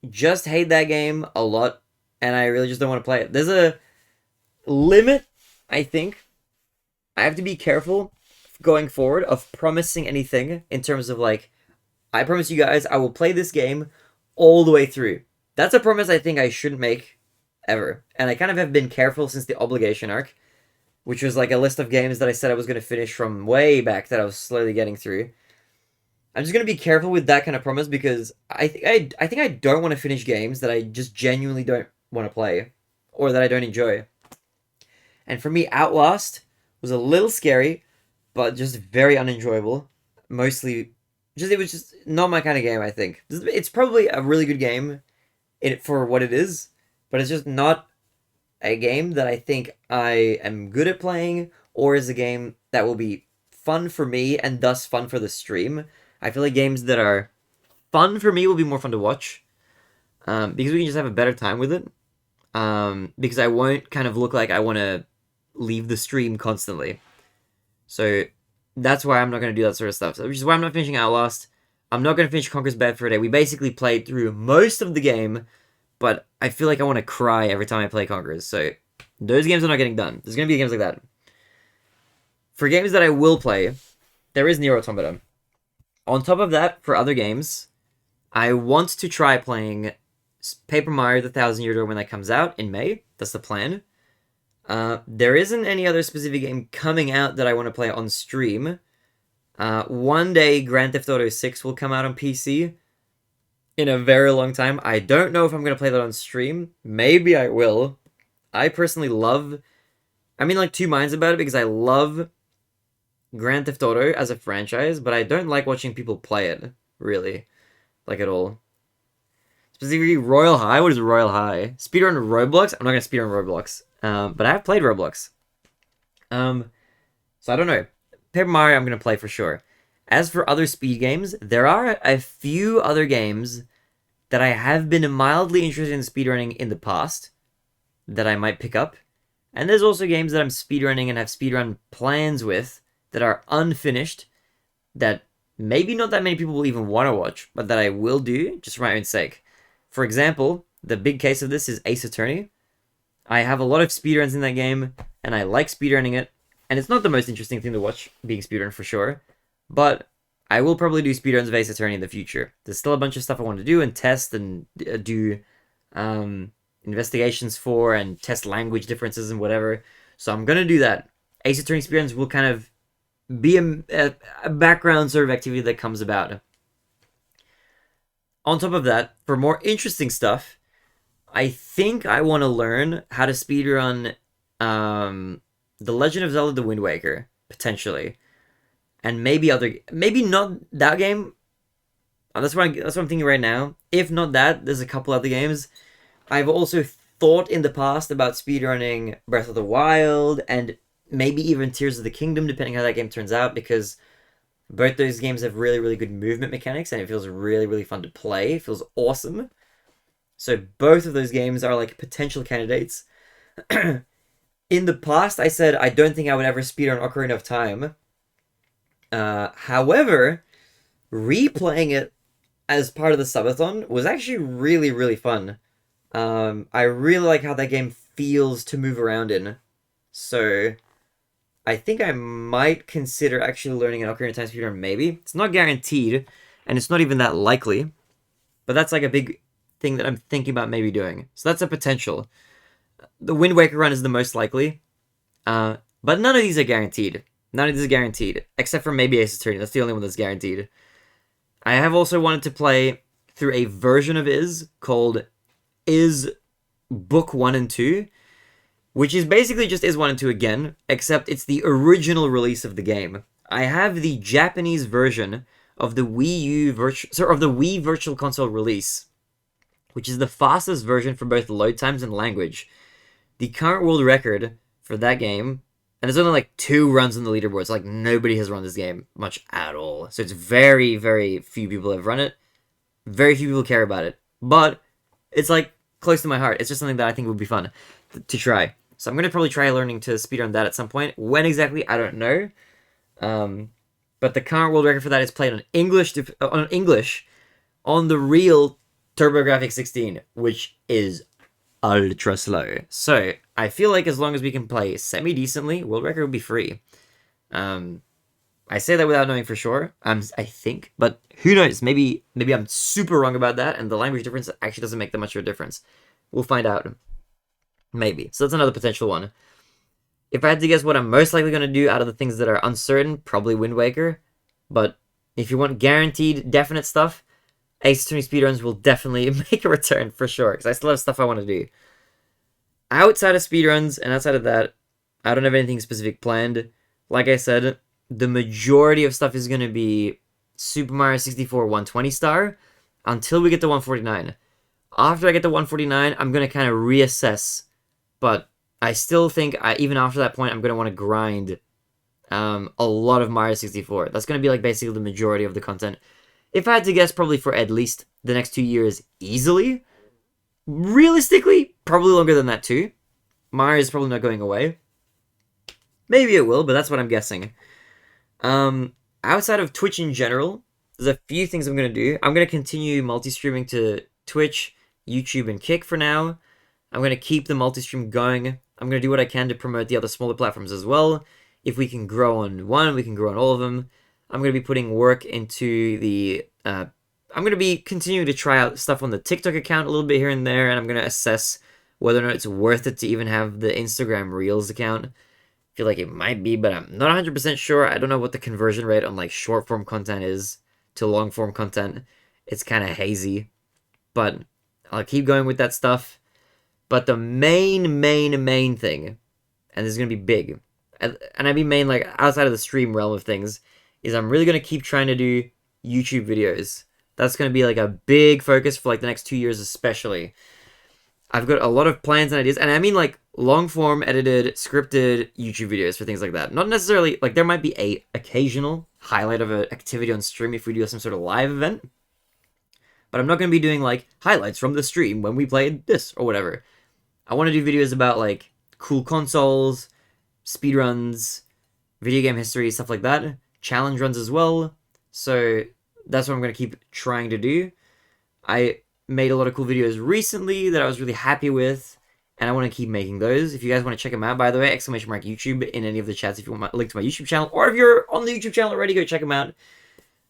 just hate that game a lot, and I really just don't want to play it. There's a limit, I think. I have to be careful going forward of promising anything in terms of, like, I promise you guys I will play this game all the way through. That's a promise I think I shouldn't make ever. And I kind of have been careful since the Obligation arc, which was like a list of games that I said I was going to finish from way back that I was slowly getting through. I'm just going to be careful with that kind of promise because I think I don't want to finish games that I just genuinely don't want to play or that I don't enjoy. And for me, Outlast was a little scary, but just very unenjoyable. Mostly, it was just not my kind of game, I think. It's probably a really good game for what it is, but it's just not a game that I think I am good at playing, or is a game that will be fun for me and thus fun for the stream. I feel like games that are fun for me will be more fun to watch, because we can just have a better time with it. Because I won't kind of look like I want to leave the stream constantly. So that's why I'm not going to do that sort of stuff. So, which is why I'm not finishing Outlast. I'm not going to finish Conker's Bad Fur Day. We basically played through most of the game, but I feel like I want to cry every time I play Conker's. So those games are not getting done. There's going to be games like that. For games that I will play, there is Nier Automata. On top of that, for other games, I want to try playing Paper Mario The Thousand Year Door when that comes out in May. That's the plan. There isn't any other specific game coming out that I want to play on stream. One day, Grand Theft Auto 6 will come out on PC in a very long time. I don't know if I'm going to play that on stream. Maybe I will. I personally I'm in like two minds about it because I love Grand Theft Auto as a franchise, but I don't like watching people play it, really. Like, at all. Specifically, Royal High. What is Royal High? Speedrun Roblox? I'm not going to speedrun Roblox. But I have played Roblox. So I don't know. Paper Mario I'm going to play for sure. As for other speed games, there are a few other games that I have been mildly interested in speedrunning in the past that I might pick up. And there's also games that I'm speedrunning and have speedrun plans with that are unfinished that maybe not that many people will even want to watch, but that I will do just for my own sake. For example, the big case of this is Ace Attorney. I have a lot of speedruns in that game, and I like speedrunning it. And it's not the most interesting thing to watch, being speedrun for sure. But I will probably do speedruns of Ace Attorney in the future. There's still a bunch of stuff I want to do and test and do investigations for and test language differences and whatever. So I'm going to do that. Ace Attorney speedruns will kind of be a background sort of activity that comes about. On top of that, for more interesting stuff, I think I want to learn how to speedrun The Legend of Zelda: The Wind Waker, potentially. And maybe not that game. That's what I'm thinking right now. If not that, there's a couple other games. I've also thought in the past about speedrunning Breath of the Wild and maybe even Tears of the Kingdom, depending how that game turns out, because both those games have really, really good movement mechanics and it feels really, really fun to play. It feels awesome. So both of those games are like potential candidates. In the past, I said I don't think I would ever speedrun Ocarina of Time. However, replaying it as part of the Subathon was actually really, really fun. I really like how that game feels to move around in. So I think I might consider actually learning an Ocarina of Time speedrun, maybe. It's not guaranteed, and it's not even that likely. But that's like a big thing that I'm thinking about maybe doing. So that's a potential. The Wind Waker run is the most likely. But none of these are guaranteed. None of these are guaranteed. Except for maybe Ace Attorney. That's the only one that's guaranteed. I have also wanted to play through a version of Is called Is Book 1 and 2, which is basically just Is 1 and 2 again, except it's the original release of the game. I have the Japanese version of the Wii Virtual Console release, which is the fastest version for both load times and language. The current world record for that game, and there's only like 2 runs on the leaderboards, like nobody has run this game much at all. So it's very, very few people have run it. Very few people care about it. But it's like close to my heart. It's just something that I think would be fun to try. So I'm going to probably try learning to speedrun that at some point. When exactly, I don't know. But the current world record for that is played on English on the real TurboGrafx 16, which is ultra slow. So I feel like as long as we can play semi-decently, world record will be free. I say that without knowing for sure. I think, but who knows? Maybe I'm super wrong about that, and the language difference actually doesn't make that much of a difference. We'll find out. Maybe. So that's another potential one. If I had to guess what I'm most likely going to do out of the things that are uncertain, probably Wind Waker. But if you want guaranteed, definite stuff, Ace Attorney speedruns will definitely make a return for sure, because I still have stuff I want to do. Outside of speedruns, and outside of that, I don't have anything specific planned. Like I said, the majority of stuff is going to be Super Mario 64 120 star until we get to 149. After I get to 149, I'm going to kind of reassess. But I still think, even after that point, I'm going to want to grind a lot of Mario 64. That's going to be like basically the majority of the content. If I had to guess, probably for at least the next 2 years easily. Realistically, probably longer than that too. Mario is probably not going away. Maybe it will, but that's what I'm guessing. Outside of Twitch in general, there's a few things I'm going to do. I'm going to continue multi-streaming to Twitch, YouTube, and Kick for now. I'm going to keep the multi-stream going. I'm going to do what I can to promote the other smaller platforms as well. If we can grow on one, we can grow on all of them. I'm going to be putting work into the... I'm going to be continuing to try out stuff on the TikTok account a little bit here and there, and I'm going to assess whether or not it's worth it to even have the Instagram Reels account. I feel like it might be, but I'm not 100% sure. I don't know what the conversion rate on like short-form content is to long-form content. It's kind of hazy, but I'll keep going with that stuff. But the main thing, and this is going to be big, and I mean main like outside of the stream realm of things, is I'm really going to keep trying to do YouTube videos. That's going to be like a big focus for like the next 2 years especially. I've got a lot of plans and ideas, and I mean like long-form, edited, scripted YouTube videos for things like that. Not necessarily, like there might be a occasional highlight of an activity on stream if we do some sort of live event. But I'm not going to be doing like highlights from the stream when we played this or whatever. I want to do videos about like cool consoles, speedruns, video game history, stuff like that. Challenge runs as well. So that's what I'm going to keep trying to do. I made a lot of cool videos recently that I was really happy with, and I want to keep making those. If you guys want to check them out, by the way, ! YouTube in any of the chats if you want a link to my YouTube channel, or if you're on the YouTube channel already, go check them out.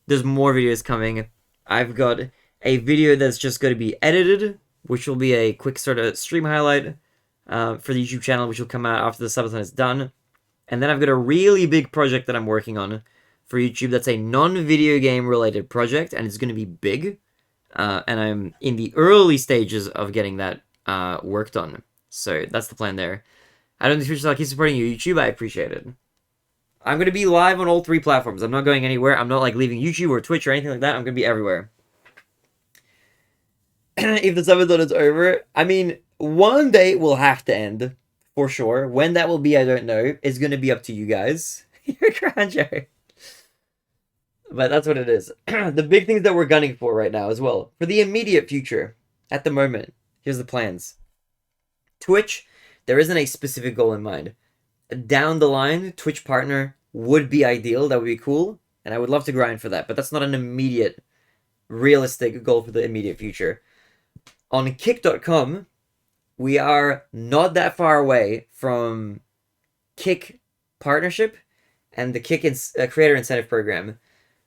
There's more videos coming. I've got a video that's just going to be edited, which will be a quick sort of stream highlight for the YouTube channel, which will come out after the subathon is done. And then I've got a really big project that I'm working on for YouTube that's a non-video game related project, and it's going to be big. And I'm in the early stages of getting that worked on. So that's the plan there. I don't think I'll keep supporting you, YouTube. I appreciate it. I'm going to be live on all 3 platforms. I'm not going anywhere. I'm not like leaving YouTube or Twitch or anything like that. I'm going to be everywhere. If the subathon is over, I mean, one day it will have to end, for sure. When that will be, I don't know. It's going to be up to you guys. You're crying, Jerry. But that's what it is. The big things that we're gunning for right now as well. For the immediate future, at the moment, here's the plans. Twitch, there isn't a specific goal in mind. Down the line, Twitch partner would be ideal. That would be cool. And I would love to grind for that. But that's not an immediate, realistic goal for the immediate future. On Kick.com, we are not that far away from Kick partnership and the Kick creator incentive program.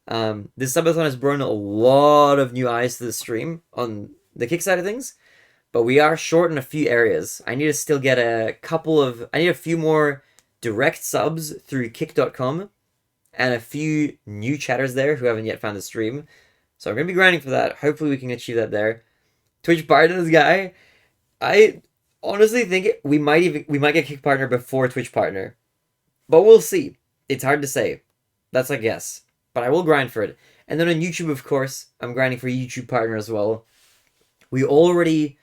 This subathon has brought a lot of new eyes to the stream on the Kick side of things, but we are short in a few areas. I need to still get I need a few more direct subs through kick.com and a few new chatters there who haven't yet found the stream. So I'm going to be grinding for that. Hopefully we can achieve that there. Twitch partners guy, I honestly think we might get Kick partner before Twitch partner. But we'll see. It's hard to say. That's a guess. But I will grind for it. And then on YouTube, of course, I'm grinding for YouTube partner as well. We already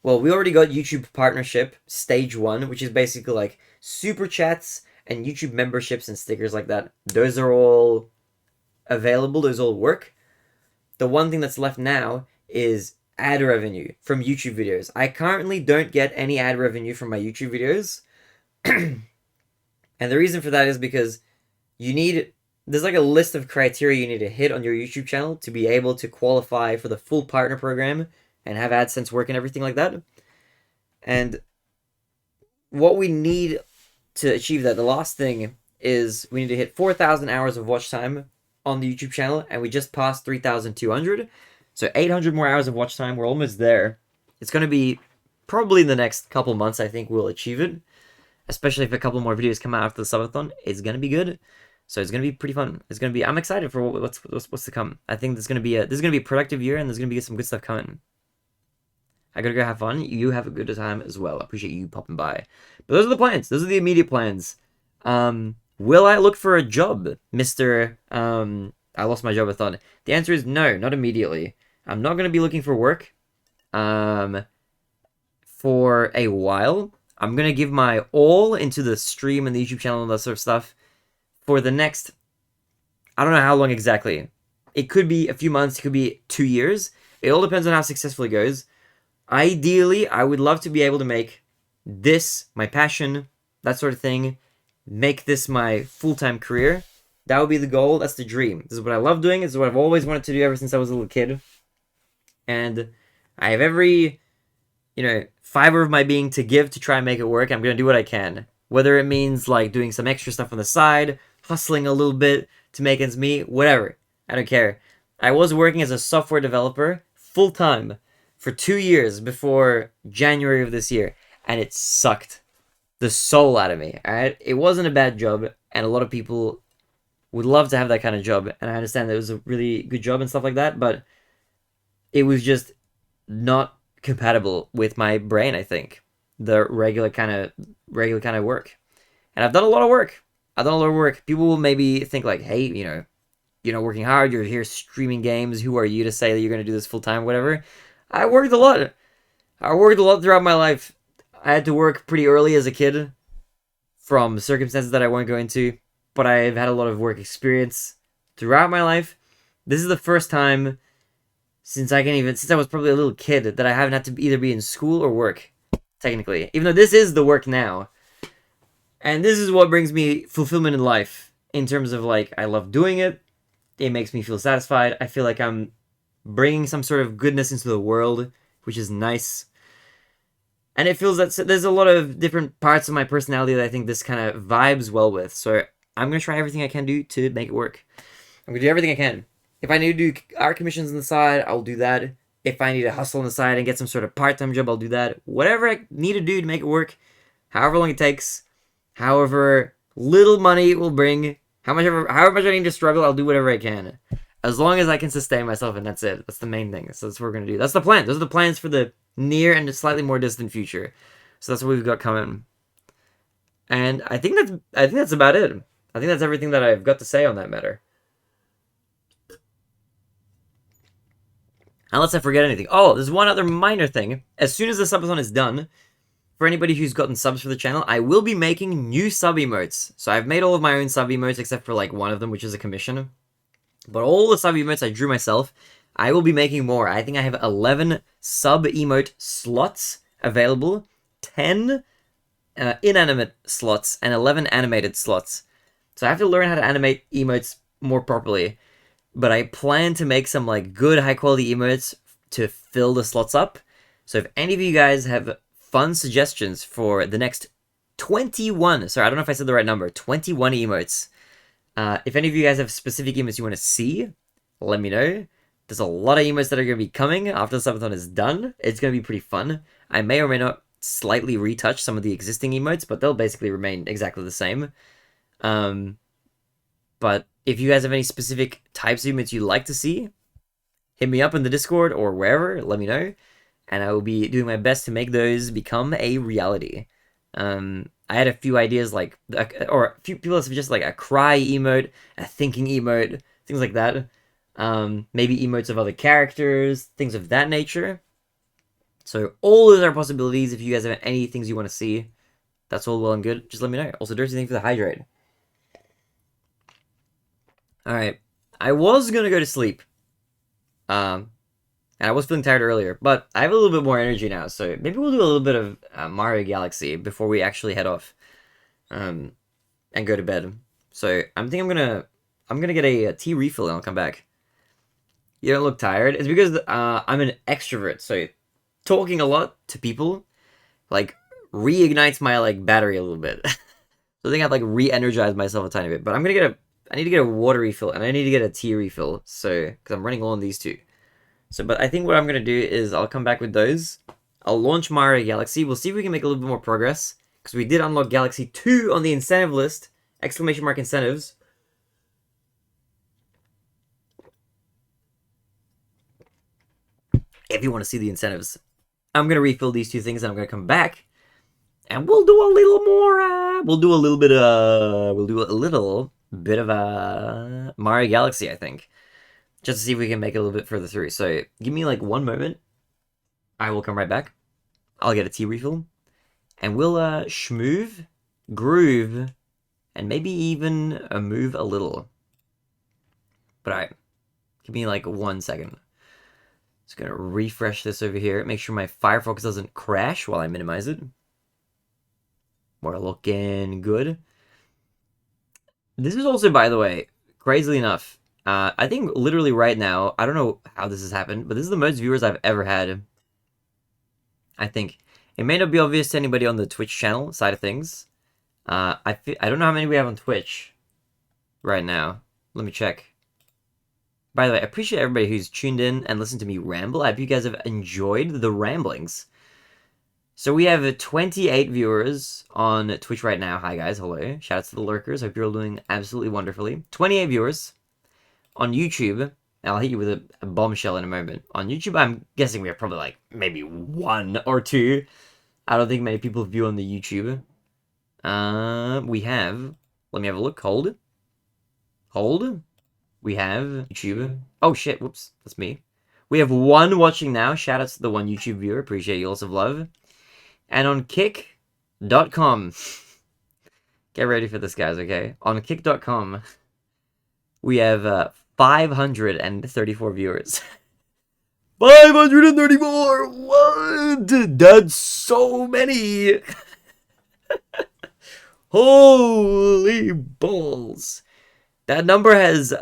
got YouTube partnership stage 1, which is basically like super chats and YouTube memberships and stickers like that. Those are all available. Those all work. The one thing that's left now is ad revenue from YouTube videos. I currently don't get any ad revenue from my YouTube videos. And the reason for that is because there's like a list of criteria you need to hit on your YouTube channel to be able to qualify for the full partner program and have AdSense work and everything like that. And what we need to achieve that, the last thing is we need to hit 4,000 hours of watch time on the YouTube channel, and we just passed 3,200. So 800 more hours of watch time. We're almost there. It's going to be probably in the next couple months, I think we'll achieve it. Especially if a couple more videos come out after the Subathon. It's going to be good. So it's going to be pretty fun. I'm excited for what's to come. I think this is going to be a productive year, and there's going to be some good stuff coming. I gotta go have fun. You have a good time as well. I appreciate you popping by. But those are the plans. Those are the immediate plans. Will I look for a job, Mr. I lost my job a-thon? The answer is no, not immediately. I'm not gonna be looking for work for a while. I'm gonna give my all into the stream and the YouTube channel and that sort of stuff for the next, I don't know how long exactly. It could be a few months, it could be 2 years. It all depends on how successful it goes. Ideally, I would love to be able to make this my passion, that sort of thing, make this my full-time career. That would be the goal. That's the dream. This is what I love doing. This is what I've always wanted to do ever since I was a little kid. And I have every, fiber of my being to give to try and make it work. I'm going to do what I can. Whether it means, like, doing some extra stuff on the side, hustling a little bit to make ends meet, whatever. I don't care. I was working as a software developer full-time for 2 years before January of this year, and it sucked the soul out of me, alright? It wasn't a bad job, and a lot of people would love to have that kind of job, and I understand that it was a really good job and stuff like that, but it was just not compatible with my brain, I think. The regular kind of work. And I've done a lot of work. People will maybe think like, hey, you're not working hard, you're here streaming games, who are you to say that you're going to do this full-time, whatever? I worked a lot. Throughout my life. I had to work pretty early as a kid from circumstances that I won't go into, but I've had a lot of work experience throughout my life. This is the first time since I was probably a little kid that I haven't had to either be in school or work, technically. Even though this is the work now. And this is what brings me fulfillment in life, in terms of, like, I love doing it. It makes me feel satisfied. I feel like I'm bringing some sort of goodness into the world, which is nice. And it feels that there's a lot of different parts of my personality that I think this kind of vibes well with. So I'm going to try everything I can do to make it work. I'm going to do everything I can. If I need to do art commissions on the side, I'll do that. If I need to hustle on the side and get some sort of part-time job, I'll do that. Whatever I need to do to make it work, however long it takes, however little money it will bring, however much I need to struggle, I'll do whatever I can. As long as I can sustain myself, and that's it. That's the main thing. So that's what we're going to do. That's the plan. Those are the plans for the near and slightly more distant future. So that's what we've got coming. And I think that's about it. I think that's everything that I've got to say on that matter. Unless I forget anything. Oh, there's one other minor thing. As soon as the subathon is done, for anybody who's gotten subs for the channel, I will be making new sub emotes. So I've made all of my own sub emotes except for like one of them, which is a commission. But all the sub emotes I drew myself, I will be making more. I think I have 11 sub emote slots available, 10 inanimate slots, and 11 animated slots. So I have to learn how to animate emotes more properly. But I plan to make some like good high quality emotes to fill the slots up. So if any of you guys have fun suggestions for the next 21, sorry, I don't know if I said the right number, 21 emotes. If any of you guys have specific emotes you want to see, let me know. There's a lot of emotes that are going to be coming after the Subathon is done. It's going to be pretty fun. I may or may not slightly retouch some of the existing emotes, but they'll basically remain exactly the same. But if you guys have any specific types of emotes you'd like to see, hit me up in the Discord or wherever, let me know. And I will be doing my best to make those become a reality. I had a few ideas, like, or a few people have suggested, like, a cry emote, a thinking emote, things like that. Maybe emotes of other characters, things of that nature. So all those are possibilities. If you guys have any things you want to see, that's all well and good. Just let me know. Also, Dirty, thank you for the hydrate. Alright. I was gonna go to sleep. And I was feeling tired earlier, but I have a little bit more energy now, so maybe we'll do a little bit of Mario Galaxy before we actually head off. And go to bed. So I'm gonna get a tea refill and I'll come back. You don't look tired. It's because I'm an extrovert, so talking a lot to people, like, reignites my, like, battery a little bit. So I think I've, like, re-energized myself a tiny bit. But I need to get a water refill, and I need to get a tea refill, so, because I'm running low on these two. So, but I think what I'm going to do is I'll come back with those. I'll launch Mario Galaxy. We'll see if we can make a little bit more progress, because we did unlock Galaxy 2 on the incentive list. ! Incentives. If you want to see the incentives. I'm going to refill these two things and I'm going to come back. And we'll do a little more, we'll do a little bit of Mario Galaxy, I think. Just to see if we can make it a little bit further through. So, give me like 1 moment. I will come right back. I'll get a tea refill. And we'll, schmoove, groove, and maybe even move a little. But alright. Give me like 1 second. Just gonna refresh this over here. Make sure my Firefox doesn't crash while I minimize it. We're looking good. This is also, by the way, crazily enough, I think literally right now, I don't know how this has happened, but this is the most viewers I've ever had. I think. It may not be obvious to anybody on the Twitch channel side of things. I don't know how many we have on Twitch right now. Let me check. By the way, I appreciate everybody who's tuned in and listened to me ramble. I hope you guys have enjoyed the ramblings. So we have 28 viewers on Twitch right now. Hi guys, hello. Shoutouts to the lurkers. Hope you're all doing absolutely wonderfully. 28 viewers on YouTube. And I'll hit you with a bombshell in a moment. On YouTube, I'm guessing we have probably like maybe 1 or 2. I don't think many people view on the YouTube. We have... Let me have a look. Hold. We have YouTube. Oh shit, whoops. That's me. We have 1 watching now. Shoutouts to the 1 YouTube viewer. Appreciate you, lots of love. And on kick.com. Get ready for this, guys, okay? On kick.com, we have 534 viewers. 534! What? That's so many! Holy balls. That number has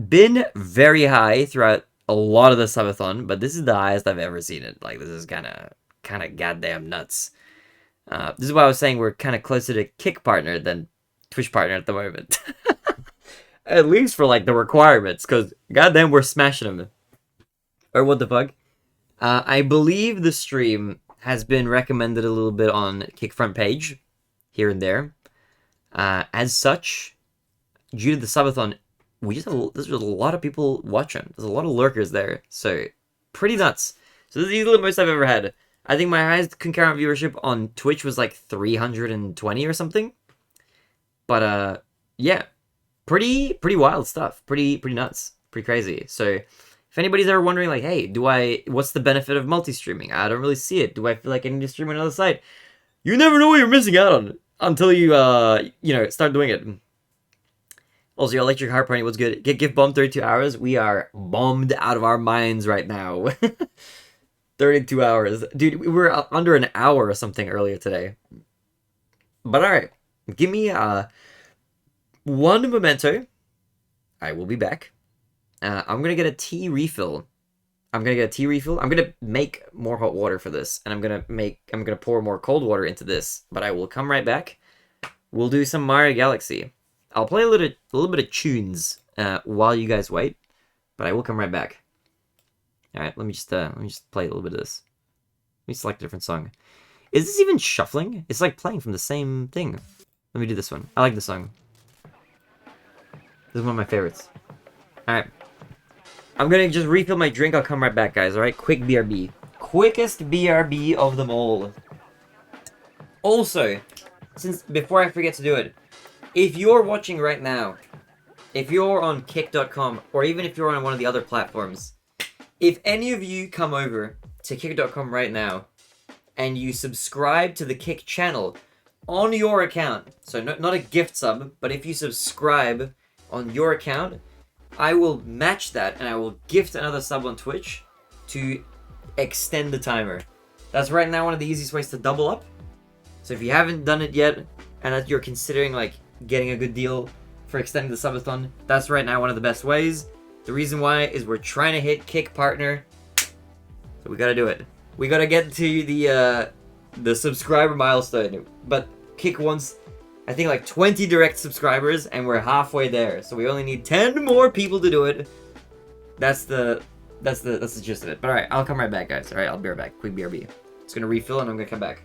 been very high throughout a lot of the subathon, but this is the highest I've ever seen it. Like, this is kind of goddamn nuts. This is why I was saying we're kind of closer to Kick partner than Twitch partner at the moment. At least for, like, the requirements, because goddamn, we're smashing them. Or what the fuck? I believe the stream has been recommended a little bit on Kick front page, here and there. As such, due to the subathon, there's a lot of people watching. There's a lot of lurkers there, so pretty nuts. So this is easily the most I've ever had. I think my highest concurrent viewership on Twitch was like 320 or something. But yeah, pretty wild stuff. Pretty nuts. Pretty crazy. So if anybody's ever wondering, like, hey, what's the benefit of multi-streaming? I don't really see it. Do I feel like I need to stream on another site? You never know what you're missing out on until you start doing it. Also, your electric heart party was good. Get gift bombed 32 hours. We are bombed out of our minds right now. 32 hours. Dude, we were under an hour or something earlier today. But alright. Give me 1 memento. I will be back. I'm gonna get a tea refill. I'm gonna make more hot water for this. And I'm gonna pour more cold water into this. But I will come right back. We'll do some Mario Galaxy. I'll play a little bit of tunes while you guys wait, but I will come right back. Alright, let me just play a little bit of this. Let me select a different song. Is this even shuffling? It's like playing from the same thing. Let me do this one. I like this song. This is one of my favorites. Alright. I'm gonna just refill my drink. I'll come right back, guys. Alright? Quick BRB. Quickest BRB of them all. Also, since before I forget to do it, if you're watching right now, if you're on kick.com, or even if you're on one of the other platforms, if any of you come over to kick.com right now, and you subscribe to the Kick channel on your account, so not a gift sub, but if you subscribe on your account, I will match that, and I will gift another sub on Twitch to extend the timer. That's right now one of the easiest ways to double up. So if you haven't done it yet, and that you're considering like getting a good deal for extending the subathon, that's right now one of the best ways. The reason why is we're trying to hit Kick partner, so we gotta do it. We gotta get to the subscriber milestone, but Kick wants, I think, like 20 direct subscribers, and we're halfway there. So we only need 10 more people to do it. That's the gist of it. But alright, I'll come right back, guys. Alright, I'll be right back. Quick BRB. It's gonna refill and I'm gonna come back.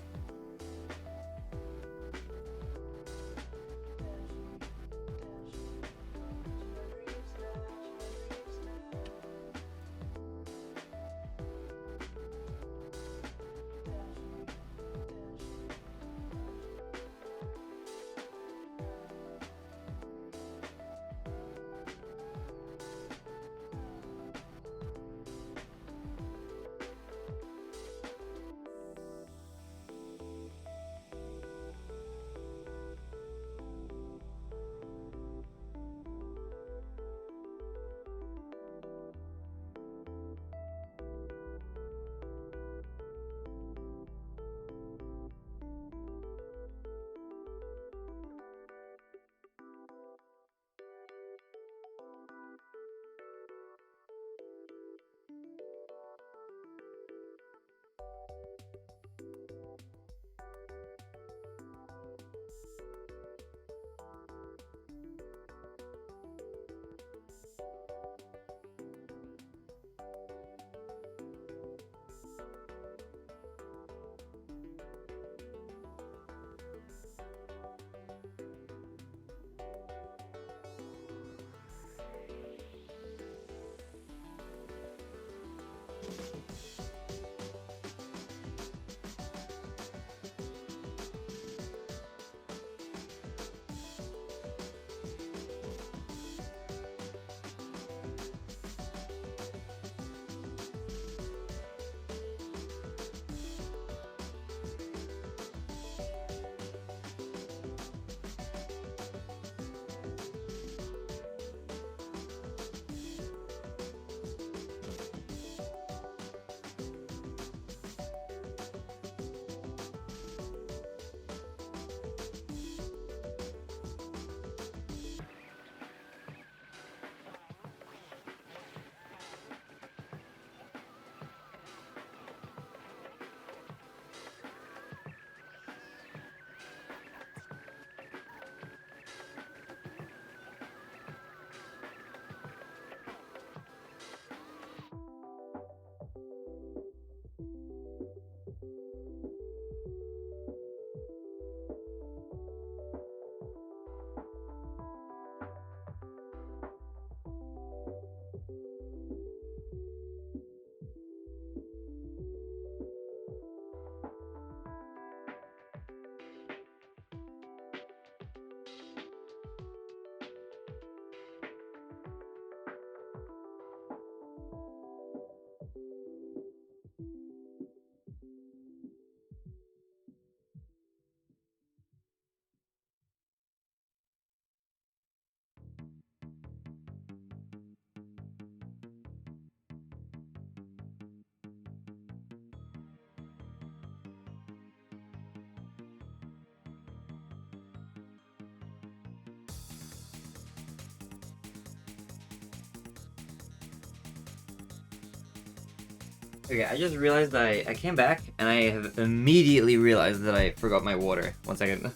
Okay, I just realized I came back, and I have immediately realized that I forgot my water. 1 second.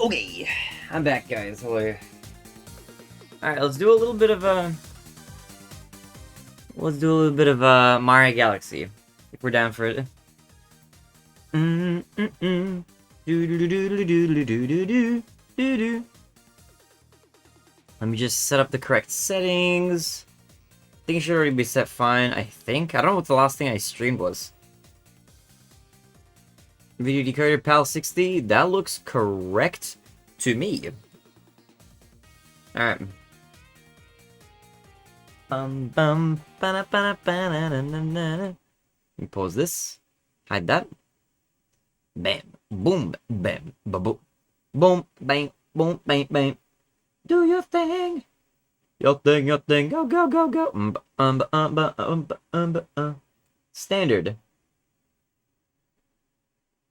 Okay, I'm back, guys. Hello. Alright, let's do a little bit of Mario Galaxy, if we're down for it. Let me just set up the correct settings. I think it should already be set fine, I think. I don't know what the last thing I streamed was. Video decoder PAL 60, that looks correct to me. Alright. Let me pause this. Hide that. Bam. Boom. Bam. Ba-boom. Boom. Bang. Boom. Bang. Bang. Do your thing. Your thing. Your thing. Go. Go. Go. Go. Standard.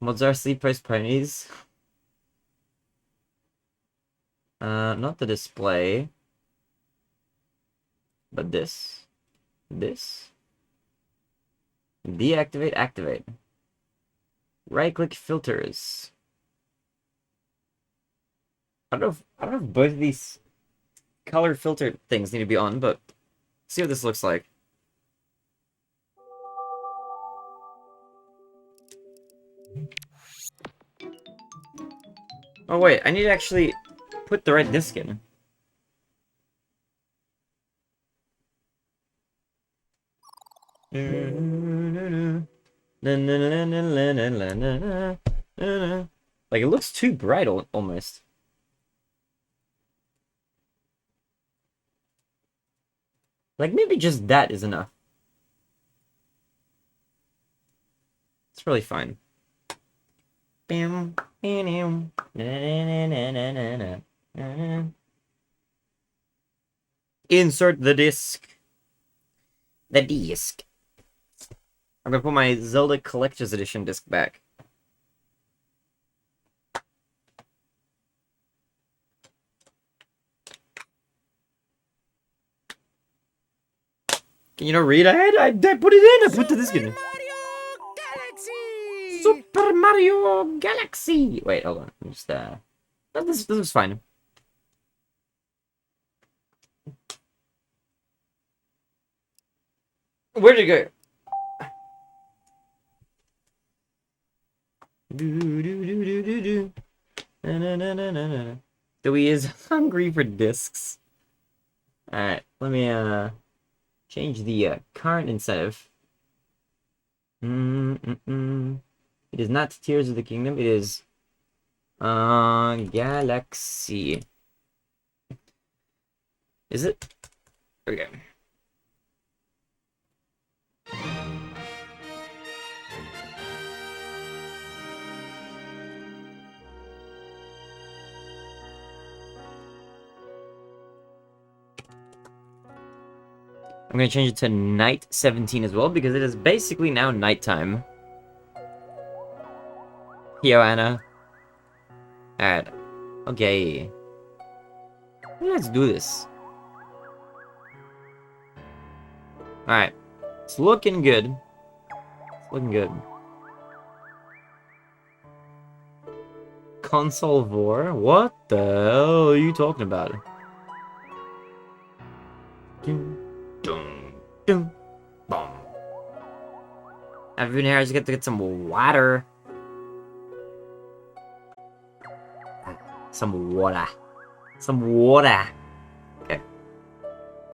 Mozart sleep post ponies. Not the display. But this. This. Deactivate, activate. Right-click filters. I don't know if both of these color filter things need to be on, but see what this looks like. Oh wait, I need to actually put the right disc in. Like, it looks too bright almost. Like, maybe just that is enough. It's really fine. Insert the disc. The disc. I'm gonna put my Zelda Collector's Edition disc back. Can you not read? I put it in! I put the disc in. Super Mario Galaxy! Wait, hold on. Just, this was fine. Where'd it go? Dewey is hungry for discs. Alright, let me change the current incentive. It is not Tears of the Kingdom, it is Galaxy. Is it? Okay. I'm gonna change it to night 17 as well, because it is basically now nighttime. Yo, Anna. Alright. Okay. Let's do this. Alright. It's looking good. It's looking good. Console Vor? What the hell are you talking about? Boom. I've been here, I just get to get some water. Some water. Some water.